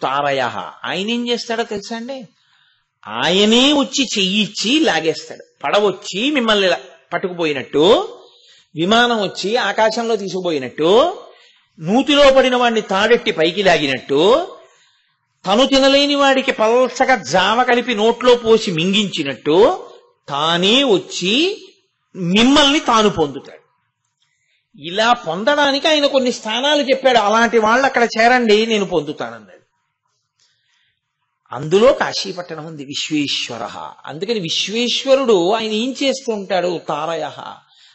తారయ. ఆయన ఏం చేస్తాడో తెలుసా అండి? ఆయనే వచ్చి చెయ్యిచ్చి లాగేస్తాడు. పడవొచ్చి మిమ్మల్ని పట్టుకుపోయినట్టు, విమానం వచ్చి ఆకాశంలో తీసుకుపోయినట్టు, నూతిలో పడిన వాడిని తాడెట్టి పైకి లాగినట్టు, తను తినలేని వాడికి పల్చగా జావ కలిపి నోట్లో పోసి మింగించినట్టు తానే వచ్చి మిమ్మల్ని తాను పొందుతాడు. ఇలా పొందడానికి ఆయన కొన్ని స్థానాలు చెప్పాడు. అలాంటి వాళ్ళు అక్కడ చేరండి, నేను పొందుతానన్నాడు. అందులో కాశీపట్టణం ఉంది, విశ్వేశ్వర. అందుకని విశ్వేశ్వరుడు ఆయన ఏం చేస్తూ ఉంటాడు? తారయ.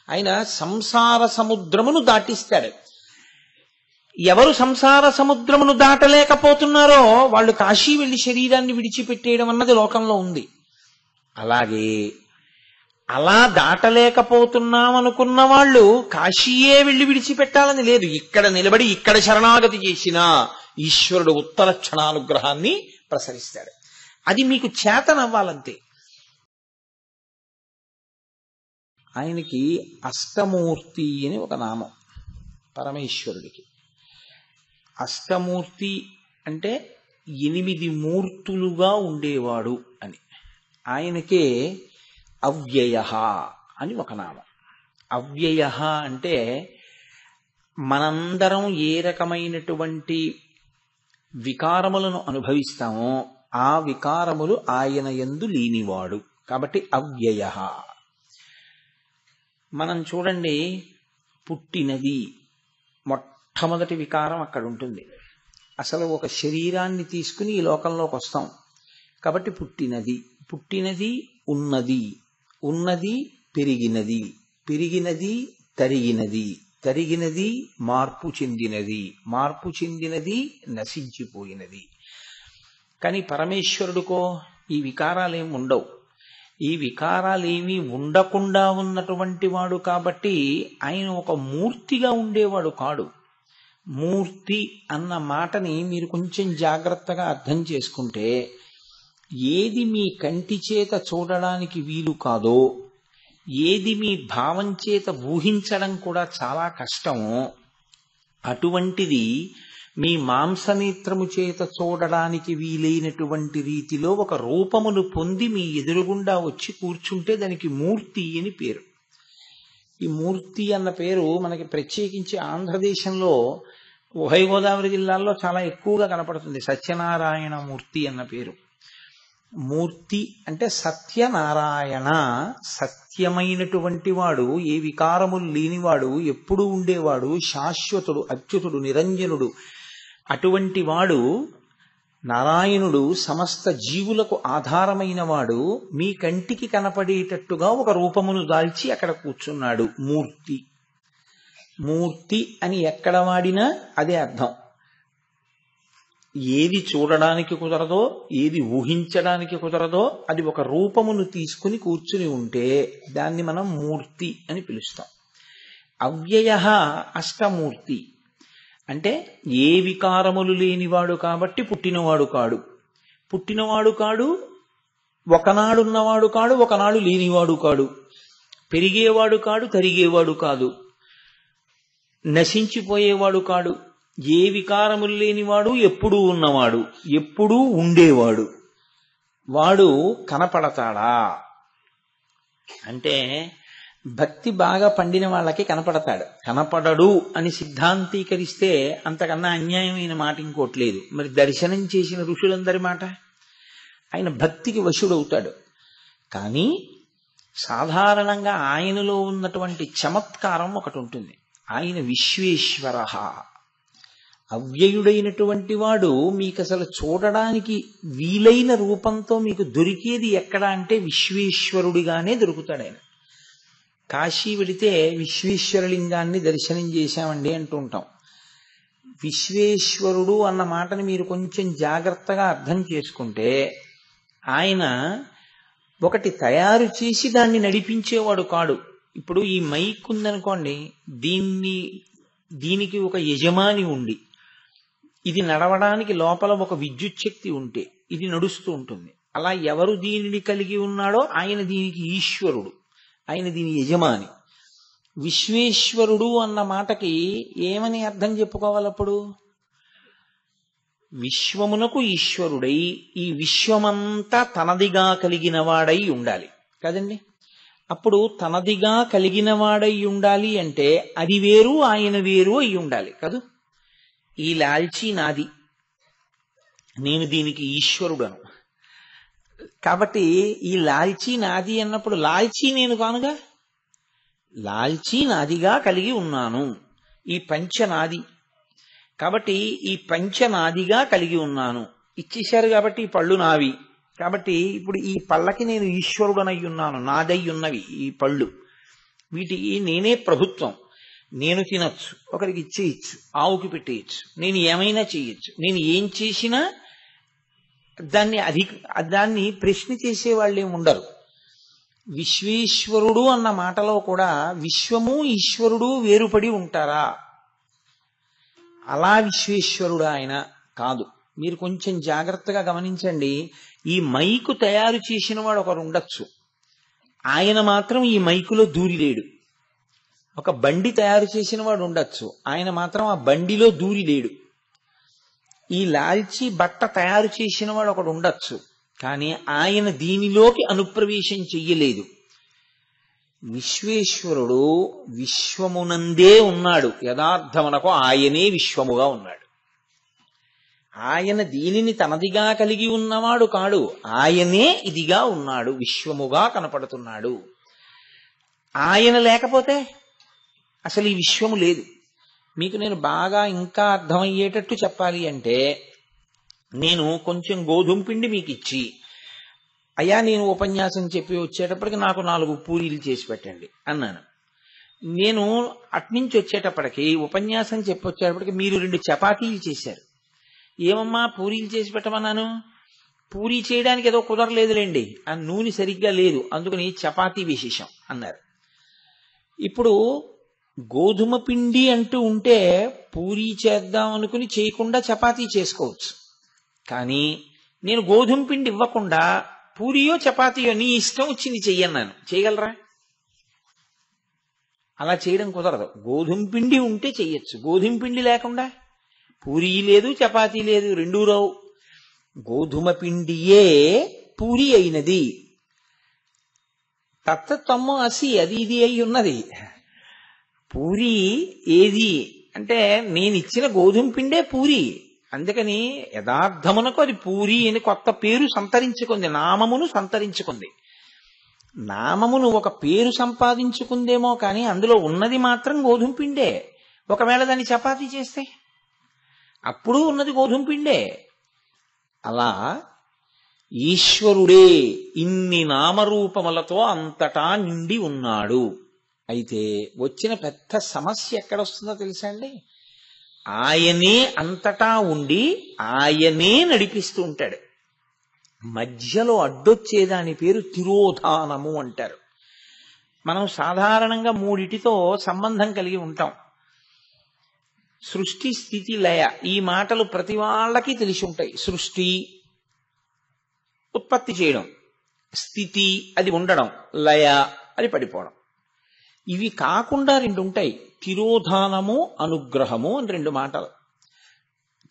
ఆయన సంసార సముద్రమును దాటిస్తాడు. ఎవరు సంసార సముద్రమును దాటలేకపోతున్నారో వాళ్ళు కాశీ వెళ్లి శరీరాన్ని విడిచిపెట్టేయడం అన్నది లోకంలో ఉంది. అలాగే అలా దాటలేకపోతున్నామనుకున్న వాళ్ళు కాశీయే వెళ్లి విడిచిపెట్టాలని లేదు. ఇక్కడ నిలబడి ఇక్కడ శరణాగతి చేసిన ఈశ్వరుడు ఉత్తర క్షణానుగ్రహాన్ని ప్రసరిస్తాడు. అది మీకు చేతనవ్వాలంతే. ఆయనకి అష్టమూర్తి అని ఒక నామం పరమేశ్వరుడికి. అష్టమూర్తి అంటే 8 మూర్తులుగా ఉండేవాడు అని. ఆయనకే అవ్యయ అని ఒక నామం. అవ్యయ అంటే మనందరం ఏ రకమైనటువంటి వికారములను అనుభవిస్తామో ఆ వికారములు ఆయన యందు లేనివాడు కాబట్టి అవ్యయ. మనం చూడండి, పుట్టినది మొట్టమొదటి వికారం అక్కడ ఉంటుంది. అసలు ఒక శరీరాన్ని తీసుకుని ఈ లోకంలోకి వస్తాం కాబట్టి పుట్టినది, పుట్టినది ఉన్నది, ఉన్నది పెరిగినది, పెరిగినది తరిగినది, తరిగినది మార్పు చెందినది, మార్పు చెందినది నశించిపోయినది. కానీ పరమేశ్వరుడికో ఈ వికారాలేమి ఉండవు. ఈ వికారాలేమీ ఉండకుండా ఉన్నటువంటి వాడు కాబట్టి ఆయన ఒక మూర్తిగా ఉండేవాడు కాడు. మూర్తి అన్న మాటని మీరు కొంచెం జాగ్రత్తగా అర్థం చేసుకుంటే, ఏది మీ కంటి చేత చూడడానికి వీలు కాదో, ఏది మీ భావం చేత ఊహించడం కూడా చాలా కష్టమో, అటువంటిది మీ మాంసనేత్రము చేత చూడడానికి వీలైనటువంటి రీతిలో ఒక రూపమును పొంది మీ ఎదురుగుండా వచ్చి కూర్చుంటే దానికి మూర్తి అని పేరు. ఈ మూర్తి అన్న పేరు మనకి ప్రత్యేకించి ఆంధ్రదేశంలో ఉభయ గోదావరి జిల్లాల్లో చాలా ఎక్కువగా కనపడుతుంది. సత్యనారాయణ మూర్తి అన్న పేరు. మూర్తి అంటే సత్యనారాయణ, సత్యమైనటువంటి వాడు, ఏ వికారములు లేనివాడు, ఎప్పుడూ ఉండేవాడు, శాశ్వతుడు, అచ్యుతుడు, నిరంజనుడు. అటువంటి వాడు నారాయణుడు సమస్త జీవులకు ఆధారమైన వాడు మీ కంటికి కనపడేటట్టుగా ఒక రూపమును దాల్చి అక్కడ కూర్చున్నాడు. మూర్తి. మూర్తి అని ఎక్కడ వాడినా అదే అర్థం. ఏది చూడడానికి కుదరదో, ఏది ఊహించడానికి కుదరదో అది ఒక రూపమును తీసుకుని కూర్చుని ఉంటే దాన్ని మనం మూర్తి అని పిలుస్తాం. అవ్యయ అష్టమూర్తి అంటే ఏ వికారములు లేనివాడు కాబట్టి పుట్టినవాడు కాడు, పుట్టినవాడు కాడు, ఒకనాడున్నవాడు కాడు, ఒకనాడు లేనివాడు కాడు, పెరిగేవాడు కాడు, తరిగేవాడు కాదు, నశించిపోయేవాడు కాడు, ఏ వికారములు లేనివాడు, ఎప్పుడూ ఉన్నవాడు, ఎప్పుడూ ఉండేవాడు. వాడు కనపడతాడా అంటే భక్తి బాగా పండిన వాళ్ళకి కనపడతాడు. కనపడడు అని సిద్ధాంతీకరిస్తే అంతకన్నా అన్యాయమైన మాట ఇంకోట్లేదు. మరి దర్శనం చేసిన ఋషులందరి మాట, ఆయన భక్తికి వశుడవుతాడు. కానీ సాధారణంగా ఆయనలో ఉన్నటువంటి చమత్కారం ఒకటి ఉంటుంది. ఆయన విశ్వేశ్వర, అవ్యయుడైనటువంటి వాడు. మీకు అసలు చూడడానికి వీలైన రూపంతో మీకు దొరికేది ఎక్కడ అంటే విశ్వేశ్వరుడిగానే దొరుకుతాడు ఆయన. కాశీ వెళితే విశ్వేశ్వరలింగాన్ని దర్శనం చేశామండి అంటూ ఉంటాం. విశ్వేశ్వరుడు అన్న మాటని మీరు కొంచెం జాగ్రత్తగా అర్థం చేసుకుంటే, ఆయన ఒకటి తయారు చేసి దాన్ని నడిపించేవాడు కాడు. ఇప్పుడు ఈ మైక్ ఉందనుకోండి, దీనికి ఒక యజమాని ఉండి, ఇది నడవడానికి లోపల ఒక విద్యుత్ శక్తి ఉంటే ఇది నడుస్తూ ఉంటుంది. అలా ఎవరు దీనిని కలిగి ఉన్నాడో ఆయన దీనికి ఈశ్వరుడు, ఆయన దీని యజమాని. విశ్వేశ్వరుడు అన్న మాటకి ఏమని అర్థం చెప్పుకోవాలప్పుడు? విశ్వమునకు ఈశ్వరుడై ఈ విశ్వమంతా తనదిగా కలిగిన వాడై ఉండాలి కదండి. అప్పుడు తనదిగా కలిగిన వాడై ఉండాలి అంటే అది వేరు ఆయన వేరు అయి ఉండాలి కదూ. ఈ లాల్చీ నాది, నేను దీనికి ఈశ్వరుడను. కాబట్టి ఈ లాల్చీ నాది అన్నప్పుడు లాల్చీ నేను కానుగా, లాల్చీ నాదిగా కలిగి ఉన్నాను. ఈ పంచ నాది కాబట్టి ఈ పంచ నాదిగా కలిగి ఉన్నాను. ఇచ్చేశారు కాబట్టి ఈ పళ్ళు నావి. కాబట్టి ఇప్పుడు ఈ పళ్ళకి నేను ఈశ్వరుడనై ఉన్నాను. నాదై ఉన్నవి ఈ పళ్ళు, వీటికి నేనే ప్రభుత్వం. నేను తినొచ్చు, ఒకరికి ఇచ్చేయచ్చు, ఆవుకి పెట్టేయచ్చు, నేను ఏమైనా చేయొచ్చు. నేను ఏం చేసినా దాన్ని ప్రశ్న చేసేవాళ్ళేం ఉండరు. విశ్వేశ్వరుడు అన్న మాటలో కూడా విశ్వము ఈశ్వరుడు వేరుపడి ఉంటారా? అలా విశ్వేశ్వరుడు ఆయన కాదు. మీరు కొంచెం జాగ్రత్తగా గమనించండి. ఈ మైకు తయారు చేసిన వాడు ఒకరు ఉండొచ్చు, ఆయన మాత్రం ఈ మైకులో దూరిలేడు. ఒక బండి తయారు చేసిన వాడు ఉండొచ్చు, ఆయన మాత్రం ఆ బండిలో దూరిలేడు. ఈ లాల్చీ బట్ట తయారు చేసిన వాడు ఒకడు ఉండొచ్చు, కానీ ఆయన దీనిలోకి అనుప్రవేశం చెయ్యలేదు. విశ్వేశ్వరుడు విశ్వమునందే ఉన్నాడు. యథార్థమునకు ఆయనే విశ్వముగా ఉన్నాడు. ఆయన దీనిని తనదిగా కలిగి ఉన్నవాడు కాడు, ఆయనే ఇదిగా ఉన్నాడు, విశ్వముగా కనపడుతున్నాడు. ఆయన లేకపోతే అసలు ఈ విశ్వము లేదు. మీకు నేను బాగా ఇంకా అర్థమయ్యేటట్టు చెప్పాలి అంటే, నేను కొంచెం గోధుమ పిండి మీకు ఇచ్చి, అయ్యా నేను ఉపన్యాసం చెప్పి వచ్చేటప్పటికి నాకు 4 పూరీలు చేసి పెట్టండి అన్నాను. నేను అట్నుంచి వచ్చేటప్పటికి ఉపన్యాసం చెప్పి వచ్చేటప్పటికి మీరు 2 చపాతీలు చేశారు. ఏమమ్మా పూరీలు చేసి పెట్టమన్నాను? పూరీ చేయడానికి ఏదో కుదరలేదులేండి, ఆ నూనె సరిగ్గా లేదు, అందుకని చపాతీ విశేషం అన్నారు. ఇప్పుడు గోధుమ పిండి అంటూ ఉంటే పూరీ చేద్దాం అనుకుని చేయకుండా చపాతీ చేసుకోవచ్చు. కానీ నేను గోధుమ పిండి ఇవ్వకుండా పూరియో చపాతీయో నీ ఇష్టం వచ్చింది చెయ్యన్నాను. చేయగలరా? అలా చేయడం కుదరదు. గోధుమ పిండి ఉంటే చెయ్యొచ్చు, గోధుమ పిండి లేకుండా పూరీ లేదు చపాతీ లేదు, రెండూ రావు. గోధుమ పిండియే పూరి అయినది. తత్తమ్మ అసి అది ఇది అయి ఉన్నది. పూరి ఏది అంటే నేనిచ్చిన గోధుమ పిండే పూరి. అందుకని యథార్థమునకు అది పూరి అని కొత్త పేరు సంతరించుకుంది, నామమును సంతరించుకుంది. నామమును ఒక పేరు సంపాదించుకుందేమో కానీ అందులో ఉన్నది మాత్రం గోధుమ పిండే. ఒకవేళ దాన్ని చపాతీ చేస్తే అప్పుడు ఉన్నది గోధుమ పిండే. అలా ఈశ్వరుడే ఇన్ని నామరూపములతో అంతటా నిండి ఉన్నాడు. అయితే వచ్చిన పెద్ద సమస్య ఎక్కడొస్తుందో తెలుసా అండి? ఆయనే అంతటా ఉండి ఆయనే నడిపిస్తూ ఉంటాడు. మధ్యలో అడ్డొచ్చేదాని పేరు తిరోధానము అంటారు. మనం సాధారణంగా 3 సంబంధం కలిగి ఉంటాం. సృష్టి, స్థితి, లయ. ఈ మాటలు ప్రతి వాళ్ళకి తెలిసి ఉంటాయి. సృష్టి ఉత్పత్తి చేయడం, స్థితి అది ఉండడం, లయ అది పడిపోవడం. ఇవి కాకుండా 2 ఉంటాయి, తిరోధానము అనుగ్రహము అని 2 మాటలు.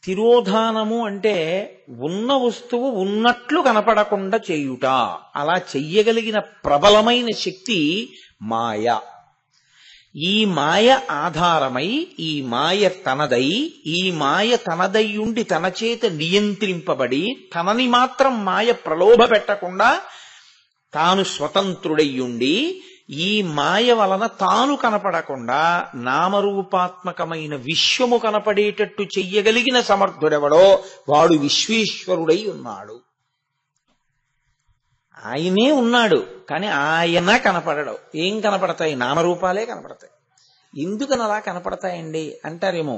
తిరోధానము అంటే ఉన్న వస్తువు ఉన్నట్లు కనపడకుండా చేయుట. అలా చెయ్యగలిగిన ప్రబలమైన శక్తి మాయ. ఈ మాయ ఆధారమై ఈ మాయ తనదై, ఈ మాయ తనదై ఉండి తన చేత నియంత్రింపబడి తనని మాత్రం మాయ ప్రలోభ పెట్టకుండా తాను స్వతంత్రుడయ్యుండి ఈ మాయ వలన తాను కనపడకుండా నామరూపాత్మకమైన విశ్వము కనపడేటట్టు చెయ్యగలిగిన సమర్థుడెవడో వాడు విశ్వేశ్వరుడై ఉన్నాడు. ఆయనే ఉన్నాడు కానీ ఆయన కనపడడు. ఏం కనపడతాయి? నామరూపాలే కనపడతాయి. ఎందుకని అలా కనపడతాయండి అంటారేమో.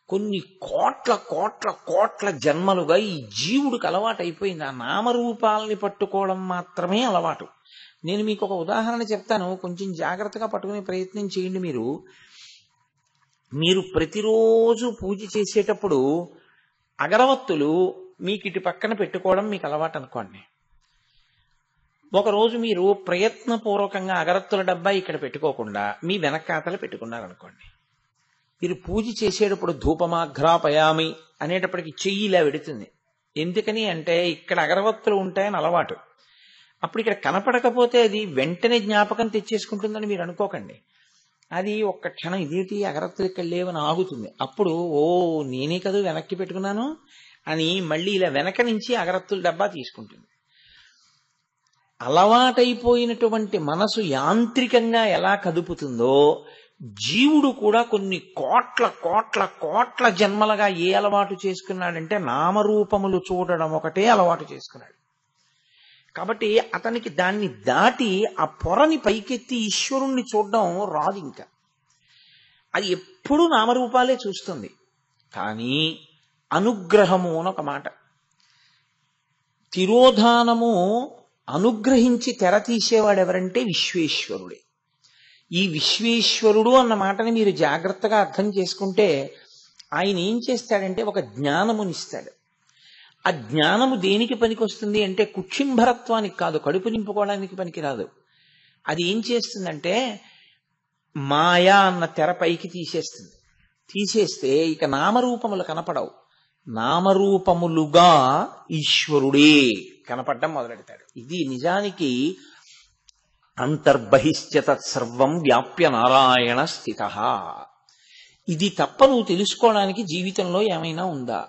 కొన్ని కోట్ల కోట్ల కోట్ల జన్మలుగా ఈ జీవుడికి అలవాటు అయిపోయింది ఆ నామరూపాలని పట్టుకోవడం మాత్రమే అలవాటు. నేను మీకు ఒక ఉదాహరణ చెప్తాను, కొంచెం జాగ్రత్తగా పట్టుకునే ప్రయత్నం చేయండి. మీరు ప్రతిరోజు పూజ చేసేటప్పుడు అగరవత్తులు మీకు ఇటు పక్కన పెట్టుకోవడం మీకు అలవాటు అనుకోండి. ఒకరోజు మీరు ప్రయత్నపూర్వకంగా అగరత్తుల డబ్బా ఇక్కడ పెట్టుకోకుండా మీ వెనకాతలు పెట్టుకున్నారనుకోండి. మీరు పూజ చేసేటప్పుడు ధూపమాఘ్రాపయామి అనేటప్పటికి చెయ్యి ఇలా పెడుతుంది. ఎందుకని అంటే ఇక్కడ అగరవత్తులు ఉంటాయని అలవాటు. అప్పుడు ఇక్కడ కనపడకపోతే అది వెంటనే జ్ఞాపకం తెచ్చేసుకుంటుందని మీరు అనుకోకండి. అది ఒక్క క్షణం ఇదేంటి అగరత్తులు ఇక్కడ లేవని ఆగుతుంది. అప్పుడు ఓ నేనే కదా వెనక్కి పెట్టుకున్నాను అని మళ్ళీ ఇలా వెనక నుంచి అగరత్తుల డబ్బా తీసుకుంటుంది. అలవాటైపోయినటువంటి మనసు యాంత్రికంగా ఎలా కదుపుతుందో జీవుడు కూడా కొన్ని కోట్ల కోట్ల కోట్ల జన్మలుగా ఏ అలవాటు చేసుకున్నాడంటే నామరూపములు చూడడం ఒకటే అలవాటు చేసుకున్నాడు. కాబట్టి అతనికి దాన్ని దాటి ఆ పొరని పైకెత్తి ఈశ్వరుణ్ణి చూడడం రాదు. ఇంకా అది ఎప్పుడూ నామరూపాలే చూస్తుంది. కానీ అనుగ్రహము అని ఒక మాట, తిరోధానము అనుగ్రహించి తెర తీసేవాడు ఎవరంటే విశ్వేశ్వరుడే. ఈ విశ్వేశ్వరుడు అన్న మాటని మీరు జాగ్రత్తగా అర్థం చేసుకుంటే ఆయన ఏం చేస్తాడంటే ఒక జ్ఞానమునిస్తాడు. ఆ జ్ఞానము దేనికి పనికొస్తుంది అంటే కుక్షింభరత్వానికి కాదు, కడుపు నింపుకోవడానికి పనికిరాదు. అది ఏం చేస్తుందంటే మాయా అన్న తెర పైకి తీసేస్తుంది. తీసేస్తే ఇక నామరూపములు కనపడవు. నామరూపములుగా ఈశ్వరుడే కనపడడం మొదలెడతాడు. ఇది నిజానికి అంతర్బహిశ్చ తత్సర్వం వ్యాప్య నారాయణ స్థిత. ఇది తప్ప నువ్వు తెలుసుకోవడానికి జీవితంలో ఏమైనా ఉందా?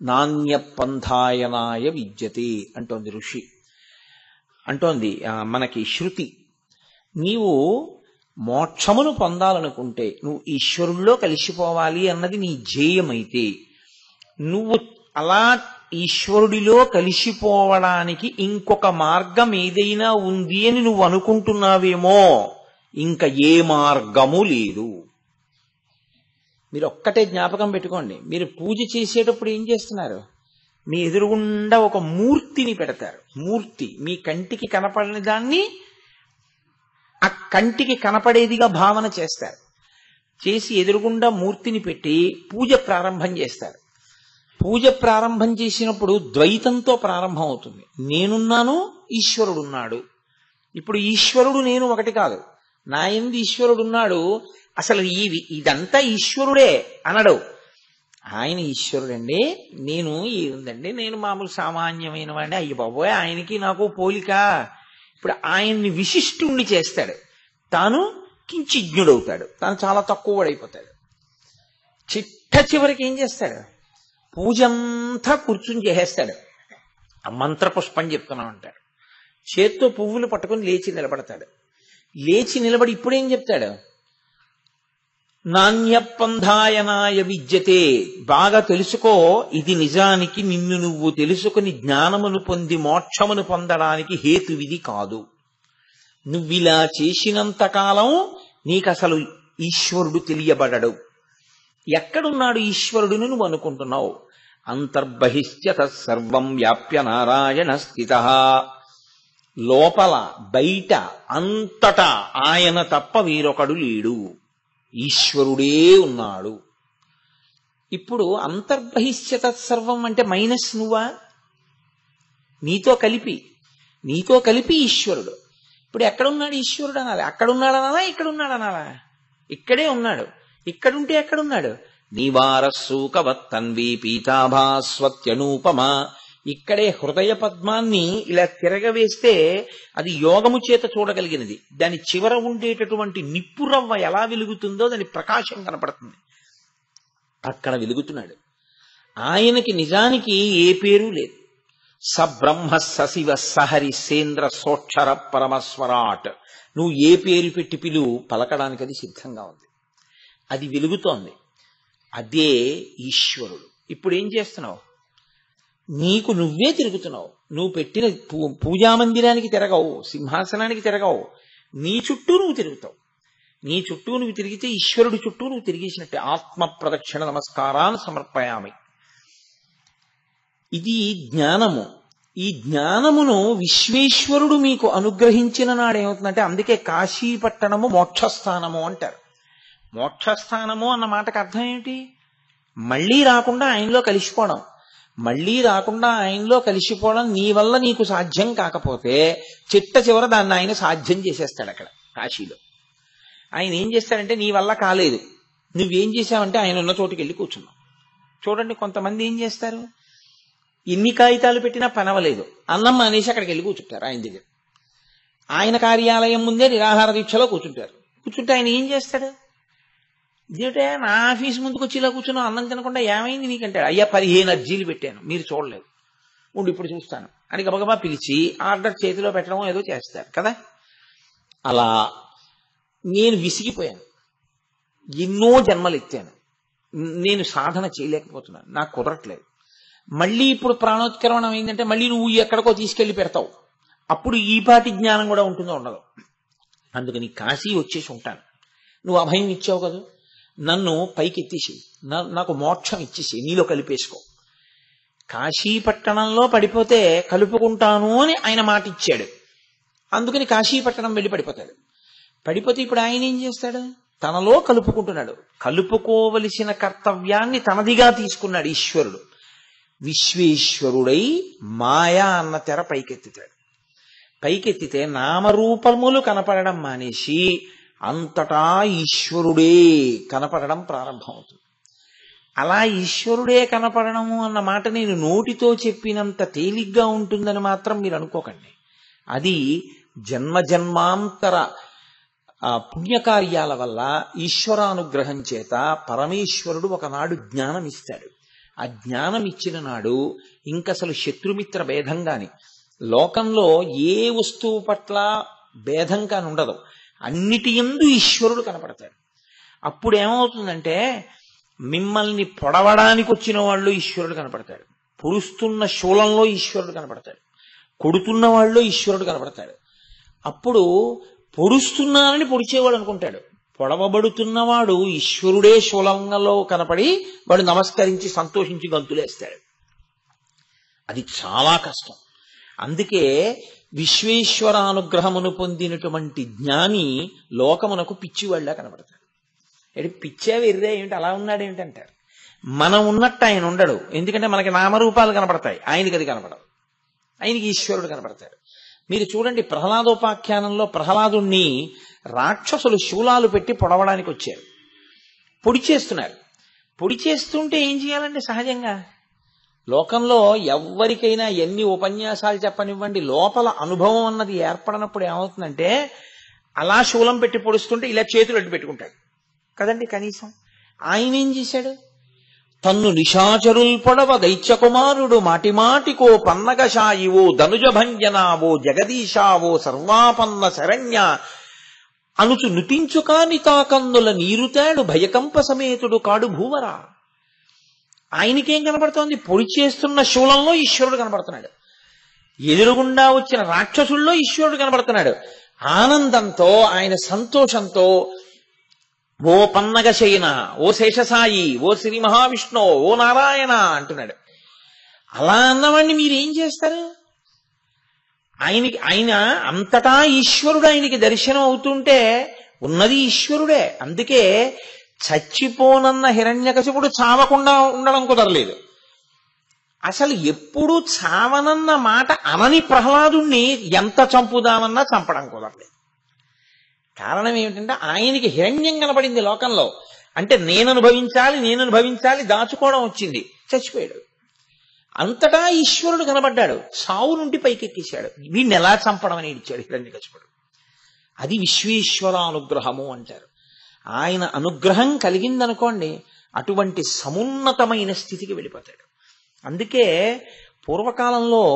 నాణ్యపంథాయనాయ విద్యతే అంటోంది ఋషి, అంటోంది మనకి శృతి. నీవు మోక్షమును పొందాలనుకుంటే, నువ్వు ఈశ్వరుల్లో కలిసిపోవాలి అన్నది నీ ధ్యేయమైతే, నువ్వు అలా ఈశ్వరుడిలో కలిసిపోవడానికి ఇంకొక మార్గం ఏదైనా ఉంది అని నువ్వు అనుకుంటున్నావేమో, ఇంకా ఏ మార్గము లేదు. మీరు ఒక్కటే జ్ఞాపకం పెట్టుకోండి. మీరు పూజ చేసేటప్పుడు ఏం చేస్తున్నారు? మీ ఎదురుగుండా ఒక మూర్తిని పెడతారు. మూర్తి మీ కంటికి కనపడని దాన్ని ఆ కంటికి కనపడేదిగా భావన చేస్తారు. చేసి ఎదురుగుండా మూర్తిని పెట్టి పూజ ప్రారంభం చేస్తారు. పూజ ప్రారంభం చేసినప్పుడు ద్వైతంతో ప్రారంభం అవుతుంది. నేనున్నాను, ఈశ్వరుడున్నాడు. ఇప్పుడు ఈశ్వరుడు నేను ఒకటి కాదు. నా యందు ఈశ్వరుడున్నాడు. అసలు ఇదంతా ఈశ్వరుడే అనడు. ఆయన ఈశ్వరుడండి, నేను ఏముందండి, నేను మామూలు సామాన్యమైన వాడిని. అయ్య బాబోయ్, ఆయనకి నాకు పోలిక. ఇప్పుడు ఆయన్ని విశిష్టుణ్ణి చేస్తాడు, తాను కించిజ్ఞుడవుతాడు, తాను చాలా తక్కువ వాడైపోతాడు. చిట్ట చివరికి ఏం చేస్తాడు? పూజంతా కూర్చుని చేసేస్తాడు. ఆ మంత్రపుష్పం చెప్తున్నామంటాడు. చేత్తో పువ్వులు పట్టుకుని లేచి నిలబడతాడు. లేచి నిలబడి ఇప్పుడేం చెప్తాడు? నాణ్యపంథాయనాయ విద్యతే. బాగా తెలుసుకో, ఇది నిజానికి నిన్ను నువ్వు తెలుసుకుని జ్ఞానమును పొంది మోక్షమును పొందడానికి హేతువిది కాదు. నువ్విలా చేసినంతకాలం నీకసలు ఈశ్వరుడు తెలియబడడు. ఎక్కడున్నాడు ఈశ్వరుడిని నువ్వు అనుకుంటున్నావు? అంతర్బహిశ్చ తత్సర్వం వ్యాప్య నారాయణ స్థిత. లోపల బయట అంతటా ఆయన తప్ప వేరొకడు లేడు, ఈశ్వరుడే ఉన్నాడు. ఇప్పుడు అంతర్బహిశ్చ తత్సర్వం అంటే మైనస్ నువ్వా? నీతో కలిపి ఈశ్వరుడు. ఇప్పుడు ఎక్కడున్నాడు ఈశ్వరుడు అనాలి? అక్కడున్నాడనాలా, ఇక్కడున్నాడనాలా? ఇక్కడే ఉన్నాడు. ఇక్కడుంటే ఎక్కడున్నాడు? నీవారస్సూకవత్తన్వి పీతాభాస్వత్యనూపమా. ఇక్కడే హృదయ పద్మాన్ని ఇలా తిరగవేస్తే అది యోగము చేత చూడగలిగినది. దాని చివర ఉండేటటువంటి నిప్పురవ్వ ఎలా వెలుగుతుందో దాని ప్రకాశం కనపడుతుంది. అక్కడ వెలుగుతున్నాడు. ఆయనకి నిజానికి ఏ పేరు లేదు. సబ్రహ్మ సశివ సహరి సేంద్ర సోక్షర పరమస్వరాట్. నువ్వు ఏ పేరు పెట్టి పిలువు, పలకడానికి అది సిద్ధంగా ఉంది. అది వెలుగుతోంది. అదే ఈశ్వరుడు. ఇప్పుడు ఏం చేస్తున్నావు? నీకు నువ్వే తిరుగుతున్నావు. నువ్వు పెట్టిన పూజామందిరానికి తిరగవు, సింహాసనానికి తిరగవు. నీ చుట్టూ నువ్వు తిరుగుతావు. నీ చుట్టూ నువ్వు తిరిగితే ఈశ్వరుడి చుట్టూ నువ్వు తిరిగేసినట్టే. ఆత్మ ప్రదక్షిణ నమస్కారాన్ని సమర్పయామి. ఇది జ్ఞానము. ఈ జ్ఞానమును విశ్వేశ్వరుడు మీకు అనుగ్రహించిన నాడేమవుతుందంటే, అందుకే కాశీపట్టణము మోక్షస్థానము అంటారు. మోక్షస్థానము అన్న మాటకు అర్థం ఏమిటి? మళ్ళీ రాకుండా ఆయనలో కలిసిపోవడం. మళ్ళీ రాకుండా ఆయనలో కలిసిపోవడం నీ వల్ల నీకు సాధ్యం కాకపోతే చిట్ట చివర దాన్ని ఆయన సాధ్యం చేసేస్తాడు. అక్కడ కాశీలో ఆయన ఏం చేస్తాడంటే, నీ వల్ల కాలేదు, నువ్వేం చేశావంటే ఆయన ఉన్న చోటుకి వెళ్ళి కూర్చున్నావు. చూడండి, కొంతమంది ఏం చేస్తారు, ఎన్ని కాగితాలు పెట్టినా పనవలేదు, అన్నం మానేసి అక్కడికి వెళ్ళి కూర్చుంటారు ఆయన దగ్గర. ఆయన కార్యాలయం ముందే నిరాహార దీక్షలో కూర్చుంటారు. కూర్చుంటే ఆయన ఏం చేస్తాడు, ఇదేంటే నా ఆఫీస్ ముందుకు వచ్చి ఇలా కూర్చున్నావు, అన్నం తినకుండా ఏమైంది నీకంటాడు. అయ్యా 15 అర్జీలు పెట్టాను, మీరు చూడలేదు, ఉండి ఇప్పుడు చూస్తాను అని గబగబా పిలిచి ఆర్డర్ చేతిలో పెట్టడం ఏదో చేస్తారు కదా. అలా నేను విసిగిపోయాను, ఎన్నో జన్మలు ఎత్తాను, నేను సాధన చేయలేకపోతున్నాను, నాకు కుదరట్లేదు. మళ్ళీ ఇప్పుడు ప్రాణోత్కరణం ఏంటంటే మళ్ళీ నువ్వు ఎక్కడికో తీసుకెళ్లి పెడతావు, అప్పుడు ఈ పాటి జ్ఞానం కూడా ఉంటుందో ఉండదు. అందుకని కాశీ వచ్చేసి ఉంటాను, నువ్వు అభయం ఇచ్చావు కదా, నన్ను పైకి ఎత్తేసి నాకు మోక్షం ఇచ్చేసి నీలో కలిపేసుకో. కాశీపట్టణంలో పడిపోతే కలుపుకుంటాను అని ఆయన మాట ఇచ్చాడు, అందుకని కాశీపట్టణం వెళ్ళి పడిపోతాడు. పడిపోతే ఇప్పుడు ఆయన ఏం చేస్తాడు, తనలో కలుపుకుంటున్నాడు. కలుపుకోవలసిన కర్తవ్యాన్ని తనదిగా తీసుకున్నాడు ఈశ్వరుడు. విశ్వేశ్వరుడై మాయా అన్న తెర పైకెత్తుతాడు. పైకెత్తితే నామరూపములు కనపడడం మానేసి అంతటా ఈశ్వరుడే కనపడడం ప్రారంభమవుతుంది. అలా ఈశ్వరుడే కనపడము అన్న మాట నేను నోటితో చెప్పినంత తేలిగ్గా ఉంటుందని మాత్రం మీరు అనుకోకండి. అది జన్మజన్మాంతర పుణ్యకార్యాల వల్ల ఈశ్వరానుగ్రహం చేత పరమేశ్వరుడు ఒకనాడు జ్ఞానం ఇస్తాడు. ఆ జ్ఞానం ఇచ్చిన నాడు ఇంకసలు శత్రుమిత్ర భేదం కాని, లోకంలో ఏ వస్తువు పట్ల భేదం కాని ఉండదు, అన్నిటి యందు ఈశ్వరుడు కనపడతాడు. అప్పుడు ఏమవుతుందంటే మిమ్మల్ని పొడవడానికి వచ్చిన వాళ్ళు ఈశ్వరుడు కనపడతాడు, పొడుస్తున్న శూలంలో ఈశ్వరుడు కనపడతాడు, కొడుతున్న వాళ్ళు ఈశ్వరుడు కనపడతాడు. అప్పుడు పొడుస్తున్నానని పొడిచేవాడు అనుకుంటాడు, పొడవబడుతున్నవాడు ఈశ్వరుడే శూలంలో కనపడి వాడు నమస్కరించి సంతోషించి గంతులేస్తాడు. అది చాలా కష్టం. అందుకే విశ్వేశ్వరానుగ్రహమును పొందినటువంటి జ్ఞాని లోకమునకు పిచ్చివాళ్ళ కనపడతాడు. పిచ్చే వెర్రే ఏమిటి అలా ఉన్నాడేమిటంటారు. మనం ఉన్నట్టు ఆయన ఉండడు, ఎందుకంటే మనకి నామరూపాలు కనపడతాయి, ఆయనకి అది కనపడదు, ఆయనకి ఈశ్వరుడు కనపడతాడు. మీరు చూడండి, ప్రహ్లాదోపాఖ్యానంలో ప్రహ్లాదుణ్ణి రాక్షసులు శూలాలు పెట్టి పొడవడానికి వచ్చారు, పొడి చేస్తున్నారు. పొడి చేస్తుంటే ఏం చేయాలండి, సహజంగా లోకంలో ఎవరికైనా ఎన్ని ఉపన్యాసాలు చెప్పనివ్వండి, లోపల అనుభవం అన్నది ఏర్పడినప్పుడు ఏమవుతుందంటే అలా శూలం పెట్టి పొడుస్తుంటే ఇలా చేతులు అడ్డు పెట్టుకుంటాడు కదండి. కనీసం ఆయన ఏం చేశాడు, తన్ను నిశాచరుల్ పొడవ దైత్యకుమారుడు మాటిమాటికో పన్నగశాయివో ధనుజభంజనావో జగదీశావో సర్వాపన్న శరణ్య అనుచు నుతించు కాని తాకందుల నీరుతాడు భయకంప సమేతుడు కాడు భూవరా. ఆయనకేం కనపడుతోంది, పొడి చేస్తున్న శూలంలో ఈశ్వరుడు కనపడుతున్నాడు, ఎదురుగుండా వచ్చిన రాక్షసుల్లో ఈశ్వరుడు కనపడుతున్నాడు. ఆనందంతో ఆయన సంతోషంతో ఓ పన్నగశయన, ఓ శేషసాయి, ఓ శ్రీ మహావిష్ణు, ఓ నారాయణ అంటున్నాడు. అలా అన్నవాడిని మీరేం చేస్తారు, ఆయన అంతటా ఈశ్వరుడు ఆయనకి దర్శనం అవుతుంటే ఉన్నది ఈశ్వరుడే. అందుకే చచ్చిపోనన్న హిరణ్యకశిపుడు చావకుండా ఉండడం కుదరలేదు. అసలు ఎప్పుడు చావనన్న మాట అనని ప్రహ్లాదుణ్ణి ఎంత చంపుదామన్నా చంపడం కుదరలేదు. కారణం ఏమిటంటే ఆయనకి హిరణ్యం కనపడింది లోకంలో, అంటే నేను అనుభవించాలి దాచుకోవడం వచ్చింది, చచ్చిపోయాడు. అంతటా ఈశ్వరుడు కనబడ్డాడు, సావు నుండి పైకెక్కేశాడు. వీడిని ఎలా చంపడం అని ఇచ్చాడు హిరణ్యకశిపుడు. అది విశ్వేశ్వరానుగ్రహము అంటారు. ఆయన అనుగ్రహం కలిగిందనుకోండి, అటువంటి సమున్నతమైన స్థితికి వెళ్ళిపోతాడు. అందుకే పూర్వకాలంలో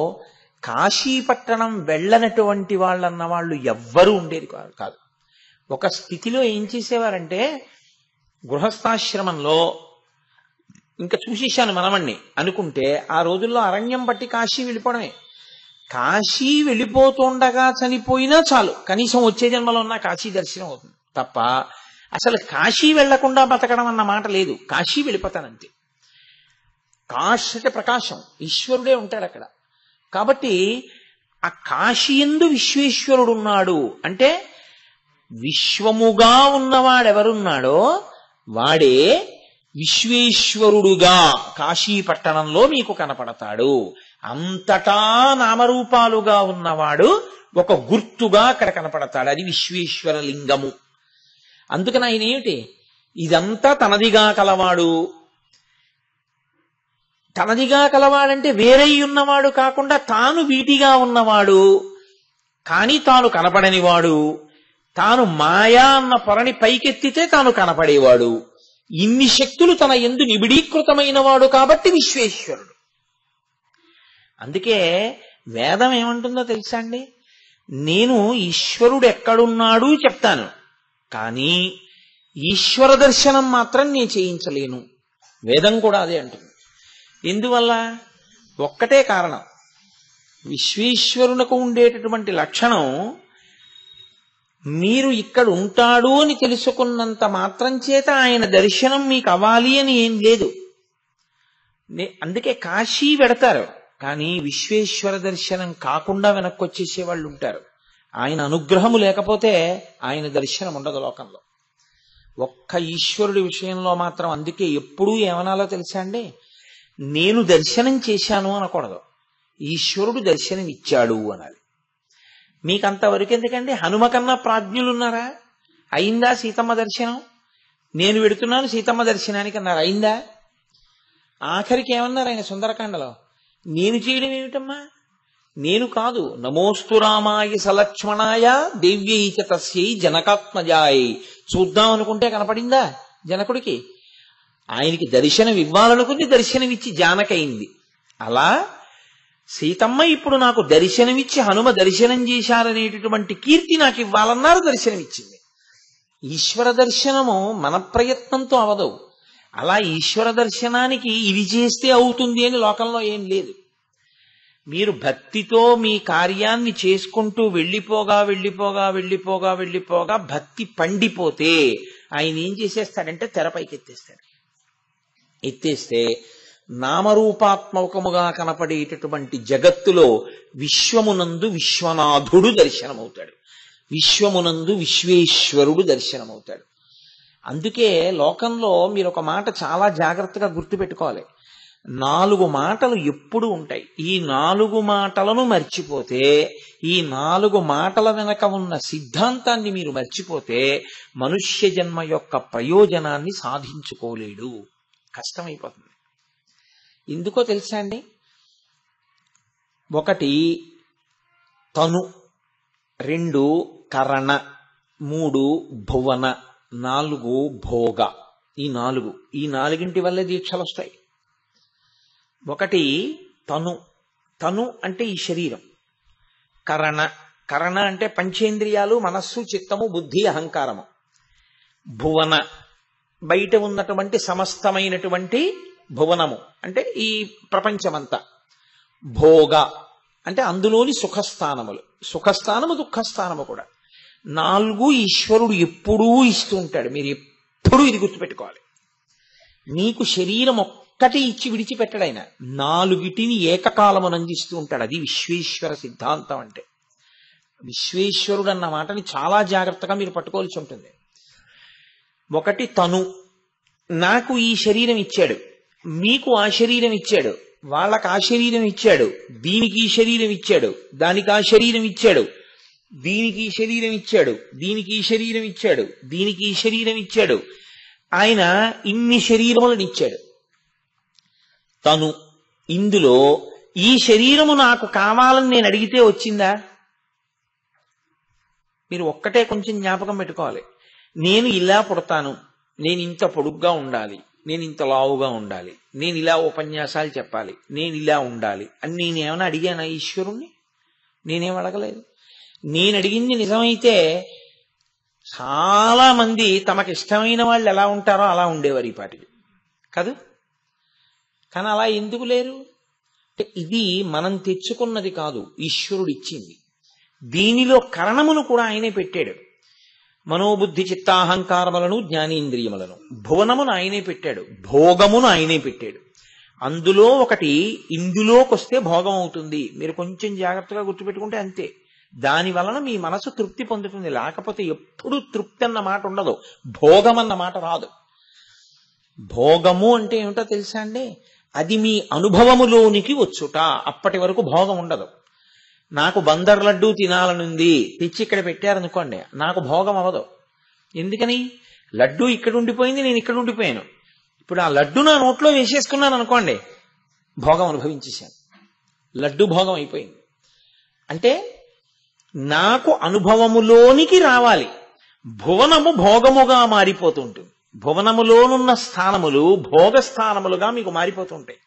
కాశీపట్టణం వెళ్ళనటువంటి వాళ్ళన్న వాళ్ళు ఎవ్వరూ ఉండేది కాదు. ఒక స్థితిలో ఏం చేసేవారంటే, గృహస్థాశ్రమంలో ఇంకా చూసేశాను మనమణ్ణి అనుకుంటే ఆ రోజుల్లో అరణ్యం బట్టి కాశీ వెళ్ళిపోవడమే. కాశీ వెళ్ళిపోతుండగా చనిపోయినా చాలు, కనీసం వచ్చే జన్మలో ఉన్న కాశీ దర్శనం అవుతుంది తప్ప అసలు కాశీ వెళ్లకుండా బతకడం అన్న మాట లేదు. కాశీ వెళ్ళిపోతానంతే. కాశ్ అంటే ప్రకాశం, ఈశ్వరుడే ఉంటాడు అక్కడ. కాబట్టి ఆ కాశీయందు విశ్వేశ్వరుడు ఉన్నాడు అంటే విశ్వముగా ఉన్నవాడెవరున్నాడో వాడే విశ్వేశ్వరుడుగా కాశీపట్టణంలో మీకు కనపడతాడు. అంతటా నామరూపాలుగా ఉన్నవాడు ఒక గుర్తుగా అక్కడ కనపడతాడు. అది విశ్వేశ్వర లింగము. అందుకని ఆయన ఏమిటి, ఇదంతా తనదిగా కలవాడంటే వేరై ఉన్నవాడు కాకుండా తాను వీటిగా ఉన్నవాడు, కానీ తాను కనపడనివాడు, తాను మాయా అన్న పొరని పైకెత్తితే తాను కనపడేవాడు, ఇన్ని శక్తులు తన యందు నిబిడీకృతమైన వాడు కాబట్టి విశ్వేశ్వరుడు. అందుకే వేదం ఏమంటుందో తెలుసా అండి? నేను ఈశ్వరుడు ఎక్కడున్నాడు చెప్తాను, కానీ ఈశ్వర దర్శనం మాత్రం నేను చేయించలేను. వేదం కూడా అదే అంటుంది. ఎందువల్ల? ఒక్కటే కారణం. విశ్వేశ్వరునకు ఉండేటటువంటి లక్షణం, మీరు ఇక్కడ ఉంటాడు అని తెలుసుకున్నంత మాత్రం చేత ఆయన దర్శనం మీకు అవ్వాలి అని ఏం లేదు. అందుకే కాశీ వెడతారు, కానీ విశ్వేశ్వర దర్శనం కాకుండా వెనక్కి వచ్చేసే వాళ్ళు ఉంటారు. ఆయన అనుగ్రహము లేకపోతే ఆయన దర్శనం ఉండదు లోకంలో. ఒక్క ఈశ్వరుడి విషయంలో మాత్రం అందుకే ఎప్పుడూ ఏమనాలో తెలుసా అండి? నేను దర్శనం చేశాను అనకూడదు, ఈశ్వరుడు దర్శనం ఇచ్చాడు అనాలి. మీకు అంతవరకు ఎందుకండి? హనుమ కన్నా ప్రాజ్ఞులున్నారా? అయిందా సీతమ్మ దర్శనం? నేను వెడుతున్నాను సీతమ్మ దర్శనానికి అన్నారు, అయిందా? ఆఖరికి ఏమన్నారు ఆయన సుందరకాండలో? నేను చేయడం ఏమిటమ్మా, నేను కాదు. నమోస్తు రామాయ సలక్ష్మణాయ దేవ్యై చ తస్యై జనకాత్మజాయ్. చూద్దాం అనుకుంటే కనపడిందా జనకుడికి? ఆయనకి దర్శనం ఇవ్వాలనుకుంది, దర్శనమిచ్చి జానకైంది. అలా సీతమ్మ ఇప్పుడు నాకు దర్శనమిచ్చి హనుమ దర్శనం చేశారనేటటువంటి కీర్తి నాకు ఇవ్వాలన్నారు, దర్శనమిచ్చింది. ఈశ్వర దర్శనము మన ప్రయత్నంతో అవదు. అలా ఈశ్వర దర్శనానికి ఇది చేస్తే అవుతుంది అని లోకంలో ఏం లేదు. మీరు భక్తితో మీ కార్యాన్ని చేసుకుంటూ వెళ్ళిపోగా భక్తి పండిపోతే ఆయన ఏం చేసేస్తాడంటే తెరపైకి ఎత్తేస్తే నామరూపాత్మకముగా కనపడేటటువంటి జగత్తులో విశ్వమునందు విశ్వనాథుడు దర్శనమవుతాడు, విశ్వమునందు విశ్వేశ్వరుడు దర్శనమవుతాడు. అందుకే లోకంలో మీరు ఒక మాట చాలా జాగ్రత్తగా గుర్తుపెట్టుకోవాలి. 4 మాటలు ఎప్పుడు ఉంటాయి. ఈ 4 మాటలను మర్చిపోతే, ఈ 4 మాటల వెనక ఉన్న సిద్ధాంతాన్ని మీరు మర్చిపోతే మనుష్య జన్మ యొక్క ప్రయోజనాన్ని సాధించుకోలేడు, కష్టమైపోతుంది. ఎందుకో తెలుసా అండి? 1 తను, 2 కరణ, 3 భువన, 4 భోగ. ఈ 4 వల్లే దీక్షలు వస్తాయి. 1 తను, తను అంటే ఈ శరీరం. కరణ అంటే పంచేంద్రియాలు, మనస్సు, చిత్తము, బుద్ధి, అహంకారము. భువన బయట ఉన్నటువంటి సమస్తమైనటువంటి భువనము అంటే ఈ ప్రపంచమంతా. భోగ అంటే అందులోని సుఖస్థానములు, సుఖస్థానము దుఃఖస్థానము కూడా. 4 ఈశ్వరుడు ఎప్పుడూ ఇస్తూ ఉంటాడు. మీరు ఎప్పుడూ ఇది గుర్తుపెట్టుకోవాలి. నీకు శరీరం ఒక్కటి ఇచ్చి విడిచిపెట్టడు ఆయన, 4 ఏకకాలమును అందిస్తూ ఉంటాడు. అది విశ్వేశ్వర సిద్ధాంతం అంటే. విశ్వేశ్వరుడు అన్న మాటని చాలా జాగ్రత్తగా మీరు పట్టుకోవాల్సి ఉంటుంది. 1 తను, నాకు ఈ శరీరం ఇచ్చాడు, మీకు ఆ శరీరం ఇచ్చాడు, వాళ్ళకి ఆ శరీరం ఇచ్చాడు, దీనికి ఈ శరీరం ఇచ్చాడు, దానికి ఆ శరీరం ఇచ్చాడు, దీనికి ఈ శరీరం ఇచ్చాడు, దీనికి ఈ శరీరం ఇచ్చాడు, దీనికి ఈ శరీరం ఇచ్చాడు. ఆయన ఇన్ని శరీరములను ఇచ్చాడు. తను, ఇందులో ఈ శరీరము నాకు కావాలని నేను అడిగితే వచ్చిందా? మీరు ఒక్కటే కొంచెం జ్ఞాపకం పెట్టుకోవాలి. నేను ఇలా పుడతాను, నేను ఇంత పొడుగ్గా ఉండాలి, నేను ఇంత లావుగా ఉండాలి, నేను ఇలా ఉపన్యాసాలు చెప్పాలి, నేను ఇలా ఉండాలి అని నేనేమైనా అడిగానా ఈశ్వరుణ్ణి? నేనేం అడగలేదు. నేను అడిగింది నిజమైతే చాలా మంది తమకు ఇష్టమైన వాళ్ళు ఎలా ఉంటారో అలా ఉండేవారు ఈ పాటికి కాదు. కానీ అలా ఎందుకు లేరు? ఇది మనం తెచ్చుకున్నది కాదు, ఈశ్వరుడు ఇచ్చింది. దీనిలో కరణమును కూడా ఆయనే పెట్టాడు. మనోబుద్ధి చిత్తాహంకారములను, జ్ఞానేంద్రియములను, భువనమును ఆయనే పెట్టాడు, భోగమును ఆయనే పెట్టాడు. అందులో ఒకటి ఇందులోకొస్తే భోగం అవుతుంది. మీరు కొంచెం జాగ్రత్తగా గుర్తుపెట్టుకుంటే అంతే. దాని వలన మీ మనసు తృప్తి పొందుతుంది. లేకపోతే ఎప్పుడూ తృప్తి అన్న మాట ఉండదు, భోగం అన్న మాట రాదు. భోగము అంటే ఏమిటో తెలుసా అండి? అది మీ అనుభవములోనికి వచ్చుట. అప్పటి వరకు భోగం ఉండదు. నాకు బందర్ లడ్డూ తినాలనుంది, తెచ్చి ఇక్కడ పెట్టారనుకోండి, నాకు భోగం అవ్వదు. ఎందుకని? లడ్డు ఇక్కడ ఉండిపోయింది, నేను ఇక్కడ ఉండిపోయాను. ఇప్పుడు ఆ లడ్డు నా నోట్లో వేసేసుకున్నాను అనుకోండి, భోగం అనుభవించేశాను, లడ్డు భోగం అయిపోయింది. అంటే నాకు అనుభవములోనికి రావాలి. భువనము భోగముగా మారిపోతుంటుంది. భువనములోనున్న స్థానములు భోగస్థానములుగా మీకు మారిపోతుంటాయి.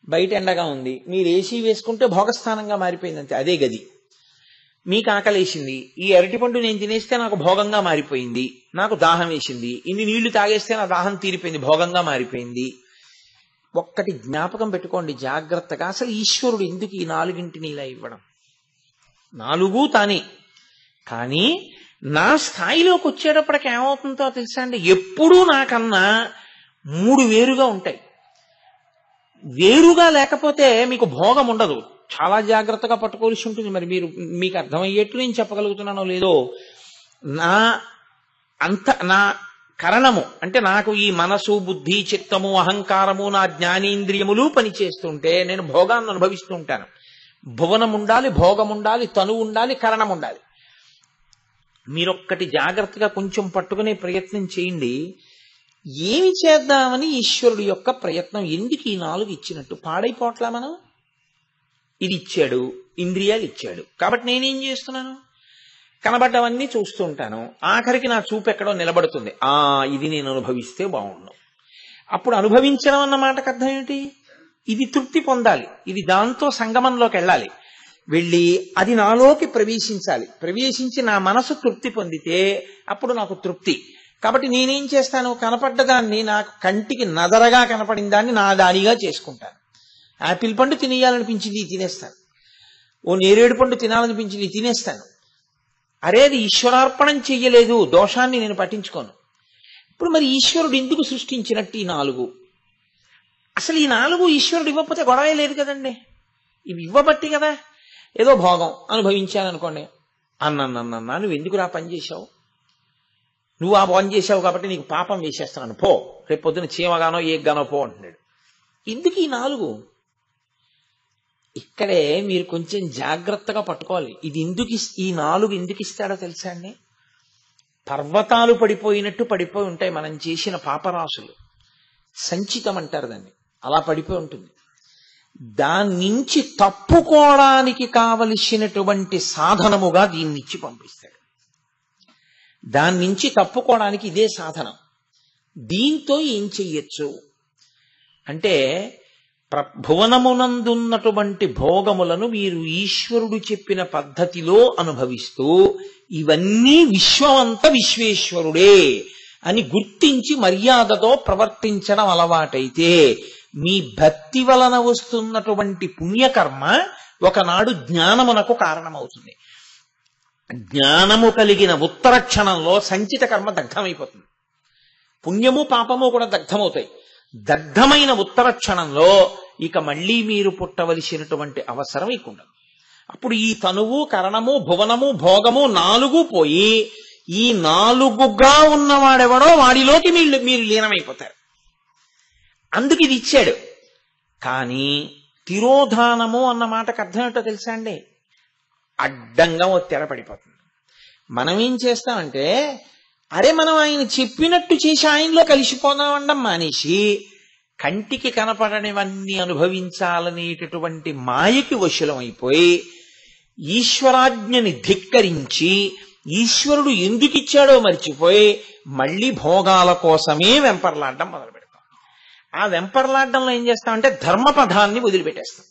బయట ఎండగా ఉంది, మీరు ఏసీ వేసుకుంటే భోగస్థానంగా మారిపోయింది అంతే. అదే గది. మీకు ఆకలేసింది, ఈ అరటిపండు నేను తినేస్తే నాకు భోగంగా మారిపోయింది. నాకు దాహం వేసింది, ఇన్ని నీళ్లు తాగేస్తే నా దాహం తీరిపోయింది, భోగంగా మారిపోయింది. ఒక్కటి జ్ఞాపకం పెట్టుకోండి జాగ్రత్తగా, అసలు ఈశ్వరుడు ఎందుకు ఈ నాలుగింటిని ఇలా ఇవ్వడం? నాలుగు తానే. కానీ నా స్థాయిలోకి వచ్చేటప్పటికి ఏమవుతుందో తెలుసా అండి, ఎప్పుడూ నాకన్నా మూడు వేరుగా ఉంటాయి. వేరుగా లేకపోతే మీకు భోగం ఉండదు. చాలా జాగ్రత్తగా పట్టుకోవాల్సి ఉంటుంది. మరి మీకు అర్థమయ్యేట్లు నేను చెప్పగలుగుతున్నానో లేదో, నా కరణము అంటే నాకు ఈ మనసు, బుద్ధి, చిత్తము, అహంకారము, నా జ్ఞానేంద్రియములు పనిచేస్తుంటే నేను భోగాన్ని అనుభవిస్తూ ఉంటాను. భువనం ఉండాలి, భోగం ఉండాలి, తను ఉండాలి, కరణం ఉండాలి. మీరొక్కటి జాగ్రత్తగా కొంచెం పట్టుకునే ప్రయత్నం చేయండి. ఏమి చేద్దామని ఈశ్వరుడు యొక్క ప్రయత్నం. ఎందుకు ఈ నాలుగు ఇచ్చినట్టు? పాడైపోట్లా మనం? ఇది ఇచ్చాడు, ఇంద్రియాలు ఇచ్చాడు, కాబట్టి నేనేం చేస్తున్నాను? కనబడ్డవన్నీ చూస్తూ ఉంటాను. ఆఖరికి నా చూపు ఎక్కడో నిలబడుతుంది, ఇది నేను అనుభవిస్తే బాగుండు. అప్పుడు అనుభవించడం అన్న మాటకు అర్థం ఏమిటి? ఇది తృప్తి పొందాలి, ఇది దాంతో సంగమంలోకి వెళ్ళాలి, వెళ్ళి అది నాలోకి ప్రవేశించాలి. ప్రవేశించి నా మనసు తృప్తి పొందితే అప్పుడు నాకు తృప్తి. కాబట్టి నేనేం చేస్తాను? కనపడ్డదాన్ని, నాకు కంటికి నదరగా కనపడిన దాన్ని నా దానిగా చేసుకుంటాను. యాపిల్ పండు తినేయాలనిపించింది, తినేస్తాను. ఓ నేరేడు పండు తినాలనిపించింది, తినేస్తాను. అరే అది ఈశ్వరార్పణం చెయ్యలేదు, దోషాన్ని నేను పట్టించుకోను. ఇప్పుడు మరి ఈశ్వరుడు ఎందుకు సృష్టించినట్టు ఈ నాలుగు? అసలు ఈ నాలుగు ఈశ్వరుడు ఇవ్వకపోతే గొడవే లేదు కదండి. ఇవి ఇవ్వబట్టి కదా. ఏదో భోగం అనుభవించాను అనుకోండి, అన్నా నువ్వు ఎందుకు రా పని చేశావు? నువ్వు ఆ పని చేశావు కాబట్టి నీకు పాపం వేసేస్తున్నాను, పో, రేపు పొద్దున చీమగానో ఏగ్గానో పో అంటున్నాడు. ఎందుకు ఈ నాలుగు? ఇక్కడే మీరు కొంచెం జాగ్రత్తగా పట్టుకోవాలి. ఈ నాలుగు ఎందుకు ఇస్తాడో తెలుసా అండి? పర్వతాలు పడిపోయినట్టు పడిపోయి ఉంటాయి మనం చేసిన పాపరాశులు, సంచితం అంటారు దాన్ని, అలా పడిపోయి ఉంటుంది. దాని నుంచి తప్పుకోవడానికి కావలసినటువంటి సాధనముగా దీన్ని ఇచ్చి పంపిస్తాడు. దాని నుంచి తప్పుకోవడానికి ఇదే సాధనం. దీంతో ఏం చెయ్యొచ్చు అంటే, భువనమునందున్నటువంటి భోగములను మీరు ఈశ్వరుడు చెప్పిన పద్ధతిలో అనుభవిస్తూ ఇవన్నీ విశ్వమంత విశ్వేశ్వరుడే అని గుర్తించి మర్యాదతో ప్రవర్తించడం అలవాటైతే మీ భక్తి వలన వస్తున్నటువంటి పుణ్యకర్మ ఒకనాడు జ్ఞానమునకు కారణమవుతుంది. జ్ఞానము కలిగిన ఉత్తర క్షణంలో సంచిత కర్మ దగ్ధమైపోతుంది. పుణ్యము పాపము కూడా దగ్ధమవుతాయి. దగ్ధమైన ఉత్తర క్షణంలో ఇక మళ్ళీ మీరు పుట్టవలసినటువంటి అవసరం ఇక ఉండదు. అప్పుడు ఈ తనువు, కరణము, భువనము, భోగము నాలుగు పోయి ఈ నాలుగుగా ఉన్నవాడెవడో వాడిలోకి మీరు లీనమైపోతారు. అందుకు ఇది ఇచ్చాడు. కానీ తిరోధానము అన్న మాటకు అర్థం ఏంటో తెలుసా అండి? అడ్డంగా ఓ తెర పడిపోతుంది. మనం ఏం చేస్తామంటే, అరే మనం ఆయన చెప్పినట్టు చేసి ఆయనలో కలిసిపోదామండం మానేసి కంటికి కనపడనివన్నీ అనుభవించాలనేటటువంటి మాయకి వశులం అయిపోయి ఈశ్వరాజ్ఞని ధిక్కరించి ఈశ్వరుడు ఎందుకు ఇచ్చాడో మర్చిపోయి మళ్ళీ భోగాల కోసమే వెంపర్లాడడం మొదలు పెడతాం. ఆ వెంపర్లాడడంలో ఏం చేస్తామంటే ధర్మపదాన్ని వదిలిపెట్టేస్తాం.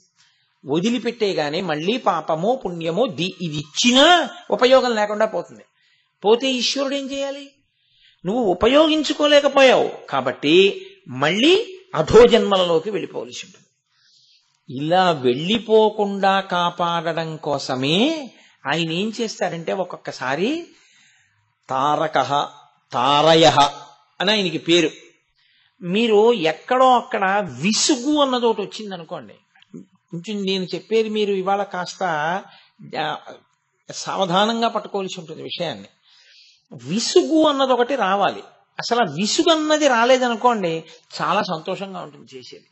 వదిలిపెట్టేగానే మళ్ళీ పాపము, పుణ్యము ఇది ఇచ్చినా ఉపయోగం లేకుండా పోతుంది. పోతే ఈశ్వరుడు ఏం చేయాలి? నువ్వు ఉపయోగించుకోలేకపోయావు కాబట్టి మళ్ళీ అధోజన్మలలోకి వెళ్ళిపోవలసి ఉంటుంది. ఇలా వెళ్ళిపోకుండా కాపాడడం కోసమే ఆయన ఏం చేస్తాడంటే, ఒక్కొక్కసారి తారకః, తారయః అని ఆయనకి పేరు. మీరు ఎక్కడో అక్కడ విసుగు అన్నది ఒకటి వచ్చిందనుకోండి, కొంచెం నేను చెప్పేది మీరు ఇవాళ కాస్త సావధానంగా పట్టుకోవాల్సి ఉంటుంది విషయాన్ని. విసుగు అన్నది ఒకటి రావాలి. అసలు ఆ విసుగు అన్నది రాలేదనుకోండి, చాలా సంతోషంగా ఉంటుంది చేసేది.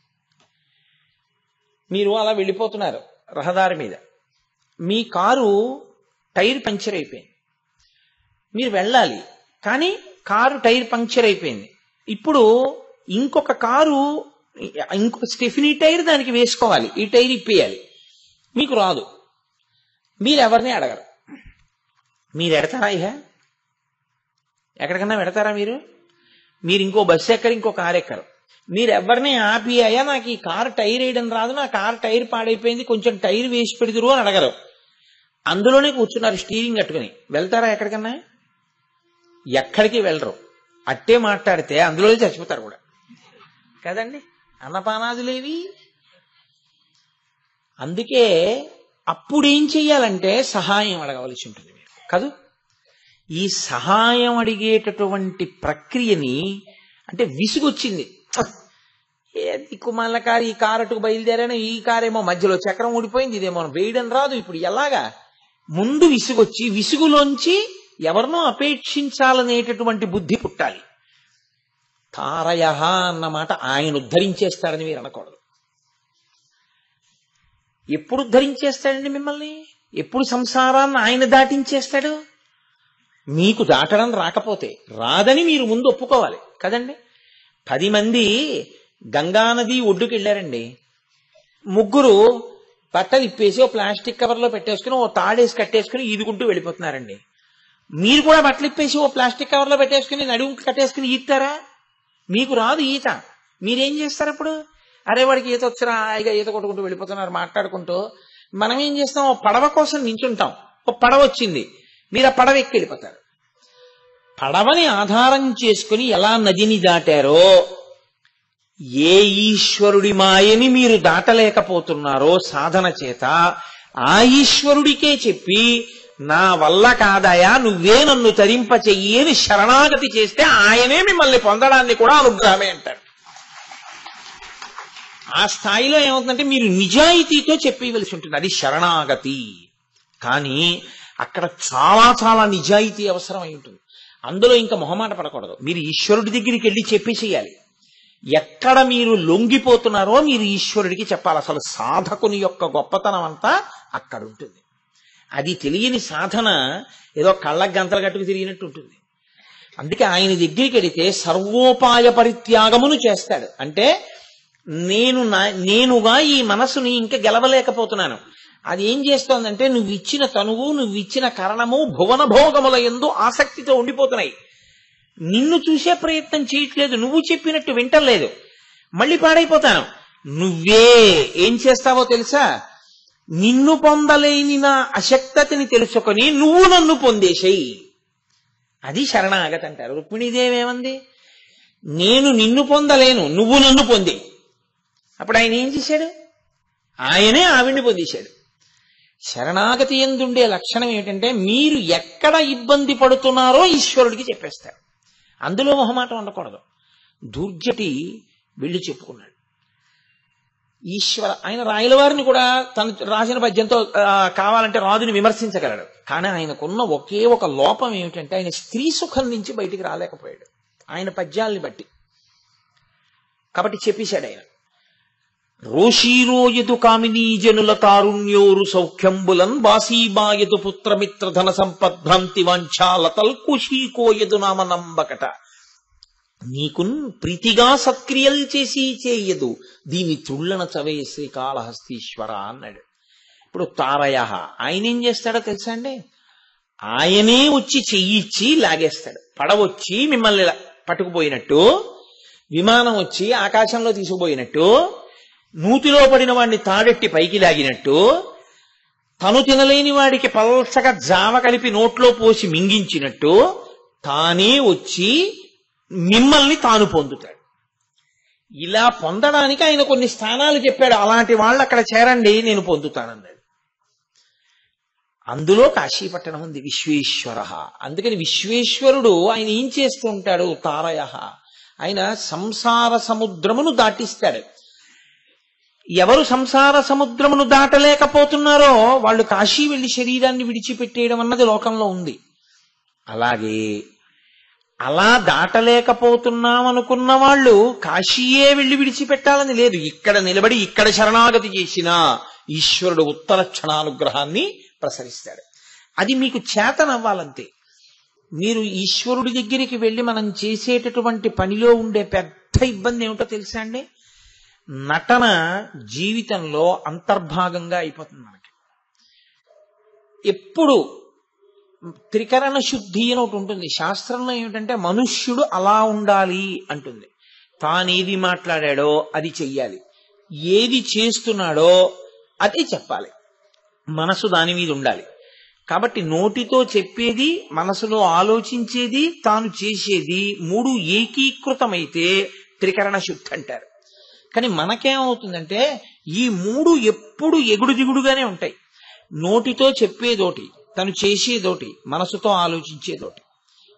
మీరు అలా వెళ్ళిపోతున్నారు రహదారి మీద, మీ కారు టైర్ పంక్చర్ అయిపోయింది, మీరు వెళ్ళాలి కానీ కారు టైర్ పంక్చర్ అయిపోయింది. ఇప్పుడు ఇంకొక కారు, ఇంకొక స్టెఫినీ టైర్ దానికి వేసుకోవాలి, ఈ టైర్ ఇప్పేయాలి. మీకు రాదు, మీరు ఎవరిని అడగరు. మీరు ఎడతారా? ఎక్కడికన్నా పెడతారా? మీరు ఇంకో బస్సు ఎక్కరు, ఇంకో కారు ఎక్కరు. మీరు ఎవరిని ఆపి అయ్యా నాకు ఈ కారు టైర్ వేయడం రాదు, నా కారు టైర్ పాడైపోయింది, కొంచెం టైర్ వేసి పెడుతురు అని అడగరు. అందులోనే కూర్చున్నారు స్టీరింగ్ కట్టుకుని. వెళ్తారా ఎక్కడికన్నా? ఎక్కడికి వెళ్ళరు. అట్టే మాట్లాడితే అందులోనే చచ్చిపోతారు కూడా కదండి, అన్నపానాదులేవి. అందుకే అప్పుడేం చెయ్యాలంటే సహాయం అడగవలసి ఉంటుంది మీరు కాదు. ఈ సహాయం అడిగేటటువంటి ప్రక్రియని, అంటే విసుగొచ్చింది, ఏ దిక్కుమాల కారు, ఈ కారుకు బయలుదేరాను, ఈ కారేమో మధ్యలో చక్రం ఊడిపోయింది, ఇదేమో వేయడం రాదు, ఇప్పుడు ఎలాగా? ముందు విసుగొచ్చి విసుగులోంచి ఎవరినో అపేక్షించాలనేటటువంటి బుద్ధి పుట్టాలి. తారయ అన్నమాట ఆయన ఉద్ధరించేస్తాడని మీరు అనకూడదు. ఎప్పుడు ఉద్ధరించేస్తాడండి మిమ్మల్ని? ఎప్పుడు సంసారాన్ని ఆయన దాటించేస్తాడు? మీకు దాటడం రాకపోతే, రాదని మీరు ముందు ఒప్పుకోవాలి కదండి. 10 మంది గంగానది ఒడ్డుకి వెళ్ళారండి. 3 బట్టలు ఇప్పేసి ఓ ప్లాస్టిక్ కవర్లో పెట్టేసుకుని ఓ తాడేసి కట్టేసుకుని ఈదుకుంటూ వెళ్ళిపోతున్నారండి. మీరు కూడా బట్టలు ఇప్పేసి ఓ ప్లాస్టిక్ కవర్లో పెట్టేసుకుని నడుము కట్టేసుకుని ఈదుతారా? మీకు రాదు ఈత. మీరేం చేస్తారు అప్పుడు? అరే వాడికి ఈత వచ్చినా హాయిగా ఈత కొట్టుకుంటూ వెళ్ళిపోతున్నారు మాట్లాడుకుంటూ. మనం ఏం చేస్తాం? ఓ పడవ కోసం నించుంటాం. ఓ పడవ వచ్చింది, మీరు ఆ పడవ ఎక్కి వెళ్ళిపోతారు. పడవని ఆధారం చేసుకుని ఎలా నదిని దాటారో, ఏ ఈశ్వరుడి మాయని మీరు దాటలేకపోతున్నారో సాధన చేత, ఆ ఈశ్వరుడికే చెప్పి నా వల్ల కాదయా నువ్వే నన్ను తరింప చెయ్యి అని శరణాగతి చేస్తే ఆయనే మిమ్మల్ని పొందడాన్ని కూడా అనుగ్రహమే అంటారు. ఆ స్థాయిలో ఏమవుతుందంటే మీరు నిజాయితీతో చెప్పవలసి ఉంటుంది, అది శరణాగతి. కానీ అక్కడ చాలా చాలా నిజాయితీ అవసరం అయి ఉంటుంది. అందులో ఇంకా మొహమాట పడకూడదు. మీరు ఈశ్వరుడి దగ్గరికి వెళ్ళి చెప్పేసేయాలి. ఎక్కడ మీరు లొంగిపోతున్నారో మీరు ఈశ్వరుడికి చెప్పాలి. అసలు సాధకుని యొక్క గొప్పతనం అంతా అక్కడ ఉంటుంది. అది తెలియని సాధన ఏదో కళ్ళకు గంతలు కట్టుకు తిరిగినట్టు ఉంటుంది. అందుకే ఆయన దగ్గరికి వెడితే సర్వోపాయ పరిత్యాగమును చేస్తాడు. అంటే నేనుగా ఈ మనసుని ఇంకా గెలవలేకపోతున్నాను. అది ఏం చేస్తోందంటే నువ్వు ఇచ్చిన తనువు, నువ్వు ఇచ్చిన కరణము భువన భోగముల యందు ఆసక్తితో ఉండిపోతున్నాయి. నిన్ను చూసే ప్రయత్నం చేయట్లేదు, నువ్వు చెప్పినట్టు వింటలేదు, మళ్ళీ పాడైపోతాను. నువ్వే ఏం చేస్తావో తెలుసా? నిన్ను పొందలేని నా అశక్తతని తెలుసుకొని నువ్వు నన్ను పొందేసేయి. అది శరణాగతి అంటారు. రుక్మిణీదేవి ఏమంది? నేను నిన్ను పొందలేను, నువ్వు నన్ను పొంది. అప్పుడు ఆయన ఏం చేశాడు? ఆయనే ఆవిడ్ని పొందేశాడు. శరణాగతి ఎందుండే లక్షణం ఏమిటంటే మీరు ఎక్కడ ఇబ్బంది పడుతున్నారో ఈశ్వరుడికి చెప్పేస్తారు. అందులో మొహమాటం ఉండకూడదు. దూర్జటి వెళ్ళి చెప్పుకున్నాడు. ఈశ్వర ఆయన రాయల వారిని కూడా తను రాసిన పద్యంతో కావాలంటే రాజుని విమర్శించగలడు. కానీ ఆయనకున్న ఒకే ఒక లోపం ఏమిటంటే ఆయన స్త్రీ సుఖం నుంచి బయటికి రాలేకపోయాడు ఆయన పద్యాల్ని బట్టి. కాబట్టి చెప్పేశాడు ఆయన, రోషీరోయదు కామినీ జనుల తారుణ్యోరు సౌఖ్యంబులన్ వాసీబాయదు పుత్రమిత్ర ధన సంపద్భ్రాంతి వాంఛాలతల్ కుషీకోయదు నామ నంబకట నీకున్ ప్రీతిగా సత్క్రియలు చేసి చేయదు దీని తుళ్ళన చవే శ్రీకాళహస్తీశ్వర అన్నాడు. ఇప్పుడు తారయ ఆయన ఏం చేస్తాడో తెలుసా అండి? ఆయనే వచ్చి చెయ్యిచ్చి లాగేస్తాడు. పడవచ్చి మిమ్మల్ని పట్టుకుపోయినట్టు, విమానం వచ్చి ఆకాశంలో తీసుకుపోయినట్టు, నూతిలో పడిన వాడిని తాడెట్టి పైకి లాగినట్టు, తను తినలేని వాడికి పల్సగా జావ కలిపి నోట్లో పోసి మింగించినట్టు తానే వచ్చి మిమ్మల్ని తాను పొందుతాడు. ఇలా పొందడానికి ఆయన కొన్ని స్థానాలు చెప్పాడు. అలాంటి వాళ్ళు అక్కడ చేరండి, నేను పొందుతానన్నాడు. అందులో కాశీపట్టణం ఉంది, విశ్వేశ్వర. అందుకని విశ్వేశ్వరుడు ఆయన ఏం చేస్తూ ఉంటాడు? తారయ ఆయన సంసార సముద్రమును దాటిస్తాడు. ఎవరు సంసార సముద్రమును దాటలేకపోతున్నారో వాళ్ళు కాశీ వెళ్లి శరీరాన్ని విడిచిపెట్టేయడం అన్నది లోకంలో ఉంది. అలాగే అలా దాటలేకపోతున్నామనుకున్న వాళ్ళు కాశీయే వెళ్లి విడిచిపెట్టాలని లేదు. ఇక్కడ నిలబడి ఇక్కడ శరణాగతి చేసిన ఈశ్వరుడు ఉత్తర క్షణానుగ్రహాన్ని ప్రసరిస్తాడు. అది మీకు చేతనవ్వాలంతే. మీరు ఈశ్వరుడి దగ్గరికి వెళ్ళి మనం చేసేటటువంటి పనిలో ఉండే పెద్ద ఇబ్బంది ఏమిటో తెలుసా అండి? నటన జీవితంలో అంతర్భాగంగా అయిపోతుంది మనకి. ఎప్పుడు త్రికరణ శుద్ధి అని ఒకటి ఉంటుంది శాస్త్రంలో. ఏమిటంటే మనుష్యుడు అలా ఉండాలి అంటుంది. తానేది మాట్లాడాడో అది చెయ్యాలి, ఏది చేస్తున్నాడో అదే చెప్పాలి, మనసు దాని మీద ఉండాలి. కాబట్టి నోటితో చెప్పేది, మనసులో ఆలోచించేది, తాను చేసేది మూడు ఏకీకృతమైతే త్రికరణ శుద్ధి అంటారు. కానీ మనకేమవుతుందంటే ఈ మూడు ఎప్పుడు ఎగుడు దిగుడుగానే ఉంటాయి. నోటితో చెప్పేదోటి, తను చేసేదోటి, మనసుతో ఆలోచించేదోటి,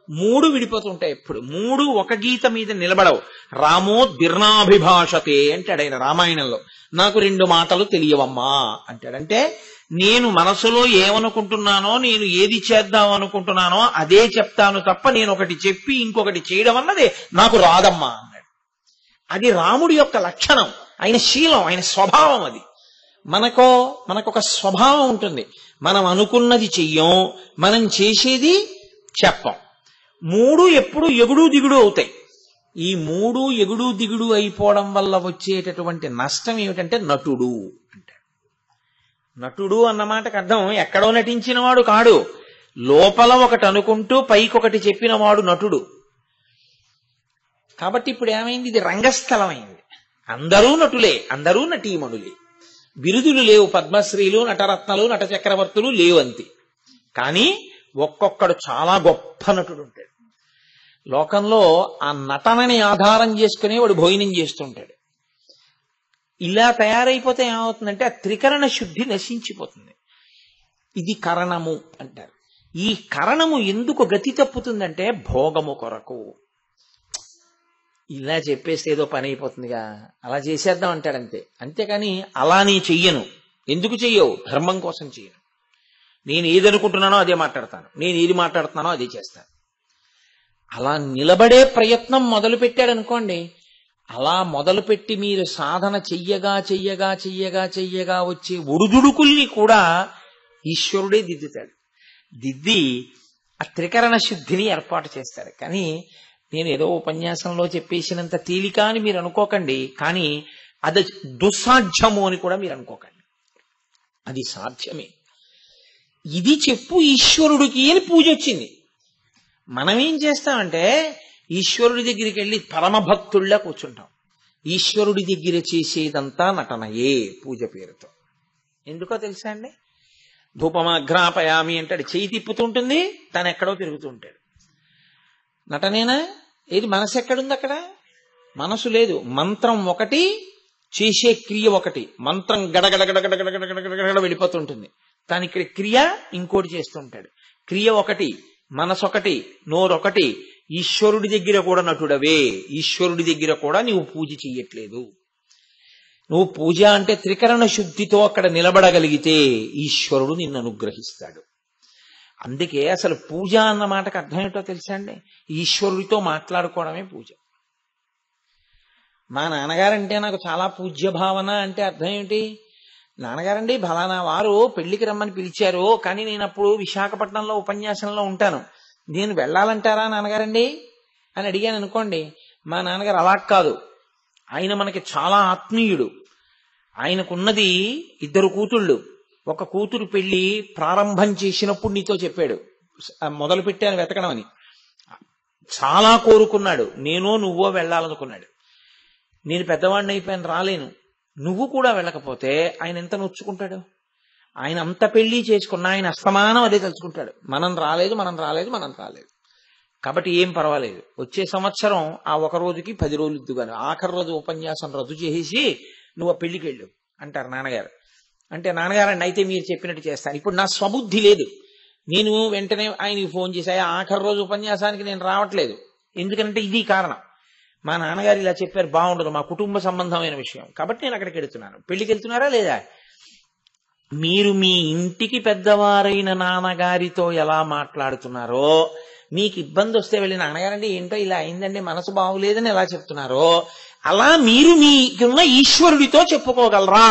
మూడు విడిపోతుంటాయి. ఎప్పుడు మూడు ఒక గీత మీద నిలబడవు. రామో దీర్ణాభిభాషతే అంటాడు ఆయన రామాయణంలో. నాకు రెండు మాటలు తెలియవమ్మా అంటాడంటే నేను మనసులో ఏమనుకుంటున్నానో, నేను ఏది చేద్దాం అనుకుంటున్నానో అదే చెప్తాను తప్ప నేను ఒకటి చెప్పి ఇంకొకటి చేయడం అన్నది నాకు రాదమ్మా అన్నాడు. అది రాముడి యొక్క లక్షణం, ఆయన శీలం, ఆయన స్వభావం. అది మనకొక స్వభావం ఉంటుంది. మనం అనుకున్నది చెయ్యం, మనం చేసేది చెప్పం. మూడు ఎప్పుడు ఎగుడు దిగుడు అవుతాయి. ఈ మూడు ఎగుడు దిగుడు అయిపోవడం వల్ల వచ్చేటటువంటి నష్టం ఏమిటంటే నటుడు అంటాడు. నటుడు అన్నమాటకు అర్థం ఎక్కడో నటించిన వాడు కాడు, లోపల ఒకటి అనుకుంటూ పైకొకటి చెప్పిన వాడు నటుడు. కాబట్టి ఇప్పుడు ఏమైంది? ఇది రంగస్థలం అయింది. అందరూ నటులే, అందరూ నటీమణులే. బిరుదులు లేవు, పద్మశ్రీలు, నటరత్నలు, నట చక్రవర్తులు లేవు అంతే. కానీ ఒక్కొక్కడు చాలా గొప్ప నటుడు ఉంటాడు. లోకంలో ఆ నటనని ఆధారం చేసుకుని వాడు భోజనం చేస్తుంటాడు. ఇలా తయారైపోతే ఏమవుతుందంటే ఆ త్రికరణ శుద్ధి నశించిపోతుంది. ఇది కరణము అంటారు. ఈ కరణము ఎందుకు గతి తప్పుతుందంటే భోగము కొరకు. ఇలా చెప్పేస్తే ఏదో పని అయిపోతుందిగా, అలా చేసేద్దాం అంటాడంతే. అంతేకాని అలా నీ చెయ్యను. ఎందుకు చెయ్యవు? ధర్మం కోసం చెయ్యను. నేను ఏది అనుకుంటున్నానో అదే మాట్లాడతాను, నేను ఏది మాట్లాడుతున్నానో అదే చేస్తాను. అలా నిలబడే ప్రయత్నం మొదలు పెట్టాడనుకోండి, అలా మొదలుపెట్టి మీరు సాధన చెయ్యగా చెయ్యగా చెయ్యగా చెయ్యగా వచ్చే ఒడుదుడుకుల్ని కూడా ఈశ్వరుడే దిద్దుతాడు. దిద్ది ఆ త్రికరణ శుద్ధిని ఏర్పాటు చేస్తాడు. కానీ నేను ఏదో ఉపన్యాసంలో చెప్పేసినంత తేలిక అని మీరు అనుకోకండి. కానీ అది దుస్సాధ్యము అని కూడా మీరు అనుకోకండి. అది సాధ్యమే. ఇది చెప్పు ఈశ్వరుడికి అని పూజ వచ్చింది. మనం ఏం చేస్తామంటే ఈశ్వరుడి దగ్గరికి వెళ్ళి పరమభక్తుల్లా కూర్చుంటాం. ఈశ్వరుడి దగ్గర చేసేదంతా నటనయే పూజ పేరుతో. ఎందుకో తెలుసా అండి? ధూపమాఘ్రాపయామి అంటాడు, చెయ్యి తిప్పుతుంటుంది, తను ఎక్కడో తిరుగుతూ ఉంటాడు. నటనేనా? ఏది మనసు ఎక్కడుంది? అక్కడ మనసు లేదు. మంత్రం ఒకటి, చేసే క్రియ ఒకటి. మంత్రం గడగడగడగడగడగడగడ వెళ్ళిపోతుంటుంది, తాను ఇక్కడ క్రియ ఇంకోటి చేస్తుంటాడు. క్రియ ఒకటి, మనసు ఒకటి, నోరొకటి. ఈశ్వరుడి దగ్గర కూడా నటుడవే. ఈశ్వరుడి దగ్గర కూడా నీవు పూజ చెయ్యట్లేదు. నువ్వు పూజ అంటే త్రికరణ శుద్ధితో అక్కడ నిలబడగలిగితే ఈశ్వరుడు నిన్ను అనుగ్రహిస్తాడు. అందుకే అసలు పూజ అన్న మాటకు అర్థం ఏంటో తెలుసా అండి? ఈశ్వరుడితో మాట్లాడుకోవడమే పూజ. మా నాన్నగారంటే నాకు చాలా పూజ్య భావన అంటే అర్థం ఏంటి? నాన్నగారండి ఫలానా వారు పెళ్లికి రమ్మని పిలిచారు, కానీ నేను అప్పుడు విశాఖపట్నంలో ఉపన్యాసంలో ఉంటాను, నేను వెళ్ళాలంటారా నాన్నగారండి అని అడిగాను అనుకోండి. మా నాన్నగారు అలా కాదు, ఆయన మనకి చాలా ఆత్మీయుడు, ఆయనకున్నది 2 కూతుళ్ళు. ఒక కూతురు పెళ్లి ప్రారంభం చేసినప్పుడు నీతో చెప్పాడు, మొదలు పెట్టాను వెతకడం అని. చాలా కోరుకున్నాడు, నేనో నువ్వో వెళ్ళాలనుకున్నాడు. నేను పెద్దవాడిని అయిపోయాను, రాలేను. నువ్వు కూడా వెళ్ళకపోతే ఆయన ఎంత నొచ్చుకుంటాడు? ఆయన అంత పెళ్లి చేసుకున్నా ఆయన అస్తమానం అదే తలుచుకుంటాడు, మనం రాలేదు మనం రాలేదు మనం రాలేదు. కాబట్టి ఏం పర్వాలేదు, వచ్చే సంవత్సరం ఆ ఒక రోజుకి 10 రోజులు ఇద్దుగాను, ఆఖరి రోజు ఉపన్యాసం రద్దు చేసి నువ్వు ఆ పెళ్లికి వెళ్ళు అంటారు నాన్నగారు. అంటే నాన్నగారండి అయితే మీరు చెప్పినట్టు చేస్తాను. ఇప్పుడు నా స్వబుద్ధి లేదు, నేను వెంటనే ఆయనకి ఫోన్ చేసి ఆఖరి రోజు ఉపన్యాసానికి నేను రావట్లేదు. ఎందుకంటే ఇది కారణం, మా నాన్నగారు ఇలా చెప్పారు, బాగుండదు, మా కుటుంబ సంబంధమైన విషయం, కాబట్టి నేను అక్కడికి వెళుతున్నాను. పెళ్లికి వెళ్తున్నారా లేదా? మీరు మీ ఇంటికి పెద్దవారైన నాన్నగారితో ఎలా మాట్లాడుతున్నారో, మీకు ఇబ్బంది వస్తే వెళ్ళి నాన్నగారండి ఏంటో ఇలా అయిందండి, మనసు బాగులేదని ఎలా చెప్తున్నారో, అలా మీరు మీకున్న ఈశ్వరుడితో చెప్పుకోగలరా?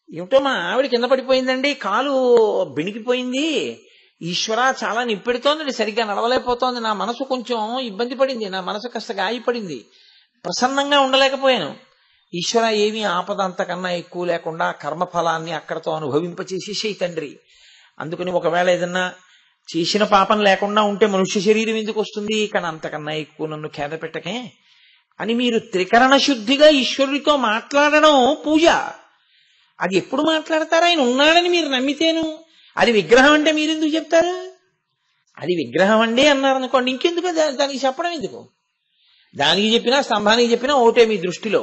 ఏమిటో మా ఆవిడ కింద పడిపోయిందండి, కాలు బెణికిపోయింది, ఈశ్వర చాలా నిప్పెడుతోంది, సరిగ్గా నడవలేకపోతోంది, నా మనసు కొంచెం ఇబ్బంది పడింది, నా మనసు కాస్త గాయపడింది, ప్రసన్నంగా ఉండలేకపోయాను. ఈశ్వర ఏమీ ఆపద అంతకన్నా ఎక్కువ లేకుండా కర్మఫలాన్ని అక్కడతో అనుభవింపచేసేసేయి తండ్రి. అందుకని ఒకవేళ ఏదన్నా చేసిన పాపం లేకుండా ఉంటే మనుష్య శరీరం ఎందుకు వస్తుంది, కానీ అంతకన్నా ఎక్కువ నన్ను ఖేద పెట్టకే అని మీరు త్రికరణ శుద్ధిగా ఈశ్వరుడితో మాట్లాడడం పూజ. అది ఎప్పుడు మాట్లాడతారు? ఆయన ఉన్నాడని మీరు నమ్మితేను. అది విగ్రహం అంటే మీరెందుకు చెప్తారు? అది విగ్రహం అండి అన్నారనుకోండి, ఇంకెందుకు దానికి చెప్పడం ఎందుకు? దానికి చెప్పినా స్తంభానికి చెప్పినా ఒకటే మీ దృష్టిలో.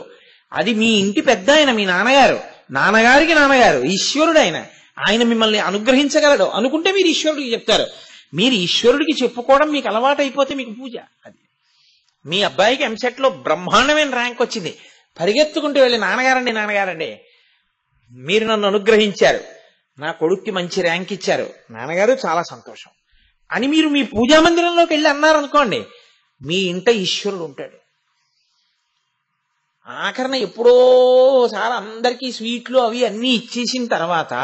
అది మీ ఇంటి పెద్ద ఆయన, మీ నాన్నగారు, నాన్నగారికి నాన్నగారు, ఈశ్వరుడు ఆయన. ఆయన మిమ్మల్ని అనుగ్రహించగలడు అనుకుంటే మీరు ఈశ్వరుడికి చెప్తారు. మీరు ఈశ్వరుడికి చెప్పుకోవడం మీకు అలవాటు అయిపోతే మీకు పూజ. అది మీ అబ్బాయికి ఎంసెట్ లో బ్రహ్మాండమైన ర్యాంక్ వచ్చింది, పరిగెత్తుకుంటూ వెళ్ళి నాన్నగారండి నాన్నగారండి మీరు నన్ను అనుగ్రహించారు, నా కొడుక్కి మంచి ర్యాంక్ ఇచ్చారు, నాన్నగారు చాలా సంతోషం అని మీరు మీ పూజా మందిరంలోకి వెళ్ళి అన్నారనుకోండి, మీ ఇంట ఈశ్వరుడు ఉంటాడు. ఆఖరణ ఎప్పుడోసారి అందరికీ స్వీట్లు అవి అన్నీ ఇచ్చేసిన తర్వాత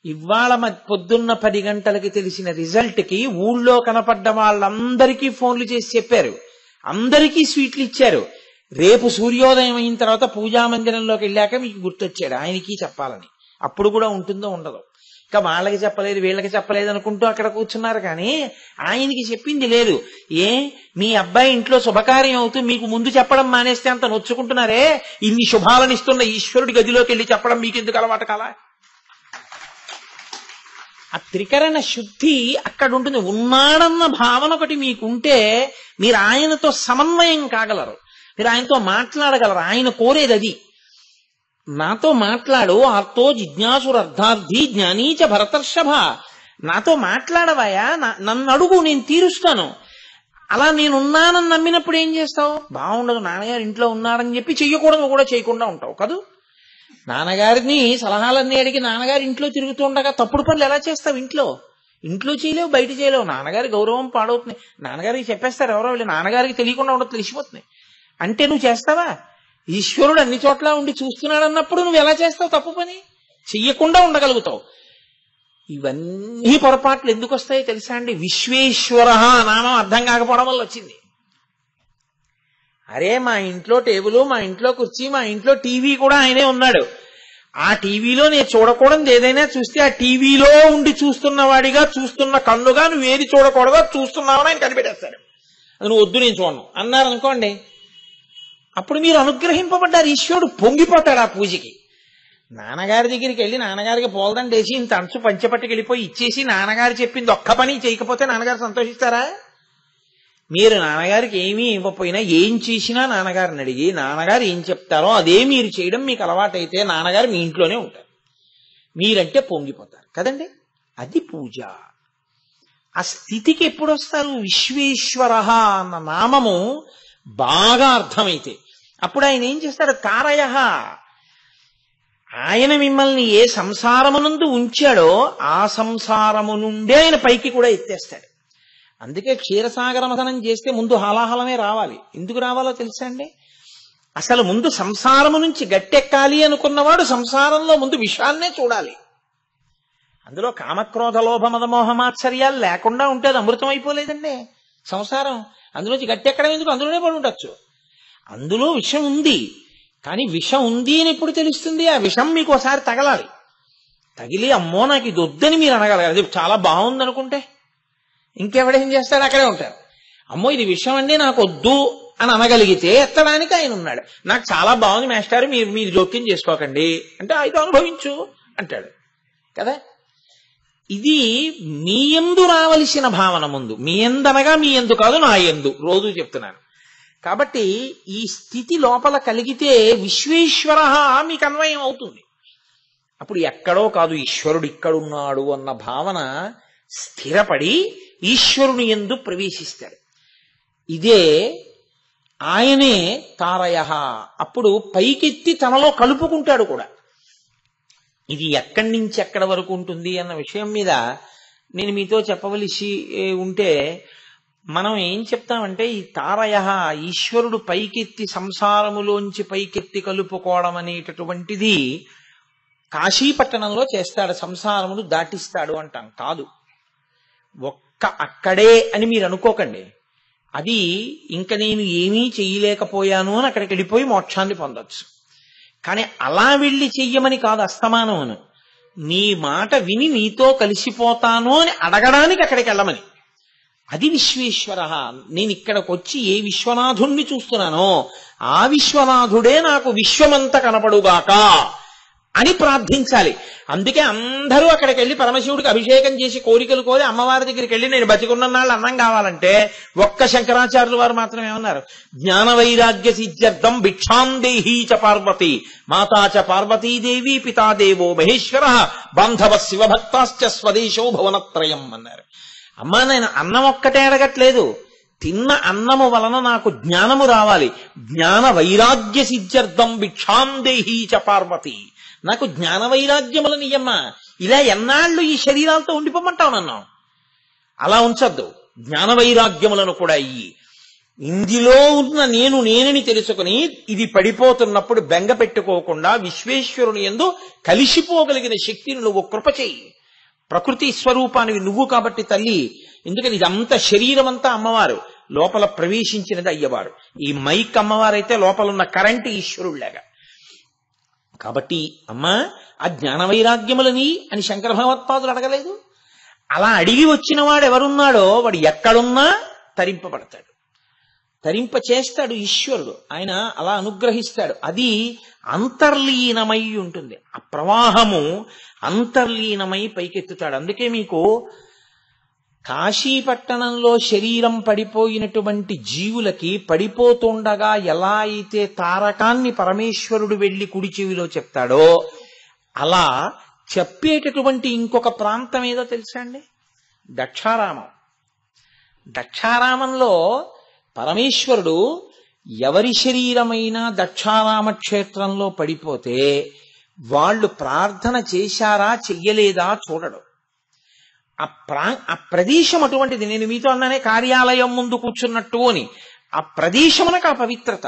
ఇవాళ పొద్దున్న 10 గంటలకి తెలిసిన రిజల్ట్ కి ఊళ్ళో కనపడ్డ వాళ్ళందరికీ ఫోన్లు చేసి చెప్పారు, అందరికీ స్వీట్లు ఇచ్చారు. రేపు సూర్యోదయం అయిన తర్వాత పూజా మందిరంలోకి వెళ్ళాక మీకు గుర్తొచ్చాడు ఆయనకి చెప్పాలని. అప్పుడు కూడా ఉంటుందో ఉండదో, ఇంకా వాళ్ళకి చెప్పలేదు వీళ్ళకి చెప్పలేదు అనుకుంటూ అక్కడ కూర్చున్నారు, కానీ ఆయనకి చెప్పింది లేదు. మీ అబ్బాయి ఇంట్లో శుభకార్యం అవుతూ మీకు ముందు చెప్పడం మానేస్తే అంత నొచ్చుకుంటున్నారే, ఇన్ని శుభాలను ఇస్తున్న ఈశ్వరుడి గదిలోకి వెళ్ళి చెప్పడం మీకు ఎందుకు అలవాటు కాలా? ఆ త్రికరణ శుద్ధి అక్కడ ఉంటుంది. ఉన్నాడన్న భావన ఒకటి మీకుంటే మీరు ఆయనతో సమన్వయం కాగలరు, మీరు ఆయనతో మాట్లాడగలరు. ఆయన కోరేది అది. నాతో మాట్లాడు ఆర్తో జిజ్ఞాసురర్థార్థి జ్ఞానీచ భరతర్షభ, నాతో మాట్లాడవాయా, నన్ను అడుగు నేను తీరుస్తాను. అలా నేనున్నానని నమ్మినప్పుడు ఏం చేస్తావు? బాగుండదు, నాన్నగారు ఇంట్లో ఉన్నాడని చెప్పి చెయ్యకూడదు కూడా చేయకుండా ఉంటావు కదూ. నాన్నగారిని సలహాలన్నీ అడిగి నాన్నగారు ఇంట్లో తిరుగుతూ ఉండగా తప్పుడు పనులు ఎలా చేస్తావు? ఇంట్లో చేయలేవు, బయట చేయలేవు. నాన్నగారి గౌరవం పాడవుతుంది. నాన్నగారికి చెప్పేస్తారు ఎవరో వెళ్ళి, నాన్నగారికి తెలియకుండా ఉండదు, తెలిసిపోతుంది. అంటే నువ్వు చేస్తావా? ఈశ్వరుడు అన్ని చోట్ల ఉండి చూస్తున్నాడు అన్నప్పుడు నువ్వు ఎలా చేస్తావు తప్పు పని? చెయ్యకుండా ఉండగలుగుతావు. ఇవన్నీ పొరపాట్లు ఎందుకు వస్తాయో తెలుసా అండి? విశ్వేశ్వర నామం అర్థం కాకపోవడం వల్ల వచ్చింది. అరే మా ఇంట్లో టేబుల్, మా ఇంట్లో కుర్చీ, మా ఇంట్లో టీవీ కూడా ఆయనే ఉన్నాడు. ఆ టీవీలో నేను చూడకూడదు ఏదైనా చూస్తే ఆ టీవీలో ఉండి చూస్తున్నవాడిగా, చూస్తున్న కన్నుగా నువ్వు ఏది చూడకూడదో చూస్తున్నావని ఆయన కనిపెట్టేస్తాడు. అది నువ్వు వద్దు నేను చూడను అన్నారనుకోండి, అప్పుడు మీరు అనుగ్రహింపబడ్డారు. ఈశ్వరుడు పొంగిపోతాడు ఆ పూజకి. నాన్నగారి దగ్గరికి వెళ్ళి నాన్నగారికి పోల్దండ వేసి ఇంత అంచు పంచపట్టుకు వెళ్ళిపోయి ఇచ్చేసి నాన్నగారు చెప్పింది ఒక్క పని చేయకపోతే నాన్నగారు సంతోషిస్తారా? మీరు నాన్నగారికి ఏమీ ఇవ్వకపోయినా ఏం చేసినా నాన్నగారిని అడిగి నాన్నగారు ఏం చెప్తారో అదే మీరు చేయడం మీకు అలవాటైతే నాన్నగారు మీ ఇంట్లోనే ఉంటారు. మీరంటే పొంగిపోతారు కదండి. అది పూజ. ఆ స్థితికి ఎప్పుడు వస్తారు? విశ్వేశ్వర అన్న నామము బాగా అర్థమైతే అప్పుడు ఆయన ఏం చేస్తాడు? తారయ. ఆయన మిమ్మల్ని ఏ సంసారమునందు ఉంచాడో ఆ సంసారము నుండే ఆయన పైకి కూడా ఎత్తేస్తాడు. అందుకే క్షీరసాగర మథనం చేస్తే ముందు హాలాహలమే రావాలి. ఎందుకు రావాలో తెలుసా అండి? అసలు ముందు సంసారము నుంచి గట్టెక్కాలి అనుకున్నవాడు సంసారంలో ముందు విషాన్నే చూడాలి. అందులో కామక్రోధ లోభ మద మోహమాత్సర్యాలు లేకుండా ఉంటే అది అమృతం అయిపోలేదండి సంసారం. అందులోంచి గట్టెక్కడం ఎందుకు? అందులోనే పడి ఉండొచ్చు. అందులో విషం ఉంది, కానీ విషం ఉంది అని ఎప్పుడు తెలుస్తుంది? ఆ విషం మీకు ఒకసారి తగలాలి. తగిలి అమ్మో నాకు ఇది వద్దని మీరు అనగలగాలి. అది చాలా బాగుంది అనుకుంటే ఇంకెవడేం చేస్తాడు? అక్కడే ఉంటారు. అమ్మో ఇది విషయం అండి నాకు వద్దు అని అనగలిగితే ఎత్తడానికి ఆయన ఉన్నాడు. నాకు చాలా బాగుంది మాస్టర్, మీరు జోక్యం చేసుకోకండి అంటే అయితే అనుభవించు అంటాడు కదా. ఇది మీ యందు రావలసిన భావన. ముందు మీ యందనగా మీ యందు కాదు, నా యందు. రోజు చెప్తున్నాను కాబట్టి ఈ స్థితి లోపల కలిగితే విశ్వేశ్వర మీకు అన్వయం అవుతుంది. అప్పుడు ఎక్కడో కాదు ఈశ్వరుడు ఇక్కడున్నాడు అన్న భావన స్థిరపడి ఈశ్వరుని యందు ప్రవేశిస్తాడు. ఇదే ఆయనే తారయ. అప్పుడు పైకెత్తి తనలో కలుపుకుంటాడు కూడా. ఇది ఎక్కడి నుంచి ఎక్కడి వరకు ఉంటుంది అన్న విషయం మీద నేను మీతో చెప్పవలసి ఉంటే మనం ఏం చెప్తామంటే, ఈ తారయ ఈశ్వరుడు పైకెత్తి సంసారములోంచి పైకెత్తి కలుపుకోవడం అనేటటువంటిది కాశీపట్టణంలో చేస్తాడు, సంసారమును దాటిస్తాడు అంటాం కాదు. అక్కడే అని మీరు అనుకోకండి. అది ఇంక నేను ఏమీ చెయ్యలేకపోయాను అని అక్కడికి వెళ్ళిపోయి మోక్షాన్ని పొందొచ్చు. కానీ అలా వెళ్ళి చెయ్యమని కాదు అస్తమానమును. నీ మాట విని నీతో కలిసిపోతాను అని అడగడానికి అక్కడికి వెళ్ళమని. అది విశ్వేశ్వర. నేను ఇక్కడికి వచ్చి ఏ విశ్వనాథుణ్ణి చూస్తున్నానో ఆ విశ్వనాథుడే నాకు విశ్వమంతా కనపడుగాక అని ప్రార్థించాలి. అందుకే అందరూ అక్కడికి వెళ్ళి పరమశివుడికి అభిషేకం చేసి కోరికలు కోరి అమ్మవారి దగ్గరికి వెళ్ళి నేను బతికున్న నాళ్ళు అన్నం కావాలంటే ఒక్క శంకరాచార్యులు వారు మాత్రం ఏమన్నారు? జ్ఞాన వైరాగ్య సిద్ధ్యర్థం భిక్షాందేహీ చ పార్వతి మాతా చ పార్వతీదేవి పితాదేవో మహేశ్వర బాంధవ శివభక్తాశ్చ స్వదేశో భువనత్రయం అన్నారు. అమ్మా నేను అన్నం ఒక్కటే అడగట్లేదు, తిన్న అన్నము వలన నాకు జ్ఞానము రావాలి. జ్ఞాన వైరాగ్య సిద్ధ్యర్థం భిక్షాందేహీ చ పార్వతి, నాకు జ్ఞాన వైరాగ్యములని ఇయ్యమ్మా. ఇలా ఎన్నాళ్ళు ఈ శరీరాలతో ఉండిపోమంటావు నన్ను? అలా ఉంచద్దు. జ్ఞాన వైరాగ్యములను కూడా ఇయ్యి. ఇందులో ఉన్న నేనని తెలుసుకుని ఇది పడిపోతున్నప్పుడు బెంగ పెట్టుకోకుండా విశ్వేశ్వరుని యందు కలిసిపోగలిగిన శక్తిని నువ్వు కృప చెయ్యి. ప్రకృతి స్వరూపానివి నువ్వు కాబట్టి తల్లి. ఎందుకని ఇదంతా శరీరం అంతా అమ్మవారు, లోపల ప్రవేశించినది అయ్యవారు. ఈ మైక్ అమ్మవారైతే లోపలున్న కరెంటు ఈశ్వరుళ్లాగా. కాబట్టి అమ్మా ఆ జ్ఞాన వైరాగ్యములని అని శంకర భగవత్పాదులు అడగలేదు. అలా అడిగి వచ్చిన వాడు ఎవరున్నాడో వాడు ఎక్కడున్నా తరింపబడతాడు, తరింప చేస్తాడు ఈశ్వరుడు. ఆయన అలా అనుగ్రహిస్తాడు. అది అంతర్లీనమై ఉంటుంది. ఆ ప్రవాహము అంతర్లీనమై పైకెత్తుతాడు. అందుకే మీకు కాశీపట్టణంలో శరీరం పడిపోయినటువంటి జీవులకి పడిపోతుండగా ఎలా అయితే తారకాన్ని పరమేశ్వరుడు వెళ్లి కుడి చెవిలో చెప్తాడో అలా చెప్పేటటువంటి ఇంకొక ప్రాంతం ఏదో తెలుసా అండి? దక్షారామం. దక్షారామంలో పరమేశ్వరుడు ఎవరి శరీరమైనా దక్షారామ క్షేత్రంలో పడిపోతే వాళ్ళు ప్రార్థన చేశారా చెయ్యలేదా చూడడు. ఆ ప్రదేశం అటువంటిది. నేను మీతో అన్నానే కార్యాలయం ముందు కూర్చున్నట్టు అని. ఆ ప్రదేశమునకు ఆ పవిత్రత.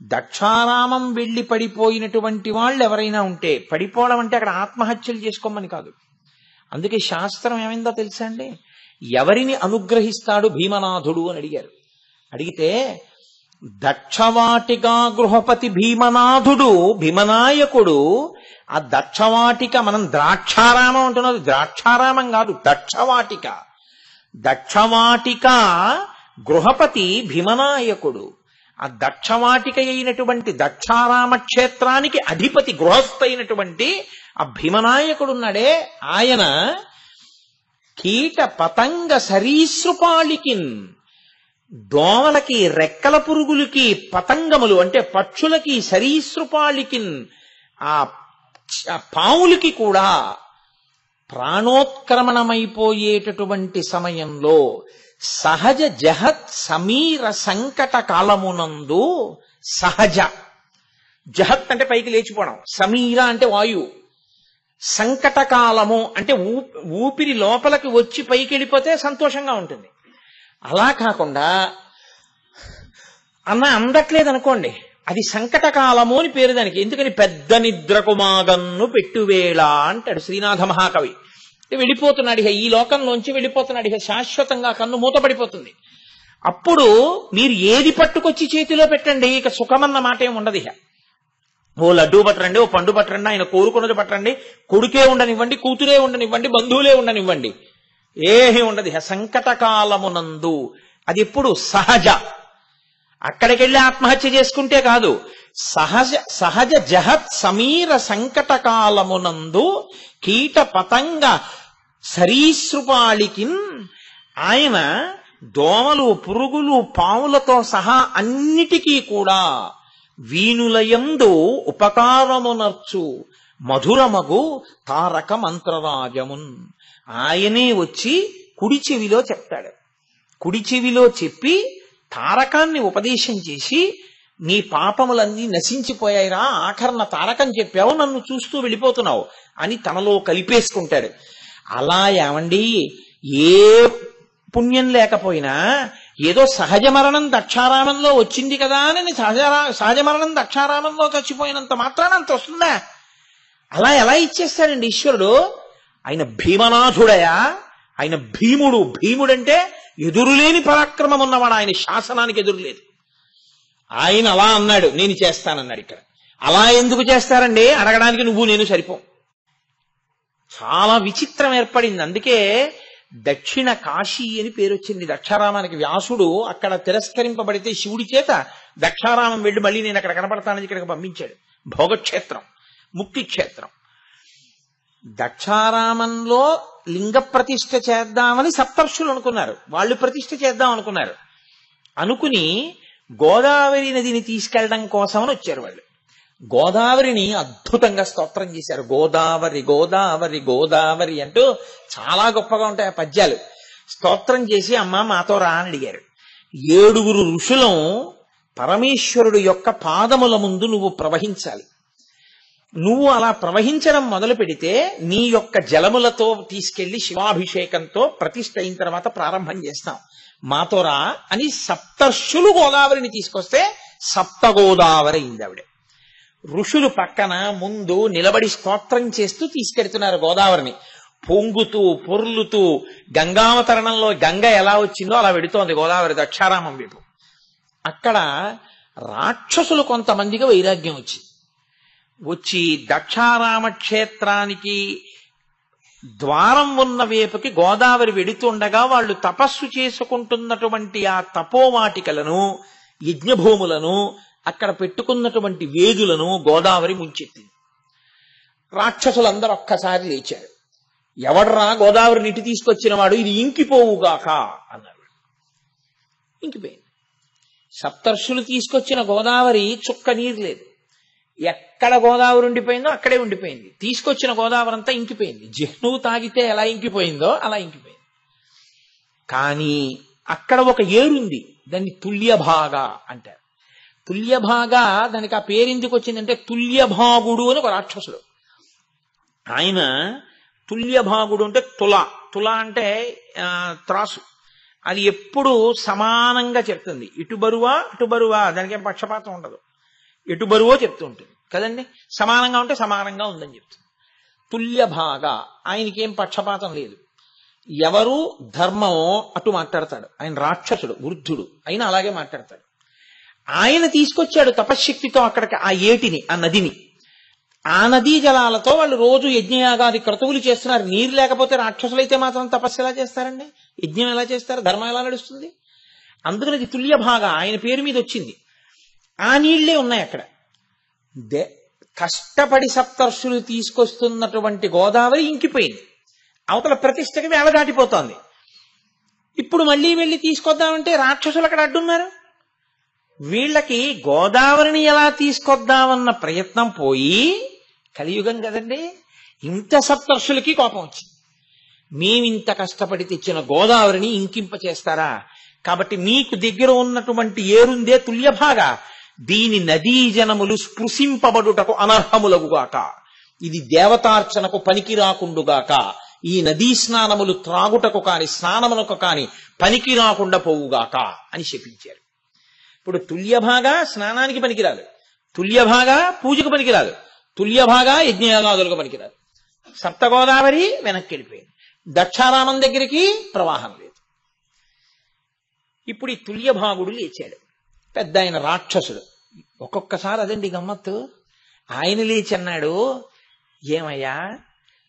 దక్షారామం వెళ్లి పడిపోయినటువంటి వాళ్ళు ఎవరైనా ఉంటే, పడిపోవడం అంటే అక్కడ ఆత్మహత్యలు చేసుకోమని కాదు. అందుకే శాస్త్రం ఏమైందో తెలుసా అండి? ఎవరిని అనుగ్రహిస్తాడు భీమనాథుడు అని అడిగారు. అడిగితే దక్షవాటిక గృహపతి భీమనాథుడు భీమనాయకుడు. ఆ దక్షవాటిక, మనం ద్రాక్షారామం అంటున్నది ద్రాక్షారామం కాదు, దక్షవాటిక. దక్షవాటిక గృహపతి భీమనాయకుడు. ఆ దక్షవాటిక అయినటువంటి దక్షారామ క్షేత్రానికి అధిపతి గృహస్థైనటువంటి ఆ భీమనాయకుడున్నాడే ఆయన కీట పతంగ సరీసృపాళికిన్, దోమలకి రెక్కల పురుగులకి పతంగములు అంటే పక్షులకి సరీసృపాళికిన్ ఆ పావులకి కూడా ప్రాణోత్క్రమణమైపోయేటటువంటి సమయంలో సహజ జహత్ సమీర సంకట కాలమునందు సహజ జహత్ అంటే పైకి లేచిపోవడం, సమీర అంటే వాయువు, సంకట కాలము అంటే ఊపిరి లోపలికి వచ్చి పైకి వెళ్ళిపోతే సంతోషంగా ఉంటుంది. అలా కాకుండా అందట్లేదు అనుకోండి, అది సంకటకాలము అని పేరు దానికి. ఎందుకని పెద్ద నిద్రకు మాగన్ను పెట్టువేళ అంటాడు శ్రీనాథ మహాకవి. వెళ్ళిపోతున్నాడు ఇక, ఈ లోకంలోంచి వెళ్ళిపోతున్నాడు ఇక, శాశ్వతంగా కన్ను మూతపడిపోతుంది. అప్పుడు మీరు ఏది పట్టుకొచ్చి చేతిలో పెట్టండి, ఇక సుఖమన్న మాట ఏమి ఉండదు. ఇక ఓ లడ్డూ పట్టరండి, ఓ పండు పట్టరండి, ఆయన కోరుకున్నది పట్టరండి, కొడుకే ఉండనివ్వండి, కూతురే ఉండనివ్వండి, బంధువులే ఉండనివ్వండి, ఏమీ ఉండదు. ఇక సంకటకాలమునందు అది ఎప్పుడు సహజ. అక్కడికి వెళ్ళి ఆత్మహత్య చేసుకుంటే కాదు, సహజ జహత్ సమీర సంకట కాలమునందు కీట పతంగ సరీసృపాళికిన్, ఆయన దోమలు పురుగులు పాములతో సహా అన్నిటికీ కూడా వీణులయందు ఉపకారమునర్చు మధురమగు తారక మంత్రరాజమున్, ఆయనే వచ్చి కుడి చెవిలో చెప్తాడు. కుడి చెవిలో చెప్పి తారకాన్ని ఉపదేశం చేసి, నీ పాపములన్నీ నశించిపోయాయిరా, ఆఖరణ తారకం చెప్పావు, నన్ను చూస్తూ వెళ్ళిపోతున్నావు అని తనలో కలిపేసుకుంటాడు. అలా ఏమండి, ఏ పుణ్యం లేకపోయినా ఏదో సహజ మరణం దక్షారామంలో వచ్చింది కదా అని సహజ మరణం దక్షారామంలో చచ్చిపోయినంత మాత్రాన అంత వస్తుందా? అలా ఎలా ఇచ్చేస్తాడండి ఈశ్వరుడు? ఆయన భీమనాథుడయా, ఆయన భీముడు. భీముడంటే ఎదురులేని పరాక్రమం ఉన్నవాడు. ఆయన శాసనానికి ఎదురులేదు. ఆయన అలా అన్నాడు, నేను చేస్తానన్నాడు. ఇక్కడ అలా ఎందుకు చేస్తారండి అడగడానికి నువ్వు నేను సరిపోం. చాలా విచిత్రం ఏర్పడింది. అందుకే దక్షిణ కాశీ అని పేరు వచ్చింది దక్షారామానికి. వ్యాసుడు అక్కడ తిరస్కరింపబడితే శివుడి చేత దక్షారామం వెళ్ళి మళ్ళీ నేను అక్కడ కనపడతానని ఇక్కడికి పంపించాడు. భోగక్షేత్రం, ముక్తి క్షేత్రం. దక్షారామంలో లింగ ప్రతిష్ఠ చేద్దామని సప్తర్షులు అనుకున్నారు. వాళ్ళు ప్రతిష్ఠ చేద్దాం అనుకున్నారు. అనుకుని గోదావరి నదిని తీసుకెళ్లడం కోసమని వచ్చారు వాళ్ళు. గోదావరిని అద్భుతంగా స్తోత్రం చేశారు. గోదావరి గోదావరి గోదావరి అంటూ చాలా గొప్పగా ఉంటాయి ఆ పద్యాలు. స్తోత్రం చేసి అమ్మ మాతో రా అని అడిగారు. 7 ఋషులం పరమేశ్వరుడు యొక్క పాదముల ముందు నువ్వు ప్రవహించాలి. నువ్వు అలా ప్రవహించడం మొదలు పెడితే నీ యొక్క జలములతో తీసుకెళ్లి శివాభిషేకంతో ప్రతిష్ఠ అయిన తర్వాత ప్రారంభం చేస్తాం, మాతోరా అని సప్తర్షులు గోదావరిని తీసుకొస్తే సప్త గోదావరి అయింది ఆవిడ. ఋషులు పక్కన ముందు నిలబడి స్తోత్రం చేస్తూ తీసుకెడుతున్నారు గోదావరిని. పొంగుతూ పొర్లుతూ గంగావతరణంలో గంగ ఎలా వచ్చిందో అలా వెడుతోంది గోదావరి దక్షారామం వైపు. అక్కడ రాక్షసులు కొంతమందికి వైరాగ్యం వచ్చి దక్షారామ క్షేత్రానికి ద్వారం ఉన్న వైపుకి గోదావరి వెడుతుండగా వాళ్ళు తపస్సు చేసుకుంటున్నటువంటి ఆ తపోవాటికలను, యజ్ఞభూములను, అక్కడ పెట్టుకున్నటువంటి వేదులను గోదావరి ముంచెత్తింది. రాక్షసులందరూ ఒక్కసారి లేచారు. ఎవడ్రా గోదావరి నీటి తీసుకొచ్చిన వాడు, ఇది ఇంకిపోవుగాక అన్నారు. ఇంకిపోయింది. సప్తర్షులు తీసుకొచ్చిన గోదావరి చుక్క నీరు లేదు. ఎక్కడ గోదావరి ఉండిపోయిందో అక్కడే ఉండిపోయింది. తీసుకొచ్చిన గోదావరి అంతా ఇంకిపోయింది. జహ్నువు తాగితే ఎలా ఇంకిపోయిందో అలా ఇంకిపోయింది. కానీ అక్కడ ఒక ఏరుంది, దాన్ని తుల్యభాగా అంటారు. తుల్యభాగా, దానికి ఆ పేరు ఎందుకు వచ్చిందంటే తుల్యభాగుడు అని ఒక రాక్షసుడు. ఆయన తుల్యభాగుడు అంటే తుల అంటే త్రాసు. అది ఎప్పుడు సమానంగా చెప్తుంది. ఇటు బరువా అటు బరువా, దానికి ఏం పక్షపాతం ఉండదు. ఎటు బరువో చెప్తూ ఉంటుంది కదండి. సమానంగా ఉంటే సమానంగా ఉందని చెప్తుంది. తుల్యభాగా, ఆయనకేం పక్షపాతం లేదు. ఎవరు ధర్మమో అటు మాట్లాడతాడు. ఆయన రాక్షసుడు, వృద్ధుడు అయినా అలాగే మాట్లాడతాడు. ఆయన తీసుకొచ్చాడు తపశ్శక్తితో అక్కడికి ఆ ఏటిని, ఆ నదిని. ఆ నదీ జలాలతో వాళ్ళు రోజు యజ్ఞయాగాది క్రతువులు చేస్తున్నారు. నీరు లేకపోతే రాక్షసులైతే మాత్రం తపస్సు ఎలా చేస్తారండి? యజ్ఞం ఎలా చేస్తారు? ధర్మం ఎలా నడుస్తుంది? అందుకని అది తుల్యభాగా ఆయన పేరు మీద వచ్చింది. ఆ నీళ్లే ఉన్నాయి అక్కడ. కష్టపడి సప్తర్షులు తీసుకొస్తున్నటువంటి గోదావరి ఇంకిపోయింది. అవతల ప్రతిష్టకి వేళ దాటిపోతోంది. ఇప్పుడు మళ్ళీ వెళ్ళి తీసుకొద్దామంటే రాక్షసులు అక్కడ అడ్డున్నారు. వీళ్ళకి గోదావరిని ఎలా తీసుకొద్దామన్న ప్రయత్నం పోయి, కలియుగం కదండి, ఇంత సప్తర్షులకి కోపం వచ్చింది. మేమింత కష్టపడి తెచ్చిన గోదావరిని ఇంకింప చేస్తారా? కాబట్టి మీకు దగ్గర ఉన్నటువంటి ఏరుందే తుల్యభాగా, దీని నదీ జనములు స్పృశింపబడుటకు అనర్హములగుగాక, ఇది దేవతార్చనకు పనికి రాకుండుగాక, ఈ నదీ స్నానములు త్రాగుటకు కాని స్నానమునకు కాని పనికి రాకుండా పోవుగాక అని శపించారు. ఇప్పుడు తుల్యభాగా స్నానానికి పనికిరాదు, తుల్యభాగా పూజకు పనికిరాదు, తుల్యభాగా యజ్ఞయాగాదులకు పనికిరాదు. సప్తగోదావరి వెనక్కి వెళ్ళిపోయింది. దక్షారామం దగ్గరికి ప్రవాహం లేదు. ఇప్పుడు ఈ తుల్యభాగుడు లేచాడు. పెద్ద ఆయన రాక్షసుడు. ఒక్కొక్కసారి అదండి గమ్మత్తు. ఆయన లేచి అన్నాడు, ఏమయ్యా,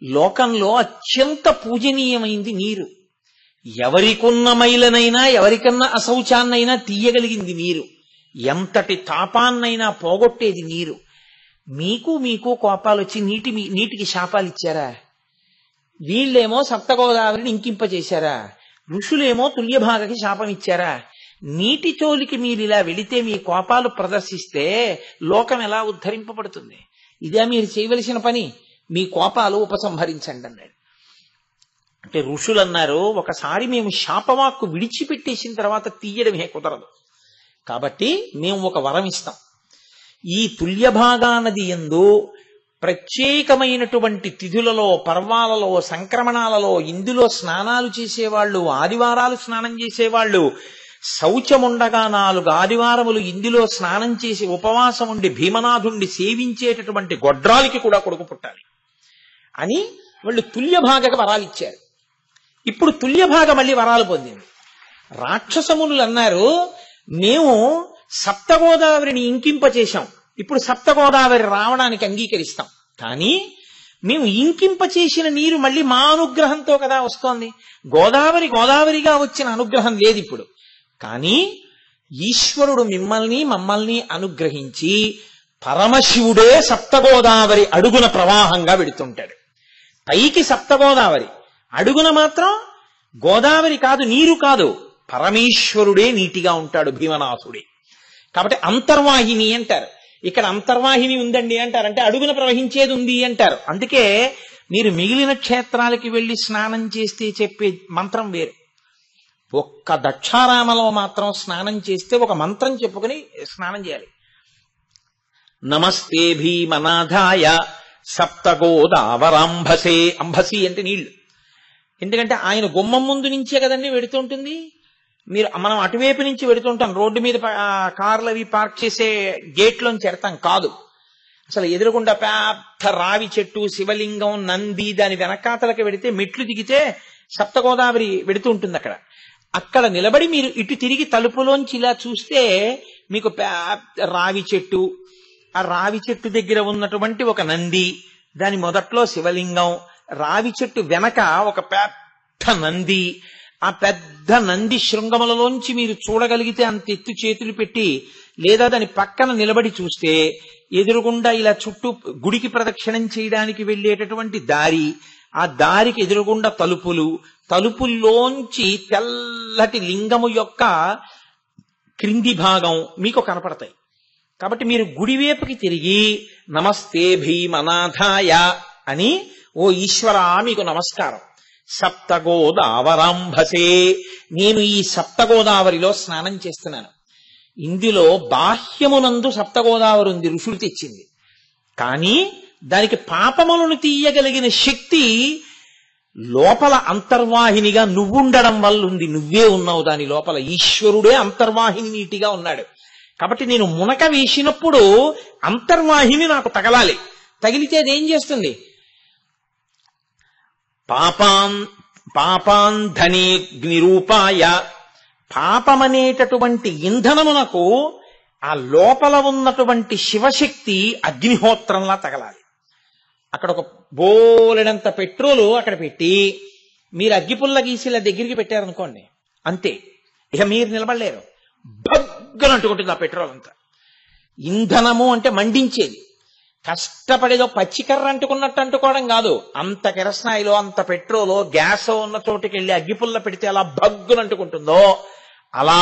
లోకంలో అత్యంత పూజనీయమైంది నీరు. ఎవరికున్న మైలనైనా ఎవరికన్నా అశౌచాన్నైనా తీయగలిగింది నీరు. ఎంతటి తాపాన్నైనా పోగొట్టేది నీరు. మీకు కోపాలు వచ్చి నీటికి శాపాలు ఇచ్చారా? వీళ్ళేమో సప్తగోదావరిని ఇంకింపచేశారా? ఋషులేమో తుల్యభాగకి శాపం ఇచ్చారా? నీటి చోలికి మీరు ఇలా వెళితే మీ కోపాలు ప్రదర్శిస్తే లోకం ఎలా ఉద్ధరింపబడుతుంది? ఇదే మీరు చేయవలసిన పని. మీ కోపాలు ఉపసంహరించండి అన్నాడు. అంటే ఋషులు అన్నారు, ఒకసారి మేము శాపవాక్కు విడిచిపెట్టేసిన తర్వాత తీయడమే కుదరదు. కాబట్టి మేము ఒక వరం ఇస్తాం. ఈ తుల్యభాగా నది యందు ప్రత్యేకమైనటువంటి తిథులలో, పర్వాలలో, సంక్రమణాలలో ఇందులో స్నానాలు చేసేవాళ్ళు, ఆదివారాలు స్నానం చేసేవాళ్ళు, శౌచముండగా 4 ఆదివారములు ఇందులో స్నానం చేసి ఉపవాసం ఉండి భీమనాథుణ్ణి సేవించేటటువంటి గొడ్రాలికి కూడా కొడుకు పుట్టాలి అని వాళ్ళు తుల్యభాగకు వరాలిచ్చారు. ఇప్పుడు తుల్యభాగ మళ్ళీ వరాలు పొందింది. రాక్షసమునులు అన్నారు, మేము సప్తగోదావరిని ఇంకింపచేశాం, ఇప్పుడు సప్తగోదావరి రావడానికి అంగీకరిస్తాం, కానీ మేము ఇంకింపచేసిన నీరు మళ్ళీ మా అనుగ్రహంతో కదా వస్తోంది, గోదావరిగా వచ్చిన అనుగ్రహం లేదు ఇప్పుడు. కానీ ఈశ్వరుడు మమ్మల్ని అనుగ్రహించి పరమశివుడే సప్తగోదావరి అడుగున ప్రవాహంగా వెడుతుంటాడు. పైకి సప్తగోదావరి, అడుగున మాత్రం గోదావరి కాదు, నీరు కాదు, పరమేశ్వరుడే నీటిగా ఉంటాడు, భీమనాథుడే. కాబట్టి అంతర్వాహిని అంటారు. ఇక్కడ అంతర్వాహిని ఉందండి అంటారు, అంటే అడుగున ప్రవహించేది ఉంది అంటారు. అందుకే మీరు మిగిలిన క్షేత్రాలకి వెళ్లి స్నానం చేస్తే చెప్పే మంత్రం వేరు. ఒక్క దక్షారామలో మాత్రం స్నానం చేస్తే ఒక మంత్రం చెప్పుకుని స్నానం చేయాలి. నమస్తే భీమనాథాయ సప్తగోదావరాంభసే. అంభసి అంటే నీళ్లు. ఎందుకంటే ఆయన గుమ్మం ముందు నుంచే కదండి వెడుతుంటుంది. మనం అటువైపు నుంచి వెడుతుంటాం, రోడ్డు మీద కార్లు అవి పార్క్ చేసే గేట్లోంచి ఎడతాం కాదు. అసలు ఎదురుగుండా పెద్ద రావి చెట్టు, శివలింగం, నంది, దాని వెనకాతలకి వెడితే మెట్లు దిగితే సప్తగోదావరి వెడుతూ ఉంటుంది. అక్కడ నిలబడి మీరు ఇటు తిరిగి తలుపులోంచి ఇలా చూస్తే మీకు పెద్ద రావి చెట్టు, ఆ రావి చెట్టు దగ్గర ఉన్నటువంటి ఒక నంది, దాని మొదట్లో శివలింగం, రావి చెట్టు వెనక ఒక పెద్ద నంది, ఆ పెద్ద నంది శృంగములలోంచి మీరు చూడగలిగితే అంత ఎత్తు చేతులు పెట్టి, లేదా దాని పక్కన నిలబడి చూస్తే ఎదురుగుండా ఇలా చుట్టూ గుడికి ప్రదక్షిణం చేయడానికి వెళ్ళేటటువంటి దారి, ఆ దారికి ఎదురుగుండా తలుపుల్లోంచి తెల్లటి లింగము యొక్క క్రింది భాగం మీకు కనపడతాయి. కాబట్టి మీరు గుడివేపుకి తిరిగి నమస్తే భీమనాథాయ అని, ఓ ఈశ్వరా మీకు నమస్కారం, సప్తగోదావరాంభసే, నేను ఈ సప్తగోదావరిలో స్నానం చేస్తున్నాను. ఇందులో బాహ్యమునందు సప్తగోదావరి ఉంది, ఋషులు తెచ్చింది. కానీ దానికి పాపములను తీయగలిగిన శక్తి లోపల అంతర్వాహినిగా నువ్వుండడం వల్ల ఉంది. నువ్వే ఉన్నావు దాని లోపల, ఈశ్వరుడే అంతర్వాహిని నీటిగా ఉన్నాడు. కాబట్టి నేను మునక వేసినప్పుడు అంతర్వాహిని నాకు తగలాలి. తగిలితే అదేం చేస్తుంది? పాపాంధనేగ్నిరూపాయ, పాపమనేటటువంటి ఇంధనమునకు ఆ లోపల ఉన్నటువంటి శివశక్తి అగ్నిహోత్రంలా తగలాలి. అక్కడ ఒక బోలెడంత పెట్రోలు అక్కడ పెట్టి మీరు అగ్గిపుల్ల గీసిల దగ్గరికి పెట్టారనుకోండి, అంతే, ఇక మీరు నిలబడలేరు. భగ్గన అంటుకుంటుంది ఆ పెట్రోల్ అంతా. ఇంధనము అంటే మండించేది, కష్టపడేదో పచ్చికర్ర అంటుకున్నట్టు అంటుకోవడం కాదు. అంత కిరసనాయిలో, అంత పెట్రోలో, గ్యాస్ ఉన్న చోటుకి వెళ్ళి అగ్గిపుల్ల పెడితే అలా భగ్గున అంటుకుంటుందో, అలా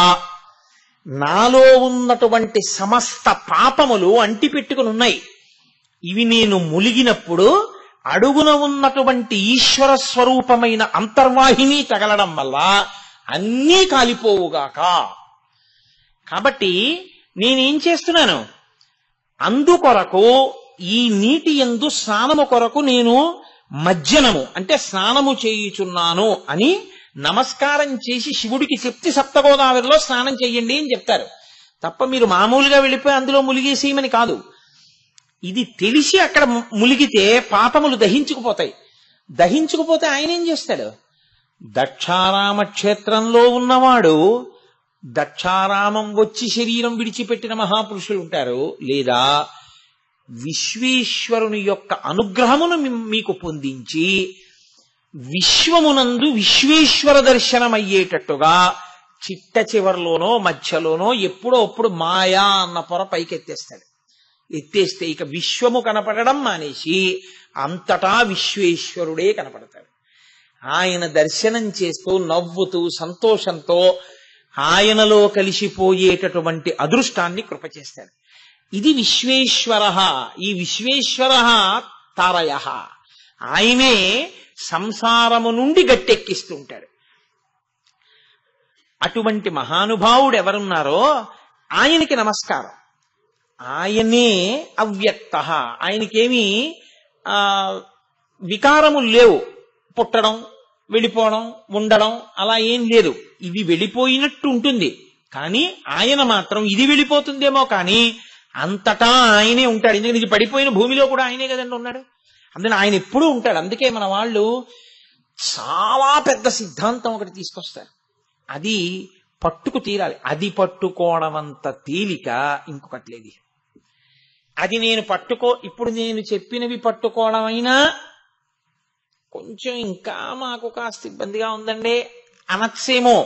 నాలో ఉన్నటువంటి సమస్త పాపములు అంటిపెట్టుకుని ఉన్నాయి. ఇవి నేను ములిగినప్పుడు అడుగున ఉన్నటువంటి ఈశ్వర స్వరూపమైన అంతర్వాహిని తగలడం వల్ల అన్నీ కాలిపోవుగాక. కాబట్టి నేనేం చేస్తున్నాను? అందుకొరకు ఈ నీటి యందు స్నానము కొరకు నేను మజ్జనము అంటే స్నానము చేయుచున్నాను అని నమస్కారం చేసి శివుడికి చెప్తే సప్తగోదావరిలో స్నానం చెయ్యండి అని చెప్తారు. తప్ప మీరు మామూలుగా వెళ్ళిపోయి అందులో ములిగేసేయమని కాదు. ఇది తెలిసి అక్కడ ములిగితే పాపములు దహించుకుపోతాయి. దహించుకుపోతే ఆయన ఏం చేస్తాడు? దక్షారామ క్షేత్రంలో ఉన్నవాడు, దక్షారామం వచ్చి శరీరం విడిచిపెట్టిన మహాపురుషులు ఉంటారు, లేదా విశ్వేశ్వరుని యొక్క అనుగ్రహమును మీకు పొందించి విశ్వమునందు విశ్వేశ్వర దర్శనం అయ్యేటట్టుగా చిట్ట చివరిలోనో మధ్యలోనో ఎప్పుడో అప్పుడు మాయా అన్న పొర పైకెత్తేస్తాడు. ఎత్తేస్తే ఇక విశ్వము కనపడడం మానేసి అంతటా విశ్వేశ్వరుడే కనపడతాడు. ఆయన దర్శనం చేస్తూ నవ్వుతూ సంతోషంతో ఆయనలో కలిసిపోయేటటువంటి అదృష్టాన్ని కృప చేస్తాడు. ఇది విశ్వేశ్వర. ఈ విశ్వేశ్వర తారయ, ఆయనే సంసారము నుండి గట్టెక్కిస్తూ ఉంటాడు. అటువంటి మహానుభావుడు ఎవరున్నారో ఆయనకి నమస్కారం. ఆయనే అవ్యక్త, ఆయనకేమీ వికారములు లేవు. పుట్టడం, వెళ్ళిపోవడం, ఉండడం అలా ఏం లేదు. ఇది వెళ్ళిపోయినట్టు ఉంటుంది, కానీ ఆయన మాత్రం ఇది వెళ్ళిపోతుందేమో కానీ అంతటా ఆయనే ఉంటాడు. ఎందుకంటే ఇది పడిపోయిన భూమిలో కూడా ఆయనే కదండి ఉన్నాడు. అందుకని ఆయన ఎప్పుడూ ఉంటాడు. అందుకే మన వాళ్ళు చాలా పెద్ద సిద్ధాంతం ఒకటి తీసుకొస్తారు. అది పట్టుకు తీరాలి. అది పట్టుకోవడం అంత తేలిక ఇంకొకటి లేదు. అది నేను ఇప్పుడు నేను చెప్పినవి పట్టుకోవడం అయినా కొంచెం ఇంకా మాకు కాస్త ఇబ్బందిగా ఉందండి అనొచ్చేమో.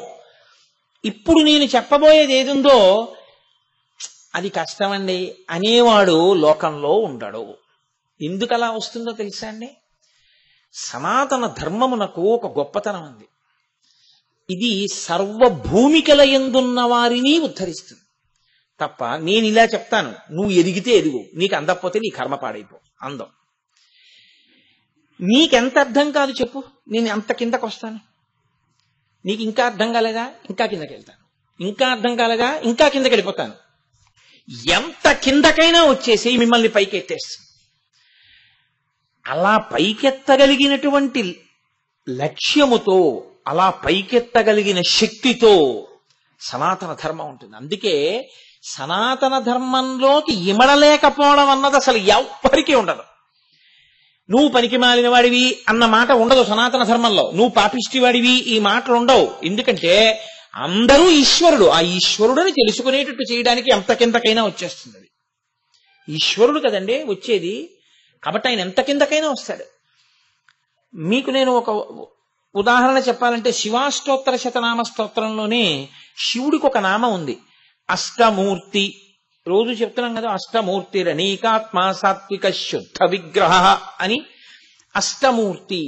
ఇప్పుడు నేను చెప్పబోయేది ఏదుందో అది కష్టమండి అనేవాడు లోకంలో ఉండడు. ఎందుకు అలా వస్తుందో తెలుసా అండి? సనాతన ధర్మమునకు ఒక గొప్పతనం ఉంది. ఇది సర్వభూమికల యందున్న వారిని ఉద్ధరిస్తుంది తప్ప, నేను ఇలా చెప్తాను నువ్వు ఎదిగితే ఎదుగు, నీకు అందకపోతే నీ కర్మ పాడైపో అందం. నీకెంత అర్థం కాదు చెప్పు, నేను అంత కిందకు వస్తాను. నీకు ఇంకా అర్థం కాలేదా, ఇంకా కిందకి వెళ్తాను. ఇంకా అర్థం కాలేదా, ఇంకా కిందకి వెళ్ళిపోతాను. ఎంత కిందకైనా వచ్చేసి మిమ్మల్ని పైకెత్తేస్తుంది. అలా పైకెత్తగలిగినటువంటి లక్ష్యముతో, అలా పైకెత్తగలిగిన శక్తితో సనాతన ధర్మం ఉంటుంది. అందుకే సనాతన ధర్మంలోకి ఇమడలేకపోవడం అన్నది అసలు ఎవ్వరికీ ఉండదు. నువ్వు పనికి మాలిన వాడివి అన్న మాట ఉండదు సనాతన ధర్మంలో. నువ్వు పాపిష్టివాడివి ఈ మాటలు ఉండవు. ఎందుకంటే అందరూ ఈశ్వరుడు. ఆ ఈశ్వరుడిని తెలుసుకునేటట్టు చేయడానికి ఎంత కిందకైనా వచ్చేస్తుంది. అది ఈశ్వరుడు కదండి వచ్చేది. కాబట్టి ఆయన ఎంత కిందకైనా వస్తాడు. మీకు నేను ఒక ఉదాహరణ చెప్పాలంటే, శివాష్టోత్తర శతనామ స్తోత్రంలోనే శివుడికి ఒక నామం ఉంది, అష్టమూర్తి. రోజు చెప్తున్నాం కదా, అష్టమూర్తిరనేకాత్మ సాత్విక శుద్ధ విగ్రహ అని. అష్టమూర్తి.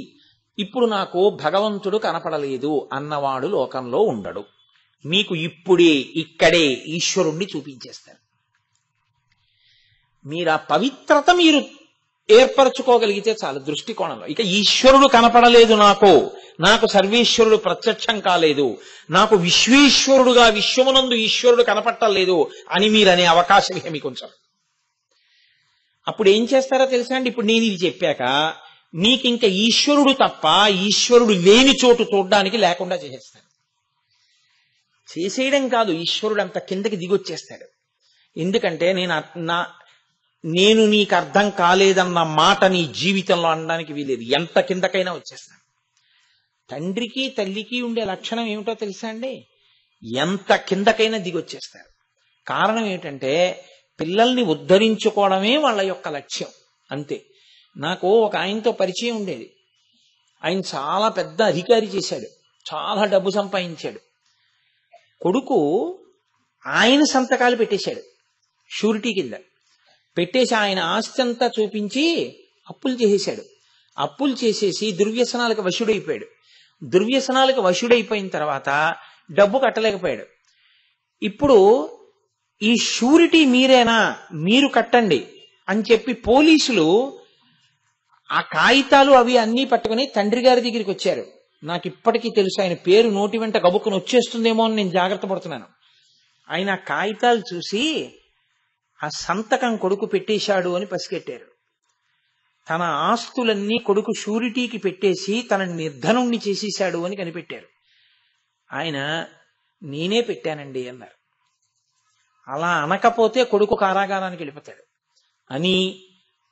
ఇప్పుడు నాకు భగవంతుడు కనపడలేదు అన్నవాడు లోకంలో ఉండడు. మీకు ఇప్పుడే ఇక్కడే ఈశ్వరుణ్ణి చూపించేస్తారు. మీరు ఆ పవిత్రత మీరు ఏర్పరచుకోగలిగితే చాలు దృష్టికోణంలో. ఇక ఈశ్వరుడు కనపడలేదు నాకు సర్వేశ్వరుడు ప్రత్యక్షం కాలేదు, నాకు విశ్వేశ్వరుడుగా విశ్వమునందు ఈశ్వరుడు కనపట్టలేదు అని మీరనే అవకాశం ఏమి కొంచెం. అప్పుడు ఏం చేస్తారో తెలుసా అండి? ఇప్పుడు నేను ఇది చెప్పాక నీకింక ఈశ్వరుడు తప్ప ఈశ్వరుడు లేని చోటు చూడడానికి లేకుండా చేసేస్తాడు. చేసేయడం కాదు, ఈశ్వరుడు అంత కిందకి దిగొచ్చేస్తాడు. ఎందుకంటే నేను నీకు అర్థం కాలేదన్న మాట నీ జీవితంలో అనడానికి వీలేదు. ఎంత కిందకైనా వచ్చేస్తాను. తండ్రికి తల్లికి ఉండే లక్షణం ఏమిటో తెలుసా అండి? ఎంత కిందకైనా దిగొచ్చేస్తారు. కారణం ఏమిటంటే పిల్లల్ని ఉద్ధరించుకోవడమే వాళ్ళ యొక్క లక్ష్యం, అంతే. నాకు ఒక ఆయనతో పరిచయం ఉండేది. ఆయన చాలా పెద్ద అధికారి చేశాడు, చాలా డబ్బు సంపాదించాడు. కొడుకు ఆయన సంతకాలు పెట్టేశాడు షూరిటీ కింద. పెట్టేసి ఆయన ఆస్తి అంతా చూపించి అప్పులు చేసేశాడు. అప్పులు చేసేసి దుర్వ్యసనాలకు వశుడైపోయాడు. దుర్వ్యసనాలకు వశుడైపోయిన తర్వాత డబ్బు కట్టలేకపోయాడు. ఇప్పుడు ఈ షూరిటీ మీరేనా, మీరు కట్టండి అని చెప్పి పోలీసులు ఆ కాగితాలు అవి అన్నీ పట్టుకుని తండ్రి గారి దగ్గరికి వచ్చారు. నాకు ఇప్పటికీ తెలుసు, ఆయన పేరు నోటి వెంట గబుక్కుని వచ్చేస్తుందేమో అని నేను జాగ్రత్త పడుతున్నాను. ఆయన ఆ కాగితాలు చూసి ఆ సంతకం కొడుకు పెట్టేశాడు అని పసిగట్టారు. తన ఆస్తులన్నీ కొడుకు షూరిటీకి పెట్టేసి తన నిర్ధనుణ్ణి చేసేశాడు అని కనిపెట్టారు. ఆయన నేనే పెట్టానండి అన్నారు. అలా అనకపోతే కొడుకు కారాగారానికి వెళ్ళిపోతాడు అని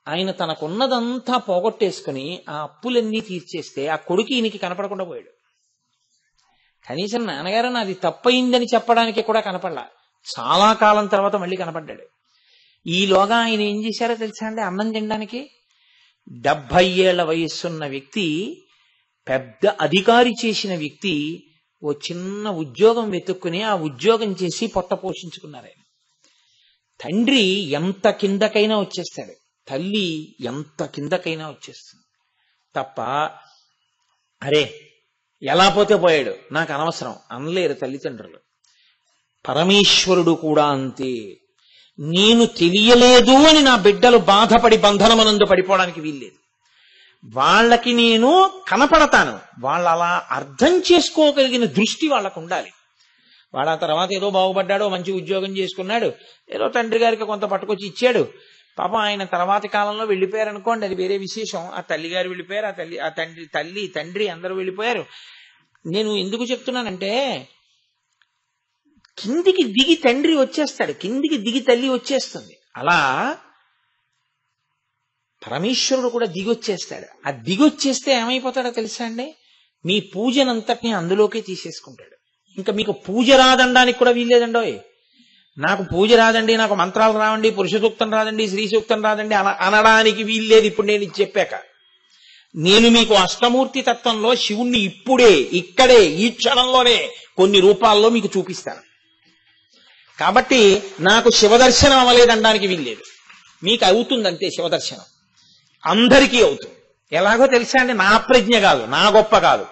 ఆయన తనకున్నదంతా పోగొట్టేసుకుని ఆ అప్పులన్నీ తీర్చేస్తే ఆ కొడుకు ఈయనకి కనపడకుండా పోయాడు. కనీసం నాన్నగారు నాది తప్పయిందని చెప్పడానికి కూడా కనపడలా. చాలా కాలం తర్వాత మళ్ళీ కనపడ్డాడు. ఈలోగా ఆయన ఏం చేశారో తెలుసా అండి? అన్నం తినడానికి 70 ఏళ్ల వయస్సున్న వ్యక్తి, పెద్ద అధికారి చేసిన వ్యక్తి ఓ చిన్న ఉద్యోగం వెతుక్కుని ఆ ఉద్యోగం చేసి పొట్ట పోషించుకున్నారు. ఆయన తండ్రి ఎంత కిందకైనా వచ్చేస్తాడు, తల్లి ఎంత కిందకైనా వచ్చేస్తుంది తప్ప అరే ఎలా పోతే పోయాడు నాకు అనవసరం అనలేరు తల్లిదండ్రులు. పరమేశ్వరుడు కూడా అంతే. నేను తెలియలేదు అని నా బిడ్డలు బాధపడి బంధనమనందు పడిపోవడానికి వీల్లేదు. వాళ్ళకి నేను కనపడతాను. వాళ్ళు అలా అర్థం చేసుకోగలిగిన దృష్టి వాళ్ళకు ఉండాలి. వాడు ఆ తర్వాత ఏదో బాగుపడ్డాడో, మంచి ఉద్యోగం చేసుకున్నాడు, ఏదో తండ్రి గారికి కొంత పట్టుకొచ్చి ఇచ్చాడు. పాపం ఆయన తర్వాతి కాలంలో వెళ్ళిపోయారు అనుకోండి, అది వేరే విశేషం. ఆ తల్లిగారు వెళ్ళిపోయారు, ఆ తండ్రి అందరూ వెళ్ళిపోయారు. నేను ఎందుకు చెప్తున్నానంటే, కిందికి దిగి తండ్రి వచ్చేస్తాడు, కిందికి దిగి తల్లి వచ్చేస్తుంది. అలా పరమేశ్వరుడు కూడా దిగొచ్చేస్తాడు. ఆ దిగొచ్చేస్తే ఏమైపోతాడో తెలుసా అండి? మీ పూజనంతటినీ అందులోకే తీసేసుకుంటాడు. ఇంకా మీకు పూజ రాదనడానికి కూడా వీల్లేదండోయ్. నాకు పూజ రాదండి, నాకు మంత్రాలు రావండి, పురుష సూక్తం రాదండి, శ్రీ సూక్తం రాదండి అనడానికి వీల్లేదు. ఇప్పుడు నేను ఇది చెప్పాక నేను మీకు అష్టమూర్తి తత్వంలో శివుణ్ణి ఇప్పుడే ఇక్కడే ఈ క్షణంలోనే కొన్ని రూపాల్లో మీకు చూపిస్తాను. కాబట్టి నాకు శివదర్శనం అవ్వలేదనడానికి వీల్లేదు. మీకు అవుతుందంతే శివదర్శనం, అందరికీ అవుతుంది. ఎలాగో తెలుసా అండి, నా ప్రజ్ఞ కాదు, నా గొప్ప కాదు,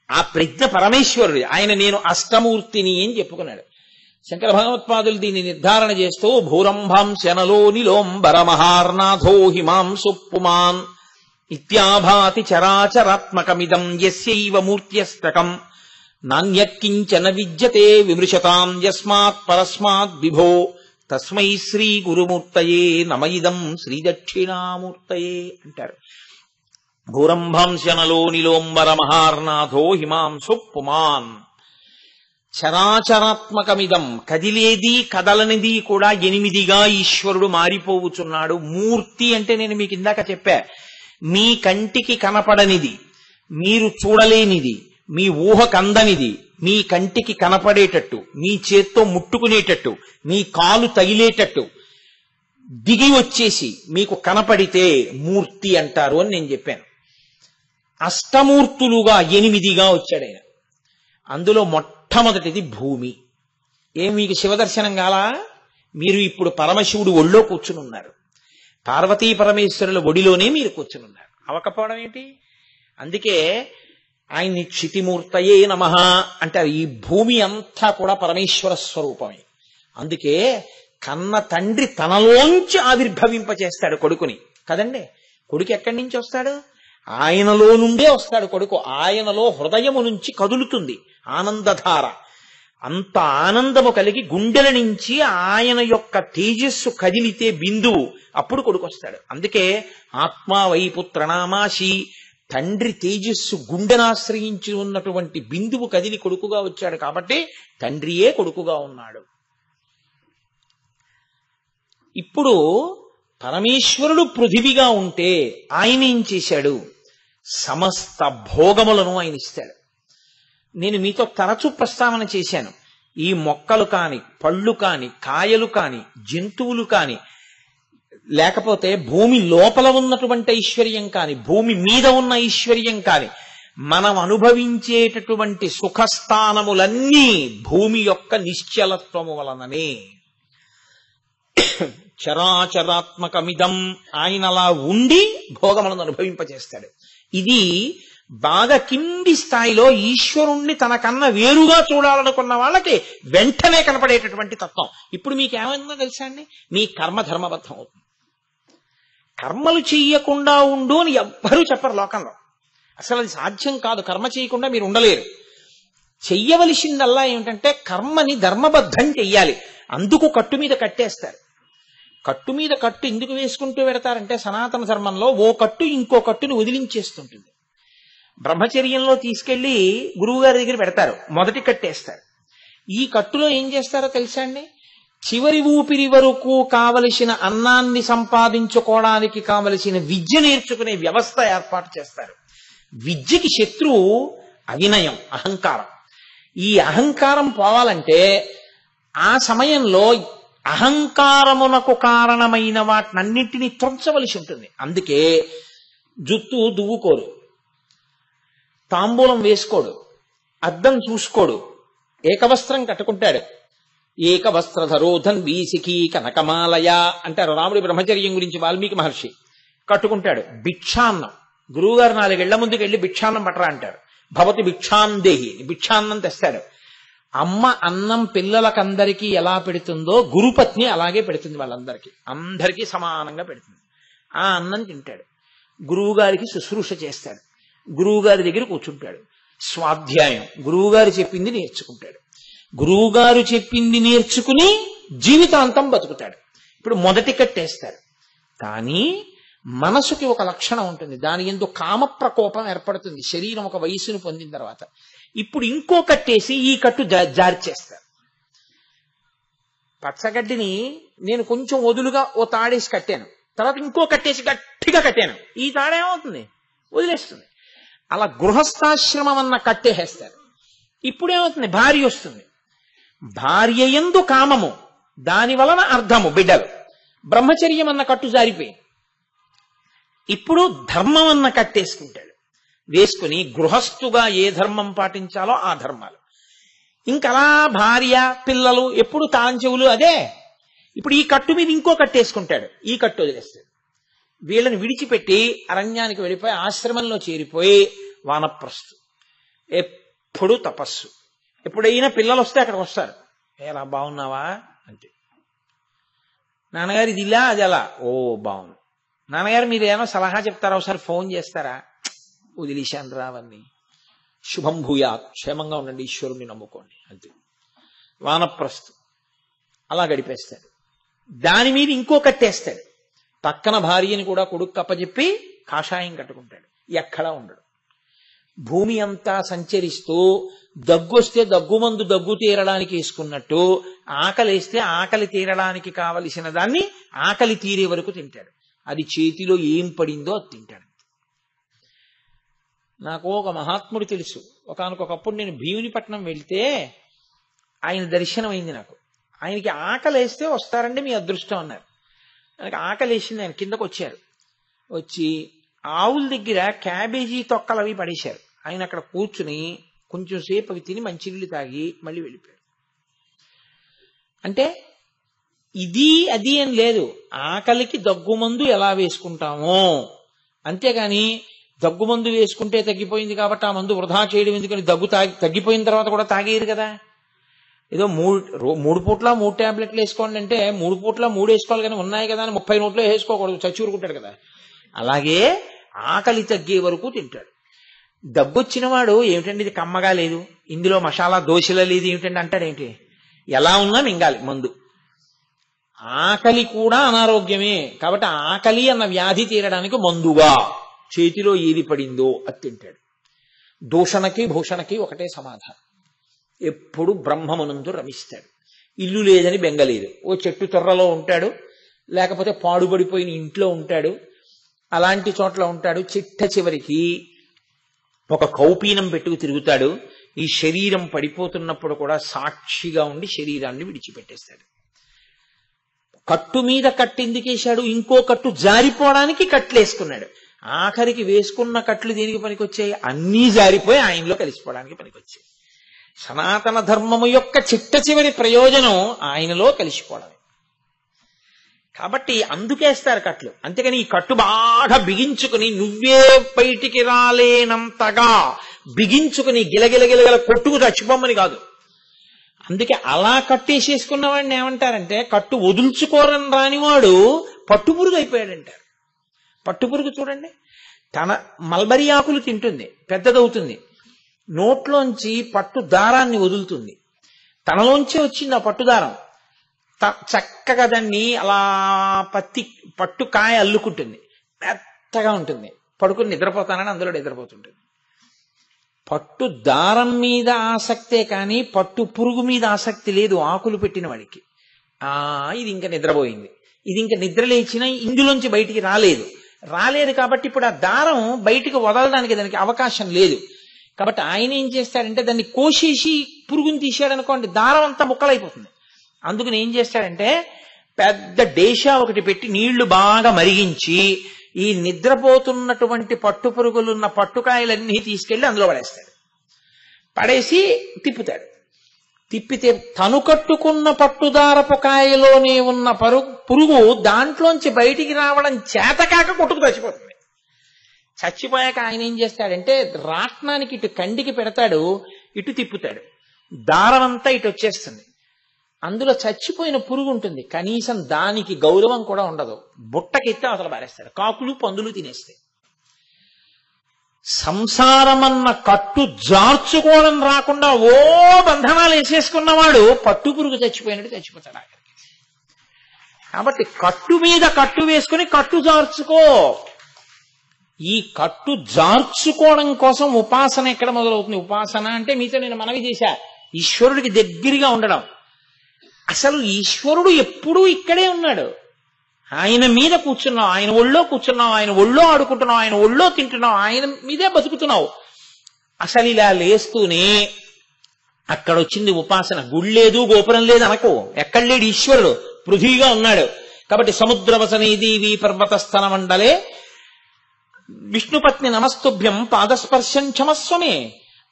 ఆ ప్రజ్ఞ పరమేశ్వరుడు. ఆయన నేను అష్టమూర్తిని అని చెప్పుకున్నాడు. శంకర భగవత్పాదులు దీన్ని నిర్ధారణ చేస్తూ భూరంభం శనలో నిలోంబరమహార్నాథో హిమాంసు పుమాన్ ఇత్యాభాతి చరాచరాత్మకమిదం యస్యైవ మూర్త్యస్తకం నాణ్యకించన విద్యతే విమృశతాం యస్మాత్ పరస్మాత్ విభో తస్మై శ్రీ గురుమూర్తయే నమయిదం శ్రీ దక్షిణామూర్తయే అంటారు. భూరంభంశనలో నిలోంబర మహార్నాథో హిమాంసు పుమాన్. చరాచరాత్మకమిదం, కదిలేది కదలనిది కూడా 8గా ఈశ్వరుడు మారిపోవుచున్నాడు. మూర్తి అంటే నేను మీకు ఇందాక చెప్పా, మీ కంటికి కనపడనిది, మీరు చూడలేనిది, మీ ఊహకందనిది మీ కంటికి కనపడేటట్టు, మీ చేత్తో ముట్టుకునేటట్టు, మీ కాలు తగిలేటట్టు దిగి వచ్చేసి మీకు కనపడితే మూర్తి అంటారు అని నేను చెప్పాను. అష్టమూర్తులుగా 8గా వచ్చాడు ఆయన. అందులో మొట్టమొదటిది భూమి. మీకు శివదర్శనం కాలా? మీరు ఇప్పుడు పరమశివుడు ఒళ్ళో కూర్చుని ఉన్నారు, పార్వతీ పరమేశ్వరుల ఒడిలోనే మీరు కూర్చుని ఉన్నారు. అవకపోవడం ఏంటి? అందుకే ఆయన్ని క్షితిమూర్తయే నమః అంటారు. ఈ భూమి అంతా కూడా పరమేశ్వర స్వరూపమే. అందుకే కన్న తండ్రి తనలోంచి ఆవిర్భవింపచేస్తాడు కొడుకుని కదండి. కొడుకు ఎక్కడి నుంచి వస్తాడు? ఆయనలో నుండే వస్తాడు కొడుకు. ఆయనలో హృదయము నుంచి కదులుతుంది ఆనందధార. అంత ఆనందము కలిగి గుండెల నుంచి ఆయన యొక్క తేజస్సు కదిలితే బిందువు, అప్పుడు కొడుకు వస్తాడు. అందుకే ఆత్మా వైపుత్రనామాసి, తండ్రి తేజస్సు గుండెనాశ్రయించి ఉన్నటువంటి బిందువు కదిలి కొడుకుగా వచ్చాడు కాబట్టి తండ్రియే కొడుకుగా ఉన్నాడు. ఇప్పుడు పరమేశ్వరుడు పృథివిగా ఉంటే ఆయన ఏం చేశాడు? సమస్త భోగములను ఆయన ఇస్తాడు. నేను మీతో తరచూ ప్రస్తావన చేశాను. ఈ మొక్కలు కాని, పళ్ళు కాని, కాయలు కాని, జంతువులు కాని, లేకపోతే భూమి లోపల ఉన్నటువంటి ఐశ్వర్యం కాని, భూమి మీద ఉన్న ఐశ్వర్యం కాని, మనం అనుభవించేటటువంటి సుఖస్థానములన్నీ భూమి యొక్క నిశ్చలత్వము వలననే. చరాచరాత్మకమిదం, ఆయన అలా ఉండి భోగములను అనుభవింపచేస్తాడు. ఇది బాగా కింది స్థాయిలో ఈశ్వరుణ్ణి తనకన్నా వేరుగా చూడాలనుకున్న వాళ్ళకి వెంటనే కనపడేటటువంటి తత్వం. ఇప్పుడు మీకు ఏమైందో తెలుసా అండి? మీ కర్మ ధర్మబద్ధం అవుతుంది. కర్మలు చెయ్యకుండా ఉండు అని ఎవ్వరూ చెప్పరు లోకంలో. అసలు అది సాధ్యం కాదు. కర్మ చేయకుండా మీరు ఉండలేరు. చెయ్యవలసిందల్లా ఏమిటంటే కర్మని ధర్మబద్ధం చెయ్యాలి. అందుకు కట్టు మీద కట్టేస్తారు. కట్టు మీద కట్టు ఎందుకు వేసుకుంటూ పెడతారంటే సనాతన ధర్మంలో ఓ కట్టు ఇంకో కట్టుని వదిలించేస్తుంటుంది. బ్రహ్మచర్యంలో తీసుకెళ్లి గురువుగారి దగ్గర పెడతారు, మొదటి కట్టేస్తారు. ఈ కట్టులో ఏం చేస్తారో తెలుసా అండి? చివరి ఊపిరి వరకు కావలసిన అన్నాన్ని సంపాదించుకోవడానికి కావలసిన విద్య నేర్చుకునే వ్యవస్థ ఏర్పాటు చేస్తారు. విద్యకి శత్రువు అవినయం, అహంకారం. ఈ అహంకారం పోవాలంటే ఆ సమయంలో అహంకారమునకు కారణమైన వాటినన్నింటినీ త్రొంచవలసి ఉంటుంది. అందుకే జుత్తు దువ్వుకోడు, తాంబూలం వేసుకోడు, అద్దం చూసుకోడు, ఏకవస్త్రం కట్టుకుంటాడు. ఏకవస్త్రధరో ధన్వీసిఖీ కనకమాలయ అంటారు రాముడి బ్రహ్మచర్యం గురించి వాల్మీకి మహర్షి. కట్టుకుంటాడు. భిక్షాన్నం, గురువుగారు 4 ఏళ్ల ముందుకు వెళ్ళి భిక్షాన్నం పట్టరా అంటారు. భవతి భిక్షాందేహి, భిక్షాన్నం తెస్తాడు. అమ్మ అన్నం పిల్లలకందరికీ ఎలా పెడుతుందో గురుపత్ని అలాగే పెడుతుంది. వాళ్ళందరికీ, అందరికీ సమానంగా పెడుతుంది. ఆ అన్నం తింటాడు. గురువుగారికి శుశ్రూష చేస్తాడు. గురువుగారి దగ్గర కూర్చుంటాడు. స్వాధ్యాయం, గురువుగారు చెప్పింది నేర్చుకుంటాడు. గురువుగారు చెప్పింది నేర్చుకుని జీవితాంతం బతుకుతాడు. ఇప్పుడు మొదటి కట్టేస్తారు. కానీ మనసుకి ఒక లక్షణం ఉంటుంది, దాని యందు కామ ప్రకోపం ఏర్పడుతుంది శరీరం ఒక వయసును పొందిన తర్వాత. ఇప్పుడు ఇంకో కట్టేసి ఈ కట్టు జారి చేస్తారు. పచ్చగడ్డిని నేను కొంచెం వదులుగా ఓ తాడేసి కట్టాను, తర్వాత ఇంకో కట్టేసి గట్టిగా కట్టాను, ఈ తాడేమవుతుంది? వదిలేస్తుంది. అలా గృహస్థాశ్రమం అన్న కట్టేసేస్తారు. ఇప్పుడేమవుతుంది? భార్య వస్తుంది. భార్య యందు కామము, దాని వలన అర్థము బిడ్డలు. బ్రహ్మచర్యం అన్న కట్టు జారిపోయింది. ఇప్పుడు ధర్మం అన్న కట్టేసుకుంటాడు. వేసుకుని గృహస్థుగా ఏ ధర్మం పాటించాలో ఆ ధర్మాలు. ఇంకలా భార్య పిల్లలు ఎప్పుడు తాళం చెవులు అదే. ఇప్పుడు ఈ కట్టు మీద ఇంకో కట్టేసుకుంటాడు, ఈ కట్టు వదిలేస్తాడు. వీళ్ళని విడిచిపెట్టి అరణ్యానికి వెళ్ళిపోయి ఆశ్రమంలో చేరిపోయి వానప్రస్థు, ఎప్పుడు తపస్సు. ఎప్పుడైనా పిల్లలు వస్తే అక్కడికి వస్తారు. ఏరా బాగున్నావా అంటే, నాన్నగారు ఇది ఇలా అది అలా. ఓ బాగుంది నాన్నగారు, మీరు ఏమో సలహా చెప్తారా, ఒకసారి ఫోన్ చేస్తారా? వదిలేశాను రావన్నీ. శుభం భూయాత్, క్షేమంగా ఉండండి, ఈశ్వరుణ్ణి నమ్ముకోండి అంతే. వానప్రస్థు అలా గడిపేస్తాడు. దాని మీద ఇంకో కట్టేస్తాడు. పక్కన భార్యని కూడా కొడుకు అప్పచెప్పి కాషాయం కట్టుకుంటాడు. ఎక్కడా ఉండడు. భూమి అంతా సంచరిస్తూ దగ్గొస్తే దగ్గుమందు దగ్గు తీరడానికి వేసుకున్నట్టు ఆకలిస్తే ఆకలి తీరడానికి కావలసిన దాన్ని ఆకలి తీరే వరకు తింటాడు. అది చేతిలో ఏం పడిందో అది తింటాడు. నాకు ఒక మహాత్ముడు తెలుసు. ఒకానొకప్పుడు నేను భీమునిపట్నం వెళ్తే ఆయన దర్శనం అయింది నాకు. ఆయనకి ఆకలి వేస్తే వస్తారండి మీ అదృష్టం అన్నారు. ఆయనకి ఆకలి వేసింది, ఆయన కిందకు వచ్చారు. వచ్చి ఆవుల దగ్గర క్యాబేజీ తొక్కలు అవి పడేశారు. ఆయన అక్కడ కూర్చుని కొంచెం సేపు అవి తిని మంచినీళ్ళు తాగి మళ్ళీ వెళ్ళిపోయారు. అంటే ఇది అది అని లేదు. ఆకలికి దగ్గుమందు ఎలా వేసుకుంటామో, అంతేగాని దగ్గుమందు వేసుకుంటే తగ్గిపోయింది కాబట్టి ఆ మందు వృధా చేయడం ఎందుకని తగ్గిపోయిన తర్వాత కూడా తాగేయరు కదా. ఏదో మూడు పూట్ల 3 టాబ్లెట్లు వేసుకోండి అంటే 3 పూట్ల 3 వేసుకోవాలి, కానీ ఉన్నాయి కదా అని 30 నోట్లో వేసుకోకూడదు, చచ్చూరుకుంటాడు కదా. అలాగే ఆకలి తగ్గే వరకు తింటాడు. దగ్గొచ్చిన వాడు ఏమిటండి ఇది కమ్మగా లేదు, ఇందులో మసాలా దోశలా లేదు ఏమిటండి అంటాడేంటి? ఎలా ఉన్నా మింగాలి మందు. ఆకలి కూడా అనారోగ్యమే కాబట్టి ఆకలి అన్న వ్యాధి తీరడానికి మందుగా చేతిలో ఏది పడిందో అది తింటాడు. దూషణకి భూషణకి ఒకటే సమాధానం. ఎప్పుడు బ్రహ్మమునందు రమిస్తాడు. ఇల్లు లేదని బెంగలేదు. ఓ చెట్టు తొర్రలో ఉంటాడు, లేకపోతే పాడుబడిపోయిన ఇంట్లో ఉంటాడు, అలాంటి చోట్ల ఉంటాడు. చిట్ట చివరికి ఒక కౌపీనం పెట్టుకు తిరుగుతాడు. ఈ శరీరం పడిపోతున్నప్పుడు కూడా సాక్షిగా ఉండి శరీరాన్ని విడిచిపెట్టేస్తాడు. కట్టు మీద కట్టు ఎందుకేశాడు? ఇంకో కట్టు జారిపోవడానికి కట్లేసుకున్నాడు. ఆఖరికి వేసుకున్న కట్లు దేనికి పనికొచ్చాయి? అన్నీ జారిపోయి ఆయనలో కలిసిపోవడానికి పనికొచ్చాయి. సనాతన ధర్మము యొక్క చిట్ట చివరి ప్రయోజనం ఆయనలో కలిసిపోవడమే. కాబట్టి అందుకేస్తారు కట్లు. అంతేకాని ఈ కట్టు బాగా బిగించుకుని నువ్వే బయటికి రాలేనంతగా బిగించుకుని గిలగిలగిలగల కొట్టుకు చచ్చిపోమని కాదు. అందుకే అలా కట్టేసేసుకున్న వాడిని ఏమంటారంటే, కట్టు వదుల్చుకోరని రానివాడు పట్టుపురుగు అయిపోయాడంటారు. పట్టుపురుగు చూడండి, తన మల్బరీ ఆకులు తింటుంది, పెద్దదవుతుంది, నోట్లోంచి పట్టు దారాన్ని వదులుతుంది. తనలోంచే వచ్చింది ఆ పట్టుదారం. చక్కగా దాన్ని అలా పట్టు కాయ అల్లుకుంటుంది, మెత్తగా ఉంటుంది. పడుకుని నిద్రపోతానని అందులో నిద్రపోతుంటుంది. పట్టు దారం మీద ఆసక్తే కానీ పట్టు పురుగు మీద ఆసక్తి లేదు ఆకులు పెట్టిన వాడికి. ఇది ఇంకా నిద్రపోయింది, ఇది ఇంకా నిద్ర లేచినా ఇందులోంచి బయటికి రాలేదు కాబట్టి ఇప్పుడు ఆ దారం బయటికి వదలడానికి దానికి అవకాశం లేదు. కాబట్టి ఆయన ఏం చేస్తాడంటే దాన్ని కోసేసి పురుగుని తీసాడనుకోండి, దారం అంతా ముక్కలైపోతుంది. అందుకని ఏం చేస్తాడంటే పెద్ద డేషా ఒకటి పెట్టి నీళ్లు బాగా మరిగించి ఈ నిద్రపోతున్నటువంటి పట్టు పురుగులున్న పట్టుకాయలన్నీ తీసుకెళ్లి అందులో పడేస్తాడు. పడేసి తిప్పుతాడు. తిప్పితే తను కట్టుకున్న పట్టుదారపు కాయలోనే ఉన్న పురుగు దాంట్లోంచి బయటికి రావడం చేతకాక కొట్టుకు చచ్చిపోతుంది. చచ్చిపోయాక ఆయన ఏం చేస్తాడంటే రాట్నానికి ఇటు కండికి పెడతాడు, ఇటు తిప్పుతాడు, దారం అంతా ఇటు వచ్చేస్తుంది. అందులో చచ్చిపోయిన పురుగు ఉంటుంది, కనీసం దానికి గౌరవం కూడా ఉండదు. బుట్టకెత్తే అసలు పారేస్తాడు, కాకులు పందులు తినేస్తాయి. సంసారమన్న కట్టు జార్చుకోవడం రాకుండా ఓ బంధనాలు వేసేసుకున్నవాడు పట్టు పురుగు చచ్చిపోయినట్టు చచ్చిపోతాడు ఆఖరికి. కాబట్టి కట్టు మీద కట్టు వేసుకుని కట్టు జార్చుకో. ఈ కట్టు జార్చుకోవడం కోసం ఉపాసన ఎక్కడ మొదలవుతుంది? ఉపాసన అంటే మీతో నేను మనవి చేశా, ఈశ్వరుడికి దగ్గరగా ఉండడం. అసలు ఈశ్వరుడు ఎప్పుడూ ఇక్కడే ఉన్నాడు. ఆయన మీద కూర్చున్నావు, ఆయన ఒళ్ళో కూర్చున్నావు, ఆయన ఒళ్ళో ఆడుకుంటున్నావు, ఆయన ఒళ్ళో తింటున్నావు, ఆయన మీదే బతుకుతున్నావు. అసలు ఇలా లేస్తూనే అక్కడ వచ్చింది ఉపాసన. గుడి లేదు, గోపురం లేదు అనకు. ఎక్కడ లేడు ఈశ్వరుడు, పృథ్వీగా ఉన్నాడు. కాబట్టి సముద్రవసనే దేవి పర్వతస్థన మండలే విష్ణుపత్ని నమస్తుభ్యం పాదస్పర్శం క్షమస్వమే.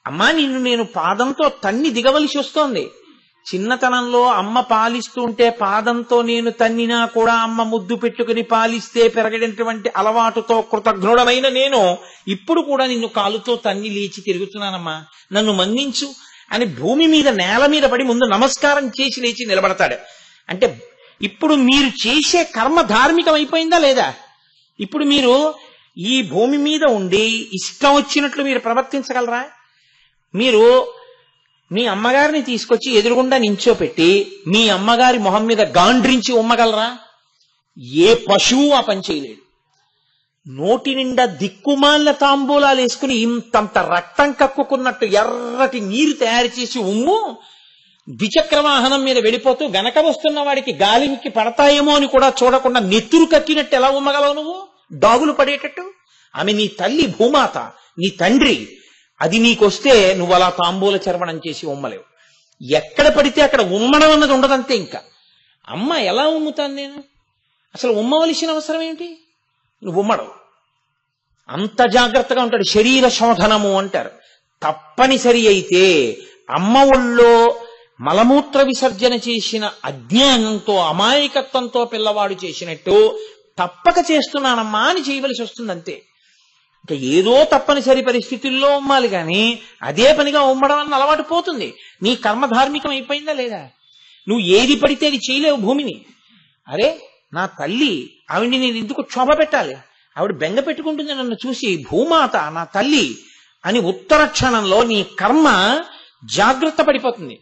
అమ్మా, నిన్ను నేను పాదంతో తన్ని దిగవలసి వస్తోంది. చిన్నతనంలో అమ్మ పాలిస్తూ ఉంటే పాదంతో నేను తన్నినా కూడా అమ్మ ముద్దు పెట్టుకుని పాలిస్తే పెరగడినటువంటి అలవాటుతో కృతజ్ఞుడమైన నేను ఇప్పుడు కూడా నిన్ను కాలుతో తన్ని లేచి తిరుగుతున్నానమ్మా, నన్ను మన్నించు అని భూమి మీద నేల మీద పడి ముందు నమస్కారం చేసి లేచి నిలబడతాడు. అంటే ఇప్పుడు మీరు చేసే కర్మ ధార్మికం అయిపోయిందా లేదా? ఇప్పుడు మీరు ఈ భూమి మీద ఉండి ఇష్టం వచ్చినట్లు మీరు ప్రవర్తించగలరా? మీరు మీ అమ్మగారిని తీసుకొచ్చి ఎదురుగుండా నించోపెట్టి మీ అమ్మగారి మొహం మీద గాండ్రించి ఉమ్మగలరా? ఏ పశువు ఆ పని చేయలేడు. నోటి నిండా దిక్కుమాల తాంబూలాలు వేసుకుని ఇంతంత రక్తం కక్కుకున్నట్టు ఎర్రటి నీరు తయారు చేసి ఉమ్ము, ద్విచక్ర వాహనం మీద వెళ్ళిపోతూ గనక వస్తున్న వాడికి గాలికి పడతాయేమో అని కూడా చూడకుండా నెత్తురు కక్కినట్టు ఎలా ఉమ్మగలవు నువ్వు, డాగులు పడేటట్టు? ఆమె నీ తల్లి భూమాత, నీ తండ్రి. అది నీకొస్తే నువ్వు అలా తాంబూల చర్వణం చేసి ఉమ్మలేవు. ఎక్కడ పడితే అక్కడ ఉమ్మడం అన్నది ఉండదంతే. ఇంకా అమ్మ ఎలా ఉమ్ముతాను నేను? అసలు ఉమ్మవలసిన అవసరం ఏంటి? నువ్వు ఉమ్మడవు. అంత జాగ్రత్తగా ఉంటాడు. శరీర శోధనము అంటారు. తప్పనిసరి అయితే అమ్మ ఒళ్ళో మలమూత్ర విసర్జన చేసిన అజ్ఞానంతో అమాయకత్వంతో పిల్లవాడు చేసినట్టు తప్పక చేస్తున్నానమ్మా అని చేయవలసి వస్తుంది అంతే. ఇంకా ఏదో తప్పనిసరి పరిస్థితుల్లో ఉమ్మాలి కానీ అదే పనిగా ఉమ్మడం అన్న అలవాటు పోతుంది. నీ కర్మ ధార్మికం అయిపోయిందా లేదా? నువ్వు ఏది పడితే అది చేయలేవు భూమిని. అరే నా తల్లి, ఆవిడ్ని నేను ఎందుకు క్షోభ పెట్టాలి? ఆవిడ బెంగ పెట్టుకుంటుంది నన్ను చూసి, భూమాత నా తల్లి అని. ఉత్తర క్షణంలో నీ కర్మ జాగ్రత్త పడిపోతుంది.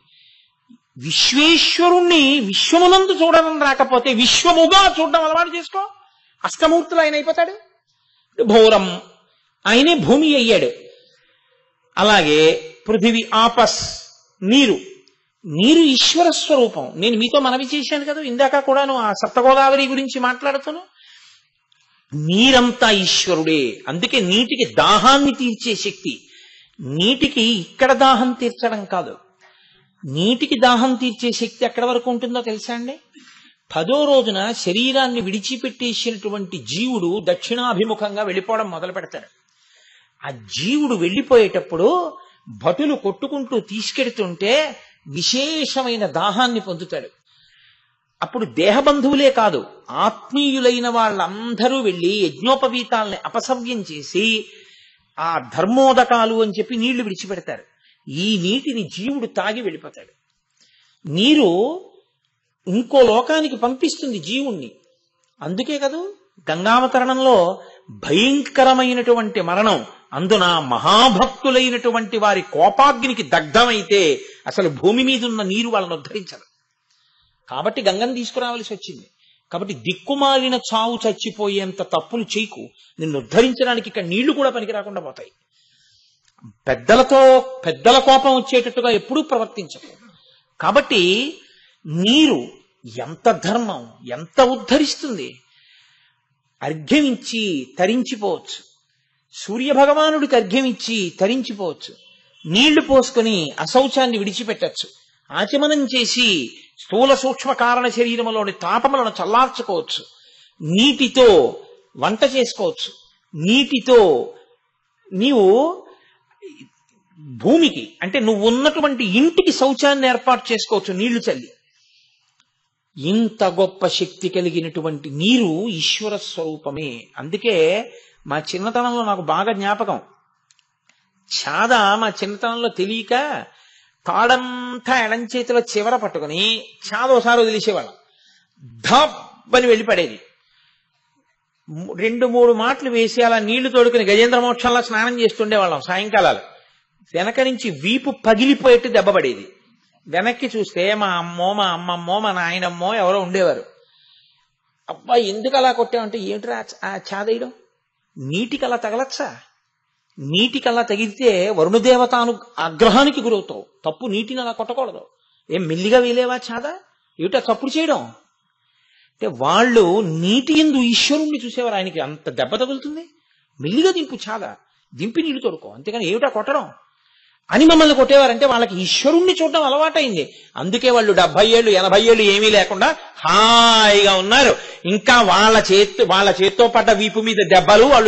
విశ్వేశ్వరుణ్ణి విశ్వమునందు చూడడం రాకపోతే విశ్వముగా చూడడం అలవాటు చేసుకో. అష్టమూర్తులు ఆయన అయిపోతాడు. భౌరం ఆయనే భూమి అయ్యాడు. అలాగే పృథివీ ఆపస్ నీరు, నీరు ఈశ్వర స్వరూపం. నేను మీతో మనవి చేశాను కదా ఇందాక కూడాను, ఆ సప్తగోదావరి గురించి మాట్లాడుతాను. నీరంతా ఈశ్వరుడే. అందుకే నీటికి దాహాన్ని తీర్చే శక్తి. నీటికి ఇక్కడ దాహం తీర్చడం కాదు, నీటికి దాహం తీర్చే శక్తి ఎక్కడి వరకు ఉంటుందో తెలుసా అండి? 10వ రోజున శరీరాన్ని విడిచిపెట్టేసినటువంటి జీవుడు దక్షిణాభిముఖంగా వెళ్ళిపోవడం మొదలు పెడతాడు. ఆ జీవుడు వెళ్ళిపోయేటప్పుడు భటులు కొట్టుకుంటూ తీసుకెడుతుంటే విశేషమైన దాహాన్ని పొందుతాడు. అప్పుడు దేహబంధువులే కాదు, ఆత్మీయులైన వాళ్ళందరూ వెళ్ళి యజ్ఞోపవీతాలని అపసవ్యం చేసి ఆ ధర్మోదకాలు అని చెప్పి నీళ్లు విడిచిపెడతారు. ఈ నీటిని జీవుడు తాగి వెళ్ళిపోతాడు. నీరు ఇంకో లోకానికి పంపిస్తుంది జీవుణ్ణి. అందుకే కదూ గంగావతరణంలో భయంకరమైనటువంటి మరణం, అందున మహాభక్తులైనటువంటి వారి కోపాగ్నికి దగ్ధమైతే అసలు భూమి మీద ఉన్న నీరు వాళ్ళని ఉద్ధరించదు. కాబట్టి గంగను తీసుకురావాల్సి వచ్చింది. కాబట్టి దిక్కుమాలిన చావు చచ్చిపోయేంత తప్పులు చేయకు. నిన్ను ఉద్ధరించడానికి ఇక్కడ నీళ్లు కూడా పనికి రాకుండా పోతాయి. పెద్దల కోపం వచ్చేటట్టుగా ఎప్పుడూ ప్రవర్తించకు. కాబట్టి నీరు ఎంత ధర్మం, ఎంత ఉద్ధరిస్తుంది. అర్ఘ్యమిచ్చి తరించిపోవచ్చు, సూర్యభగవానుడికి అర్ఘ్యమిచ్చి తరించిపోవచ్చు, నీళ్లు పోసుకొని అశౌచాన్ని విడిచిపెట్టచ్చు, ఆచమనం చేసి స్థూల సూక్ష్మ కారణ శరీరములోని తాపములను చల్లార్చుకోవచ్చు, నీటితో వంట చేసుకోవచ్చు, నీటితో నీవు భూమికి అంటే నువ్వు ఉన్నటువంటి ఇంటికి శౌచాన్ని ఏర్పాటు చేసుకోవచ్చు నీళ్లు చల్లి. ఇంత గొప్ప శక్తి కలిగినటువంటి నీరు ఈశ్వర స్వరూపమే. అందుకే మా చిన్నతనంలో నాకు బాగా జ్ఞాపకం, చాద మా చిన్నతనంలో తెలియక తాడంతా ఎడం చేతిలో చివర పట్టుకుని చాద ఒకసారి వదిలేసేవాళ్ళం. ధబ్బని వెళ్ళి పడేది. 2-3 మాటలు వేసి అలా నీళ్లు తోడుకుని గజేంద్ర మోక్షంలో స్నానం చేస్తుండేవాళ్ళం. సాయంకాలాలు వెనక నుంచి వీపు పగిలిపోయేట్టు దెబ్బపడేది. వెనక్కి చూస్తే మా అమ్మో, మా అమ్మమ్మో, మా నాయనమ్మో ఎవరో ఉండేవారు. అబ్బా ఎందుకు అలా కొట్టామంటే, ఏమిట్రా ఆ చాదేయడం, నీటికి అలా తగలచ్చా? నీటికి అలా తగిలితే వరుణదేవతాను ఆగ్రహానికి గురవుతావు. తప్పు, నీటిని అలా కొట్టకూడదు. ఏం మెల్లిగా వేలేవా చాదా? ఏమిటా తప్పుడు చేయడం? అంటే వాళ్ళు నీటి యందు ఈశ్వరుణ్ణి చూసేవారు. ఆయనకి అంత దెబ్బ తగులుతుంది, మెల్లిగా దింపు, చాలా దింపి నీళ్లు తోడుకో, అంతేగాని ఏమిటా కొట్టడం అని మమ్మల్ని కొట్టేవారంటే వాళ్ళకి ఈశ్వరుణ్ణి చూడడం అలవాటైంది. అందుకే వాళ్ళు 70 ఏళ్ళు 80 ఏళ్ళు ఏమీ లేకుండా హాయిగా ఉన్నారు. ఇంకా వాళ్ళ చేత్తో పడ్డ వీపు మీద దెబ్బలు, వాళ్ళ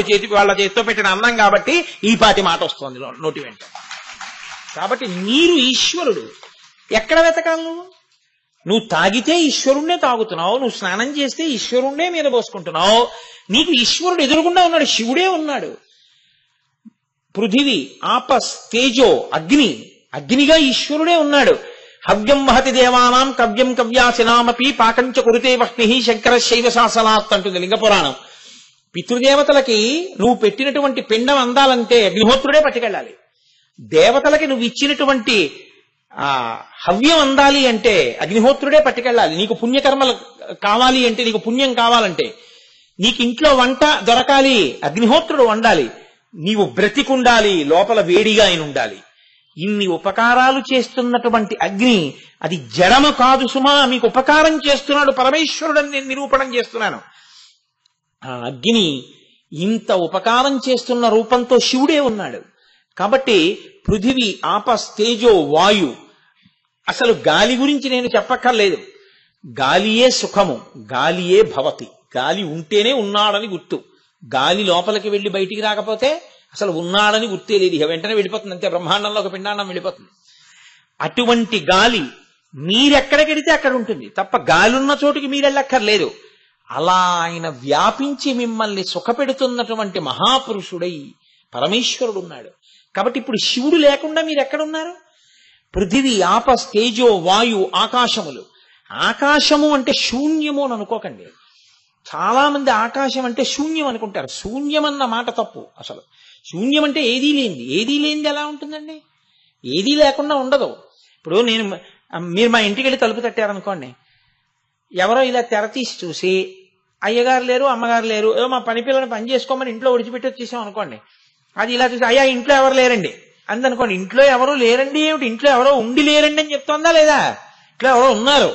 చేత్తో పెట్టిన అన్నం కాబట్టి ఈ పాటి మాట వస్తుంది నోటి వెంట. కాబట్టి నీరు ఈశ్వరుడు. ఎక్కడ వెతకాలి? నువ్వు తాగితే ఈశ్వరుణ్ణే తాగుతున్నావు, నువ్వు స్నానం చేస్తే ఈశ్వరుణ్ణే మీద పోసుకుంటున్నావు. నీకు ఈశ్వరుడు ఎదురుగుండా ఉన్నాడు, శివుడే ఉన్నాడు. పృథివీ, ఆపస్, తేజో, అగ్నిగా ఈశ్వరుడే ఉన్నాడు. హవ్యం వహతి దేవానాం కవ్యం కవ్యాసినామపి పాకంచ కురుతే వహ్ని శంకర శైవ శాసనాత్ అంటుంది లింగపురాణం. పితృదేవతలకి నువ్వు పెట్టినటువంటి పిండం అందాలంటే అగ్నిహోత్రుడే పట్టుకెళ్ళాలి. దేవతలకి నువ్వు ఇచ్చినటువంటి హవ్యం అందాలి అంటే అగ్నిహోత్రుడే పట్టుకెళ్ళాలి. నీకు పుణ్యకర్మలు కావాలి అంటే, నీకు పుణ్యం కావాలంటే, నీకు ఇంట్లో వంట దొరకాలి, అగ్నిహోత్రుడు వండాలి. నీవు బ్రతికుండాలి, లోపల వేడిగా ఆయన ఉండాలి. ఇన్ని ఉపకారాలు చేస్తున్నటువంటి అగ్ని అది జడము కాదు సుమా, మీకు ఉపకారం చేస్తున్నాడు పరమేశ్వరుడని నేను నిరూపణం చేస్తున్నాను. ఆ అగ్ని ఇంత ఉపకారం చేస్తున్న రూపంతో శివుడే ఉన్నాడు. కాబట్టి పృథివీ, ఆపస్, తేజో, వాయు. అసలు గాలి గురించి నేను చెప్పక్కర్లేదు. గాలియే సుఖము, గాలియే భవతి. గాలి ఉంటేనే ఉన్నాడని గుర్తు. గాలి లోపలికి వెళ్ళి బయటికి రాకపోతే అసలు ఉన్నాడని గుర్తే లేదు, ఇక వెంటనే వెళ్ళిపోతుంది, అంతే. బ్రహ్మాండంలో ఒక పిండాండం వెళ్ళిపోతుంది. అటువంటి గాలి మీరెక్కడికెడితే అక్కడ ఉంటుంది తప్ప గాలి ఉన్న చోటుకి మీరెళ్ళక్కర్లేదు. అలా ఆయన వ్యాపించి మిమ్మల్ని సుఖపెడుతున్నటువంటి మహాపురుషుడై పరమేశ్వరుడు ఉన్నాడు. కాబట్టి ఇప్పుడు శివుడు లేకుండా మీరు ఎక్కడున్నారు? పృథివీ, ఆపస్, తేజో, వాయు, ఆకాశములు. ఆకాశము అంటే శూన్యము అని అనుకోకండి. చాలా మంది ఆకాశం అంటే శూన్యం అనుకుంటారు. శూన్యం అన్న మాట తప్పు. అసలు శూన్యం అంటే ఏదీ లేనిది ఎలా ఉంటుందండి? ఏదీ లేకుండా ఉండదు. ఇప్పుడు మీరు మా ఇంటికి వెళ్ళి తలుపు తట్టారనుకోండి, ఎవరో ఇలా తెర తీసి చూసి అయ్యగారు లేరు, అమ్మగారు లేరు, ఏదో మా పని పిల్లని పని చేసుకోమని ఇంట్లో విడిచిపెట్టి వచ్చేసాం అనుకోండి. అది ఇలా చూసి అయ్యా ఇంట్లో ఎవరు లేరండి అందనుకోండి. ఇంట్లో ఎవరు లేరండి ఏమిటి? ఇంట్లో ఎవరో ఉండి లేరండి అని చెప్తోందా లేదా? ఇంట్లో ఎవరో ఉన్నారు.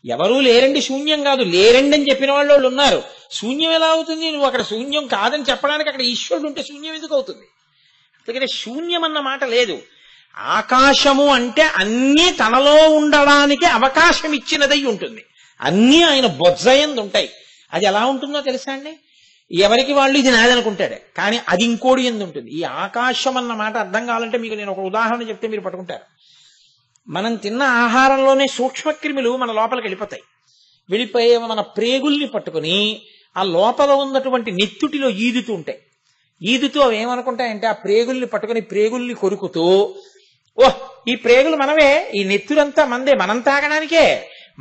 ఎవరూ లేరండి శూన్యం కాదు, లేరండి అని చెప్పిన వాళ్ళు ఉన్నారు. శూన్యం ఎలా అవుతుంది? నువ్వు అక్కడ శూన్యం కాదని చెప్పడానికి అక్కడ ఈశ్వరుడు ఉంటే శూన్యం ఎందుకు అవుతుంది? అందుకని శూన్యం అన్న మాట లేదు. ఆకాశము అంటే అన్నీ తనలో ఉండడానికి అవకాశం ఇచ్చినదై ఉంటుంది. అన్నీ ఆయన బొజ్జయందు ఉంటాయి. అది ఎలా ఉంటుందో తెలుసా అండి? ఎవరికి వాళ్ళు ఇది నాదనుకుంటాడే, కానీ అది ఇంకోటి ఎందు ఉంటుంది. ఈ ఆకాశం అన్న మాట అర్థం కావాలంటే మీకు నేను ఒక ఉదాహరణ చెప్తే మీరు పట్టుకుంటారు. మనం తిన్న ఆహారంలోనే సూక్ష్మక్రిములు మన లోపలికి వెళ్ళిపోయి మన ప్రేగుల్ని పట్టుకుని ఆ లోపల ఉన్నటువంటి నెత్తుటిలో ఈదుతూ ఉంటాయి. ఈదుతూ అవి ఏమనుకుంటాయంటే ఆ ప్రేగుల్ని పట్టుకుని ప్రేగుల్ని కొరుకుతూ, ఓహ్ ఈ ప్రేగులు మనవే, ఈ నెత్తురంతా మందే, మనం తాగడానికే,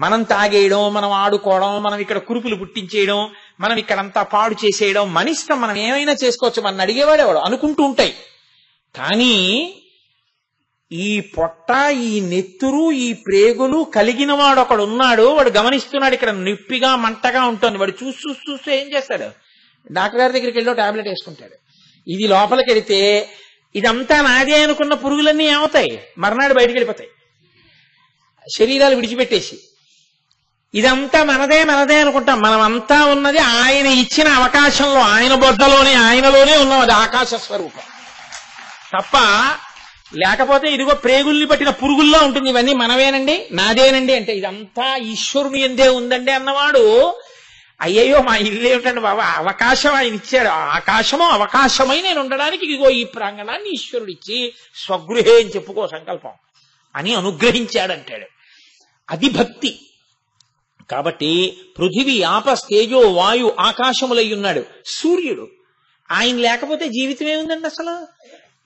మనం తాగేయడం, మనం ఆడుకోవడం, మనం ఇక్కడ కురుపులు పుట్టించేయడం, మనం ఇక్కడంతా పాడు చేసేయడం, మన ఇష్టం, మనం ఏమైనా చేసుకోవచ్చు, మన అడిగేవాడేవాడు అనుకుంటూ ఉంటాయి. కానీ ఈ పొట్ట, ఈ నెత్తురు, ఈ ప్రేగులు కలిగిన వాడు ఒకడు ఉన్నాడు. వాడు గమనిస్తున్నాడు, ఇక్కడ నొప్పిగా మంటగా ఉంటుంది. వాడు చూస్తూ ఏం చేస్తాడు? డాక్టర్ గారి దగ్గరికి వెళ్ళి టాబ్లెట్ వేసుకుంటాడు. ఇది లోపలికి వెళితే ఇదంతా నాదే అనుకున్న పురుగులన్నీ ఏమవుతాయి? మర్నాడు బయటికి వెళ్ళిపోతాయి, శరీరాలు విడిచిపెట్టేసి. ఇదంతా మనదే అనుకుంటాం. మనమంతా ఉన్నది ఆయన ఇచ్చిన అవకాశంలో, ఆయన బొద్దలోనే, ఆయనలోనే ఉన్నాం. అది ఆకాశ స్వరూపం తప్ప లేకపోతే ఇదిగో ప్రేగుల్ని పట్టిన పురుగుల్లో ఉంటుంది. ఇవన్నీ మనవేనండి, నాదేనండి అంటే ఇదంతా ఈశ్వరుని ఎందే ఉందండి అన్నవాడు, అయ్యయ్యో మా ఇల్లు ఏమిటండి బాబా, అవకాశం ఆయన ఇచ్చాడు. ఆకాశమో అవకాశమై నేను ఉండడానికి ఇదిగో ఈ ప్రాంగణాన్ని ఈశ్వరుడు ఇచ్చి స్వగృహే అని చెప్పుకో సంకల్పం అని అనుగ్రహించాడంటాడు. అది భక్తి. కాబట్టి పృథివీ, ఆపస్, తేజో, వాయు, ఆకాశములై ఉన్నాడు సూర్యుడు. ఆయన లేకపోతే జీవితం ఏముందండి? అసలు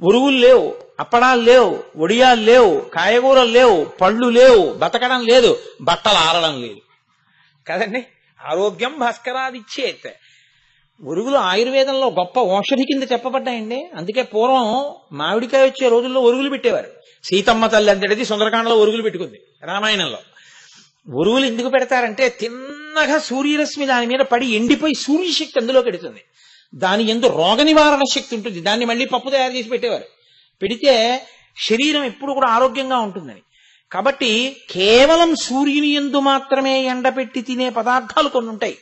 ఉరువులు లేవు, అప్పడాలు లేవు, ఒడియాలు లేవు, కాయగూరలు లేవు, పళ్ళు లేవు, బతకడం లేదు, బట్టలు ఆరడం లేదు కదండి. ఆరోగ్యం భాస్కరాదిచ్చేత్. ఒరుగులు ఆయుర్వేదంలో గొప్ప ఔషధి కింద చెప్పబడ్డాయండి. అందుకే పూర్వం మామిడికాయ వచ్చే రోజుల్లో ఒరుగులు పెట్టేవారు. సీతమ్మ తల్లి అంతటిది సుందరకాండలో ఒరుగులు పెట్టుకుంది. రామాయణంలో ఒరుగులు ఎందుకు పెడతారంటే తిన్నగా సూర్యరశ్మి దాని మీద పడి ఎండిపోయి సూర్యశక్తి అందులో పెడుతుంది. దాని యందు రోగ నివారణ శక్తి ఉంటుంది. దాన్ని మళ్ళీ పప్పు తయారు చేసి పెట్టేవారు. పెడితే శరీరం ఎప్పుడు కూడా ఆరోగ్యంగా ఉంటుందని. కాబట్టి కేవలం సూర్యుని యందు మాత్రమే ఎండపెట్టి తినే పదార్థాలు కొన్ని ఉంటాయి.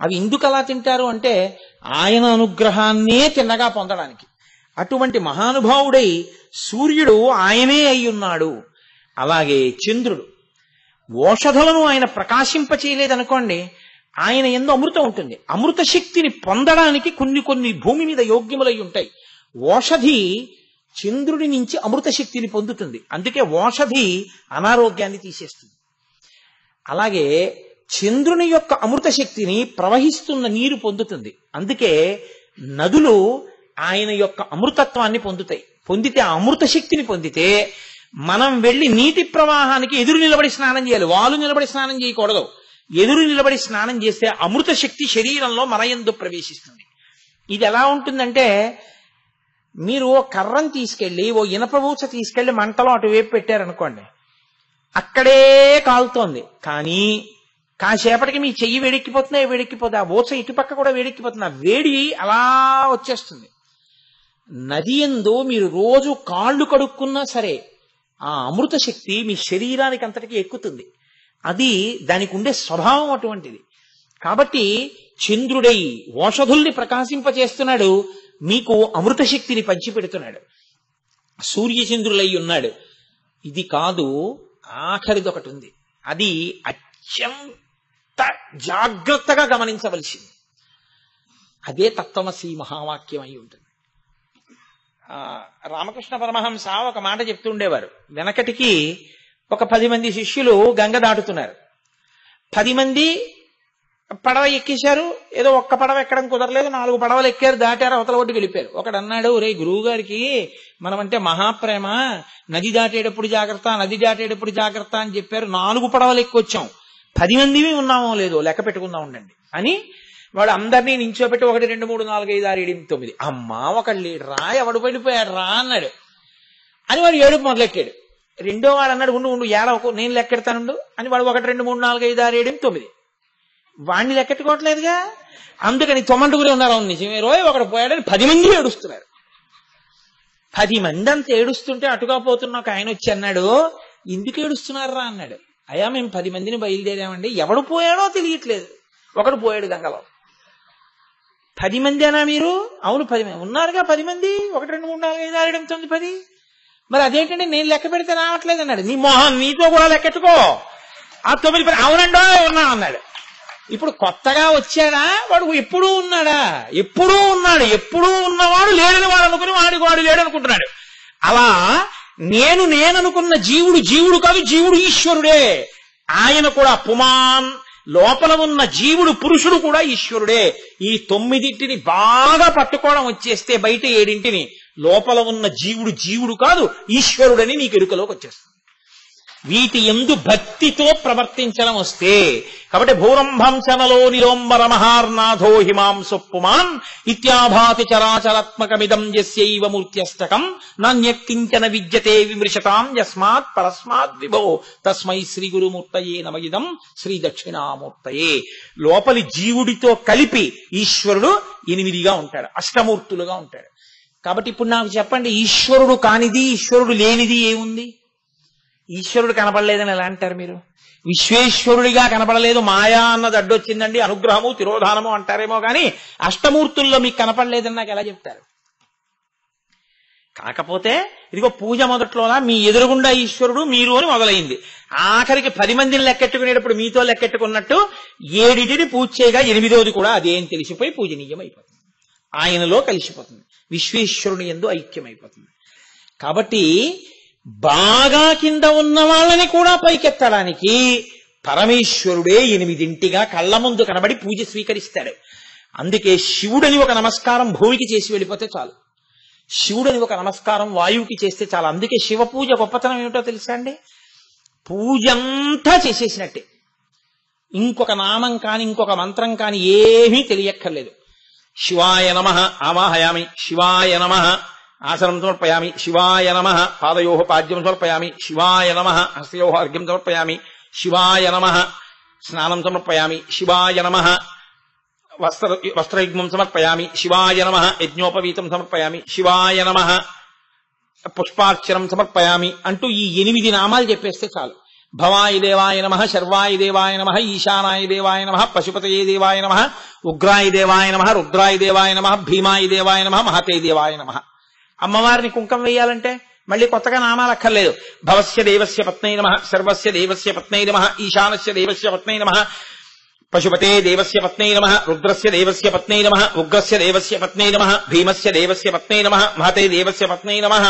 అవి ఎందుకు అలా తింటారు అంటే ఆయన అనుగ్రహాన్నే తిన్నగా పొందడానికి. అటువంటి మహానుభావుడై సూర్యుడు ఆయనే అయి ఉన్నాడు. అలాగే చంద్రుడు ఓషధులను ఆయన ప్రకాశింపచేయలేదనుకోండి, ఆయన యందు అమృతం ఉంటుంది. అమృత శక్తిని పొందడానికి కొన్ని భూమి మీద యోగ్యములై ఉంటాయి. ఓషధి చంద్రుడి నుంచి అమృత శక్తిని పొందుతుంది. అందుకే ఓషధి అనారోగ్యాన్ని తీసేస్తుంది. అలాగే చంద్రుని యొక్క అమృత శక్తిని ప్రవహిస్తున్న నీరు పొందుతుంది. అందుకే నదులు ఆయన యొక్క అమృతత్వాన్ని పొందుతాయి. పొందితే ఆ అమృత శక్తిని పొందితే మనం వెళ్ళి నీటి ప్రవాహానికి ఎదురు నిలబడి స్నానం చేయాలి. వాళ్ళు నిలబడి స్నానం చేయకూడదు. ఎదురు నిలబడి స్నానం చేస్తే అమృత శక్తి శరీరంలో మన యందు ప్రవేశిస్తుంది. ఇది ఎలా ఉంటుందంటే, మీరు ఓ కర్రను తీసుకెళ్లి ఓ ఇనప ఊచ తీసుకెళ్లి మంటలో అటువైపు పెట్టారనుకోండి, అక్కడే కాలుతోంది. కానీ కాసేపటికి మీ చెయ్యి వేడెక్కిపోతుంది. ఆ ఊచ ఇటుపక్క కూడా వేడెక్కిపోతుంది. ఆ వేడి అలా వచ్చేస్తుంది. నది యందు మీరు రోజు కాళ్ళు కడుక్కున్నా సరే ఆ అమృత శక్తి మీ శరీరానికి అంతటికీ ఎక్కుతుంది. అది దానికి ఉండే స్వభావం అటువంటిది. కాబట్టి చంద్రుడై ఓషధుల్ని ప్రకాశింపచేస్తున్నాడు, మీకు అమృత శక్తిని పంచిపెడుతున్నాడు. సూర్యచంద్రులై ఉన్నాడు. ఇది కాదు, ఆఖరిది ఒకటి ఉంది. అది అత్యంత జాగ్రత్తగా గమనించవలసింది. అదే తత్వమసి మహావాక్యం అయి ఉంటుంది. రామకృష్ణ పరమహంస ఒక మాట చెప్తుండేవారు. వెనకటికి ఒక 10 మంది శిష్యులు గంగ దాటుతున్నారు. 10 మంది పడవ ఎక్కేశారు. ఏదో ఒక్క పడవ ఎక్కడం కుదరలేదు, 4 పడవలు ఎక్కారు, దాటారు, అవతల ఒడ్డుకి వెళ్ళిపోయారు. ఒకడు అన్నాడు, రే గురువు గారికి మనమంటే మహాప్రేమ, నది దాటేటప్పుడు జాగ్రత్త అని చెప్పారు. 4 పడవలు ఎక్కొచ్చాం, 10 మందివి ఉన్నామో లేదో లెక్క పెట్టుకుందాం ఉండండి అని వాడు అందరినీ నించోబెట్టి 1 2 3 4 5 6 7 8 9 అమ్మా ఒకళ్ళు లేడురా, ఎవడు పడిపోయాడు రా అన్నాడు. అని వాడు ఏడుపు మొదలెట్టాడు. రెండో వాడు అన్నాడు, ఉండు ఏడవకు, నేను లెక్కెడతానుండు అని వాడు 1 2 3 4 5 6 7 8 9 వాడిని లెక్కెట్టుకోవట్లేదుగా. అందుకని 9 ఉన్నారు. అవును నిజమే రోయ్, ఒకడు పోయాడని 10 మంది ఏడుస్తున్నారు. 10 మంది అంత ఏడుస్తుంటే అటుగా పోతున్న ఒక ఆయన వచ్చి అన్నాడు, ఎందుకు ఏడుస్తున్నారా అన్నాడు. అయ్యా మేము 10 మందిని బయలుదేరామండి, ఎవడు పోయాడో తెలియట్లేదు, ఒకడు పోయాడు గంగలో. 10 మంది అనా మీరు? అవును 10 మంది ఉన్నారుగా. 10 మంది 1 2 3 4 5 6 7 8 9 10. మరి అదేంటంటే నేను లెక్క పెడితే రావట్లేదు అన్నాడు. నీ మోహన్ నీతో కూడా లెక్కెట్టుకో. ఆ 9 10 అవునండో ఉన్నా అన్నాడు. ఇప్పుడు కొత్తగా వచ్చాడా వాడు? ఎప్పుడూ ఉన్నాడా? ఎప్పుడూ ఉన్నాడు. ఎప్పుడూ ఉన్నవాడు లేడని వాడు అనుకుని వాడు లేడు అనుకుంటున్నాడు. అలా నేననుకున్న జీవుడు కాదు, జీవుడు ఈశ్వరుడే. ఆయన కూడా పుమాన్, లోపల ఉన్న జీవుడు పురుషుడు కూడా ఈశ్వరుడే. ఈ 9 బాగా పట్టుకోవడం వచ్చేస్తే బయట 7 లోపల ఉన్న జీవుడు కాదు, ఈశ్వరుడని నీకు ఎరుకలోకి వచ్చేస్తుంది. వీటి యందు భక్తితో ప్రవర్తించడం వస్తే, కాబట్టి భూరంభంశనలో నిరోంబర మహార్నాథో హిమాంసు పుమాన్ ఇత్యాభాతి చరాచరాత్మకమిదం యస్యైవ మూర్త్యష్టకం నాన్యకించన విద్యతే విమృశతాం యస్మాత్ పరస్మాత్ విభో తస్మై శ్రీ గురుమూర్తయే నమయిదం శ్రీ దక్షిణామూర్తయే. లోపలి జీవుడితో కలిపి ఈశ్వరుడు 8గా ఉంటాడు, అష్టమూర్తులుగా ఉంటాడు. కాబట్టి ఇప్పుడు నాకు చెప్పండి, ఈశ్వరుడు కానిది, ఈశ్వరుడు లేనిది ఏముంది? ఈశ్వరుడు కనపడలేదని ఎలా అంటారు మీరు? విశ్వేశ్వరుడిగా కనపడలేదు, మాయా అన్నది అడ్డొచ్చిందండి, అనుగ్రహము తిరోధానము అంటారేమో కానీ అష్టమూర్తుల్లో మీకు కనపడలేదని నాకు ఎలా చెప్తారు? కాకపోతే ఇదిగో పూజ మొదట్లోలా మీ ఎదురుగుండా ఈశ్వరుడు మీరు అని మొదలైంది. ఆఖరికి 10 మందిని లెక్కెట్టుకునేటప్పుడు మీతో లెక్కెట్టుకున్నట్టు 7 పూజ చేయగా 8వది కూడా అదేం తెలిసిపోయి పూజనీయం అయిపోతుంది, ఆయనలో కలిసిపోతుంది, విశ్వేశ్వరుని యందు ఐక్యమైపోతుంది. కాబట్టి బాగా కింద ఉన్న వాళ్ళని కూడా పైకెత్తడానికి పరమేశ్వరుడే 8గా కళ్ళ ముందు కనబడి పూజ స్వీకరిస్తాడు. అందుకే శివుడని ఒక నమస్కారం భూమికి చేసి వెళ్ళిపోతే చాలు, శివుడని ఒక నమస్కారం వాయువుకి చేస్తే చాలు. అందుకే శివ పూజ గొప్పతనం ఏమిటో తెలుసా అండి? పూజంతా చేసేసినట్టే, ఇంకొక నామం కాని ఇంకొక మంత్రం కాని ఏమీ తెలియక్కర్లేదు. శివాయ నమః ఆవాహయామి, శివాయ నమః ఆసనం సమర్పయామి, శివాయ నమః పాదయోః పాద్యం సమర్పయామి, శివాయ నమః హస్తయోః అర్ఘ్యం సమర్పయామి, శివాయ నమః స్నానం సమర్పయామి, శివాయ నమః వస్త్రయుగ్మం సమర్పయామి, శివాయ నమః యజ్ఞోపవీతం సమర్పయామి, శివాయ నమః పుష్పార్చనం సమర్పయామి అంటూ ఈ 8 నామాలు చెప్పేస్తే చాలు. భవాయ దేవాయ నమః, శర్వాయ దేవాయ నమః, ఈశానాయ దేవాయ నమః, పశుపతయే దేవాయ నమః, ఉగ్రాయ దేవాయ నమః, రుద్రాయ దేవాయ నమః, భీమాయ దేవాయ నమః, మహతే దేవాయ నమః. అమ్మవారిని కుంకం వేయాలంటే మళ్ళీ కొత్తగా నామాలు అక్కర్లేదు. భవస్య దేవస్య పత్నై నమః, సర్వస్య దేవస్య పత్నై నమః, ఈశానస్య దేవస్య పత్నై నమః, పశుపతే దేవస్య పత్నై నమః, రుద్రస్య దేవస్య పత్నై నమః, ఉగ్రస్య దేవస్య పత్నై నమః, భీమస్య దేవస్య పత్నై నమః, మహతే దేవస్య పత్నై నమః.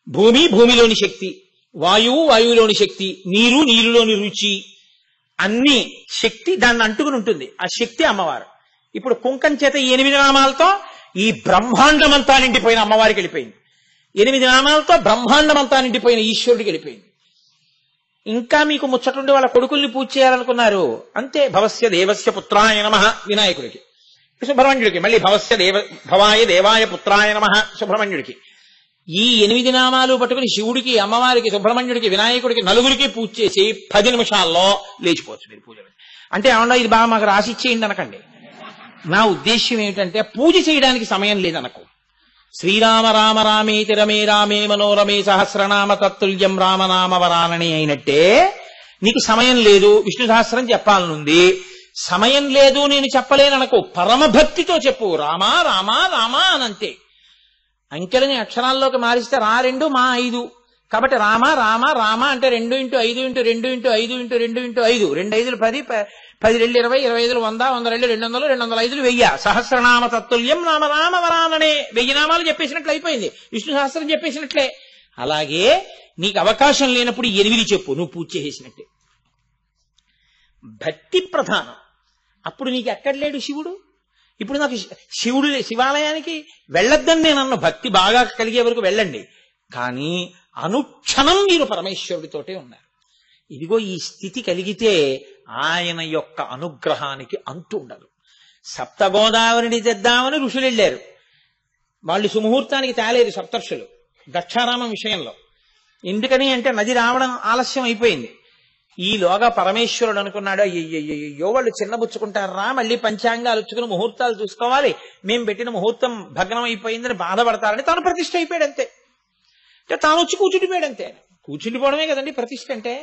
భూమి భూమిలోని శక్తి, వాయువు వాయువులోని శక్తి, నీరు నీరులోని రుచి, అన్ని శక్తి దాన్ని అంటుకుని ఉంటుంది. ఆ శక్తి అమ్మవారు. ఇప్పుడు కుంకం చేత 8 నామాలతో ఈ బ్రహ్మాండమంతా నిండిపోయిన అమ్మవారికి వెళ్ళిపోయింది. 8 నామాలతో బ్రహ్మాండమంతా నిండిపోయిన ఈశ్వరుడికి వెళ్ళిపోయింది. ఇంకా మీకు ముచ్చటుండి వాళ్ళ కొడుకుల్ని పూజ చేయాలనుకున్నారు అంతే. భవస్య దేవస్య పుత్రాయ నమః వినాయకుడికి, సుబ్రహ్మణ్యుడికి మళ్ళీ భవాయ దేవాయ పుత్రాయ నమః సుబ్రహ్మణ్యుడికి. ఈ 8 నామాలు పట్టుకుని శివుడికి, అమ్మవారికి, సుబ్రహ్మణ్యుడికి, వినాయకుడికి నలుగురికి పూజ చేసి 10 నిమిషాల్లో లేచిపోవచ్చు మీరు పూజ. అంటే ఏమన్నా ఇది బాగా మాకు రాసి ఇచ్చేయండి అనకండి. నా ఉద్దేశ్యం ఏమిటంటే పూజ చేయడానికి సమయం లేదనకు. శ్రీరామ రామ రామేతి రమే రామే మనోరమే సహస్రనామ తత్తుల్యం రామనామ వరానని అయినట్టే నీకు సమయం లేదు, విష్ణు సహస్రం చెప్పాలనుంది, సమయం లేదు నేను చెప్పలేననుకో, పరమభక్తితో చెప్పు రామా రామా రామా అనంతే. అంకెలని అక్షరాల్లోకి మారిస్తే 2 మా 5 కాబట్టి రామ రామ రామ అంటే 2 × 5 × 2 × 5 × 2 × 5 2 5 10 10 2 20 20 100 100 2 200 205 1000 సహస్రనామ తత్తుల్యం రామ నామ వరాననే 1000 నామాలు చెప్పేసినట్లు అయిపోయింది. విష్ణు సహస్రం చెప్పేసినట్లే. అలాగే నీకు అవకాశం లేనప్పుడు 8 చెప్పు, నువ్వు పూజ చేసేసినట్టే. భక్తి ప్రధానం. అప్పుడు నీకు ఎక్కడ లేడు శివుడు. ఇప్పుడు నాకు శివుడు శివాలయానికి వెళ్ళొద్దని నేను అన్న, భక్తి బాగా కలిగే వరకు వెళ్ళండి, కానీ అనుక్షణం మీరు పరమేశ్వరుడితోటే ఉన్నారు. ఇదిగో ఈ స్థితి కలిగితే ఆయన యొక్క అనుగ్రహానికి అంతు ఉండదు. సప్తగోదావరిని తెద్దామని ఋషులు వెళ్ళారు. వాళ్ళు సుముహూర్తానికి తేలేదు సప్తర్షులు దక్షారామం విషయంలో. ఎందుకని అంటే నది రావడం ఆలస్యం అయిపోయింది. ఈలోగా పరమేశ్వరుడు అనుకున్నాడు, అయ్యో వాళ్ళు చిన్నబుచ్చుకుంటారా, మళ్ళీ పంచాంగాలు వచ్చుకుని ముహూర్తాలు చూసుకోవాలి, మేం పెట్టిన ముహూర్తం భగ్నం అయిపోయిందని బాధపడతారని తాను ప్రతిష్ఠ అయిపోయాడు అంతే. అంటే తాను వచ్చి కూర్చుండిపోయాడు అంతే. కూర్చుండిపోవడమే కదండి ప్రతిష్ఠ అంటే.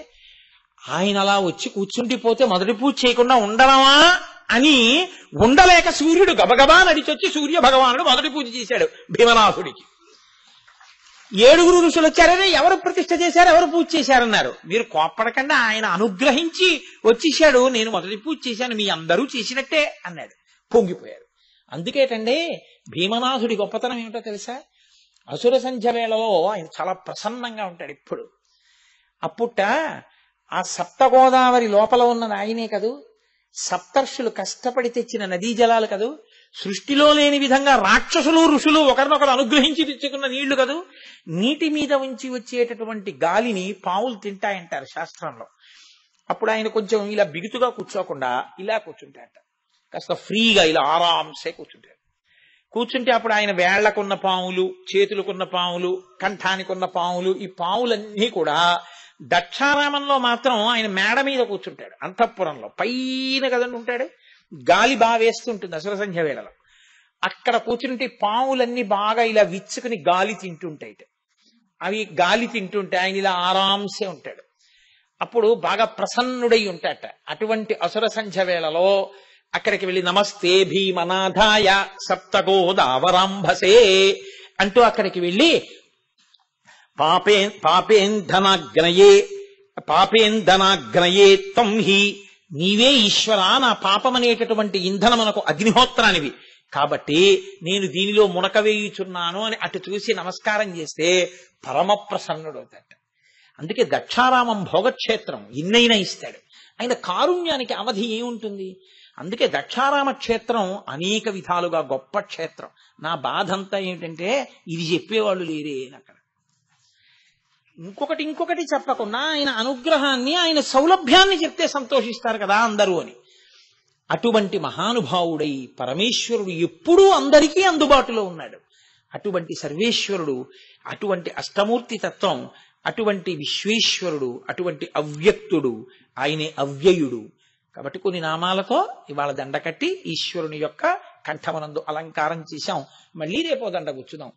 ఆయన అలా వచ్చి కూర్చుండిపోతే మొదటి పూజ చేయకుండా ఉండడమా అని ఉండలేక సూర్యుడు గబగబా నడిచొచ్చి సూర్య భగవానుడు మొదటి పూజ చేశాడు భీమనాథుడికి. 7 ఋషులు వచ్చారని ఎవరు ప్రతిష్ఠ చేశారు, ఎవరు పూజ చేశారన్నారు. మీరు కోప్పడకుండా ఆయన అనుగ్రహించి వచ్చేసాడు, నేను మొదటి పూజ చేశాను, మీ అందరూ చేసినట్టే అన్నాడు. పొంగిపోయారు. అందుకేటండి భీమనాథుడి గొప్పతనం ఏమిటో తెలుసా? అసుర సంధ్య వేళలో ఆయన చాలా ప్రసన్నంగా ఉంటాడు ఎప్పుడు. అప్పుట ఆ సప్తగోదావరి లోపల ఉన్నది ఆయనే కదూ, సప్తర్షులు కష్టపడి తెచ్చిన నదీ జలాలు కదూ, సృష్టిలో లేని విధంగా రాక్షసులు ఋషులు ఒకరినొకరు అనుగ్రహించి తెచ్చుకున్న నీళ్లు కదూ. నీటి మీద ఉంచి వచ్చేటటువంటి గాలిని పావులు తింటాయంటారు శాస్త్రంలో. అప్పుడు ఆయన కొంచెం ఇలా బిగుతుగా కూర్చోకుండా ఇలా కూర్చుంటాట, కాస్త ఫ్రీగా ఇలా ఆరాంసే కూర్చుంటాడు. కూర్చుంటే అప్పుడు ఆయన వేళ్లకున్న పాములు, చేతులకున్న పాములు, కంఠానికున్న పాములు, ఈ పాములన్నీ కూడా దక్షారామంలో మాత్రం ఆయన మేడ మీద కూర్చుంటాడు. అంతఃపురంలో పైన కదండి ఉంటాడు, గాలి బాగా వేస్తుంటుంది అసుర సంధ్య వేళలో. అక్కడ కూర్చుంటే పాములన్నీ బాగా ఇలా విచ్చుకుని గాలి తింటుంటాయి. అవి గాలి తింటుంటే ఆయన ఇలా ఆరాంసే ఉంటాడు. అప్పుడు బాగా ప్రసన్నుడై ఉంటాట. అటువంటి అసుర సంధ్య వేళలో అక్కడికి వెళ్ళి నమస్తే భీమనాథాయ సప్తగోదావరాంభసే అంటూ అక్కడికి వెళ్ళి పాపేంధనాగ్నయే తం హి, నీవే ఈశ్వరా, నా పాపమనేటటువంటి ఇంధనమునకు అగ్నిహోత్రానివి కాబట్టి నేను దీనిలో మునకవేయుచున్నాను అని అటు చూసి నమస్కారం చేస్తే పరమ ప్రసన్నుడవుతాడు. అందుకే దక్షారామం భోగక్షేత్రం, ఎన్నైనా ఇస్తాడు. ఆయన కారుణ్యానికి అవధి ఏముంటుంది. అందుకే దక్షారామ క్షేత్రం అనేక విధాలుగా గొప్ప క్షేత్రం. నా బాధ అంతా ఏమిటంటే ఇది చెప్పేవాళ్ళు లేరే అక్కడ. ఇంకొకటి చెప్పకుండా ఆయన అనుగ్రహాన్ని, ఆయన సౌలభ్యాన్ని చెప్తే సంతోషిస్తారు కదా అందరూ అని. అటువంటి మహానుభావుడై పరమేశ్వరుడు ఎప్పుడూ అందరికీ అందుబాటులో ఉన్నాడు. అటువంటి సర్వేశ్వరుడు, అటువంటి అష్టమూర్తి తత్వం, అటువంటి విశ్వేశ్వరుడు, అటువంటి అవ్యక్తుడు, ఆయనే అవ్యయుడు. కాబట్టి కొన్ని నామాలతో ఇవాళ దండ కట్టి ఈశ్వరుని యొక్క కంఠమనందు అలంకారం చేశాం. మళ్ళీ రేపో దండ కూర్చుదాం.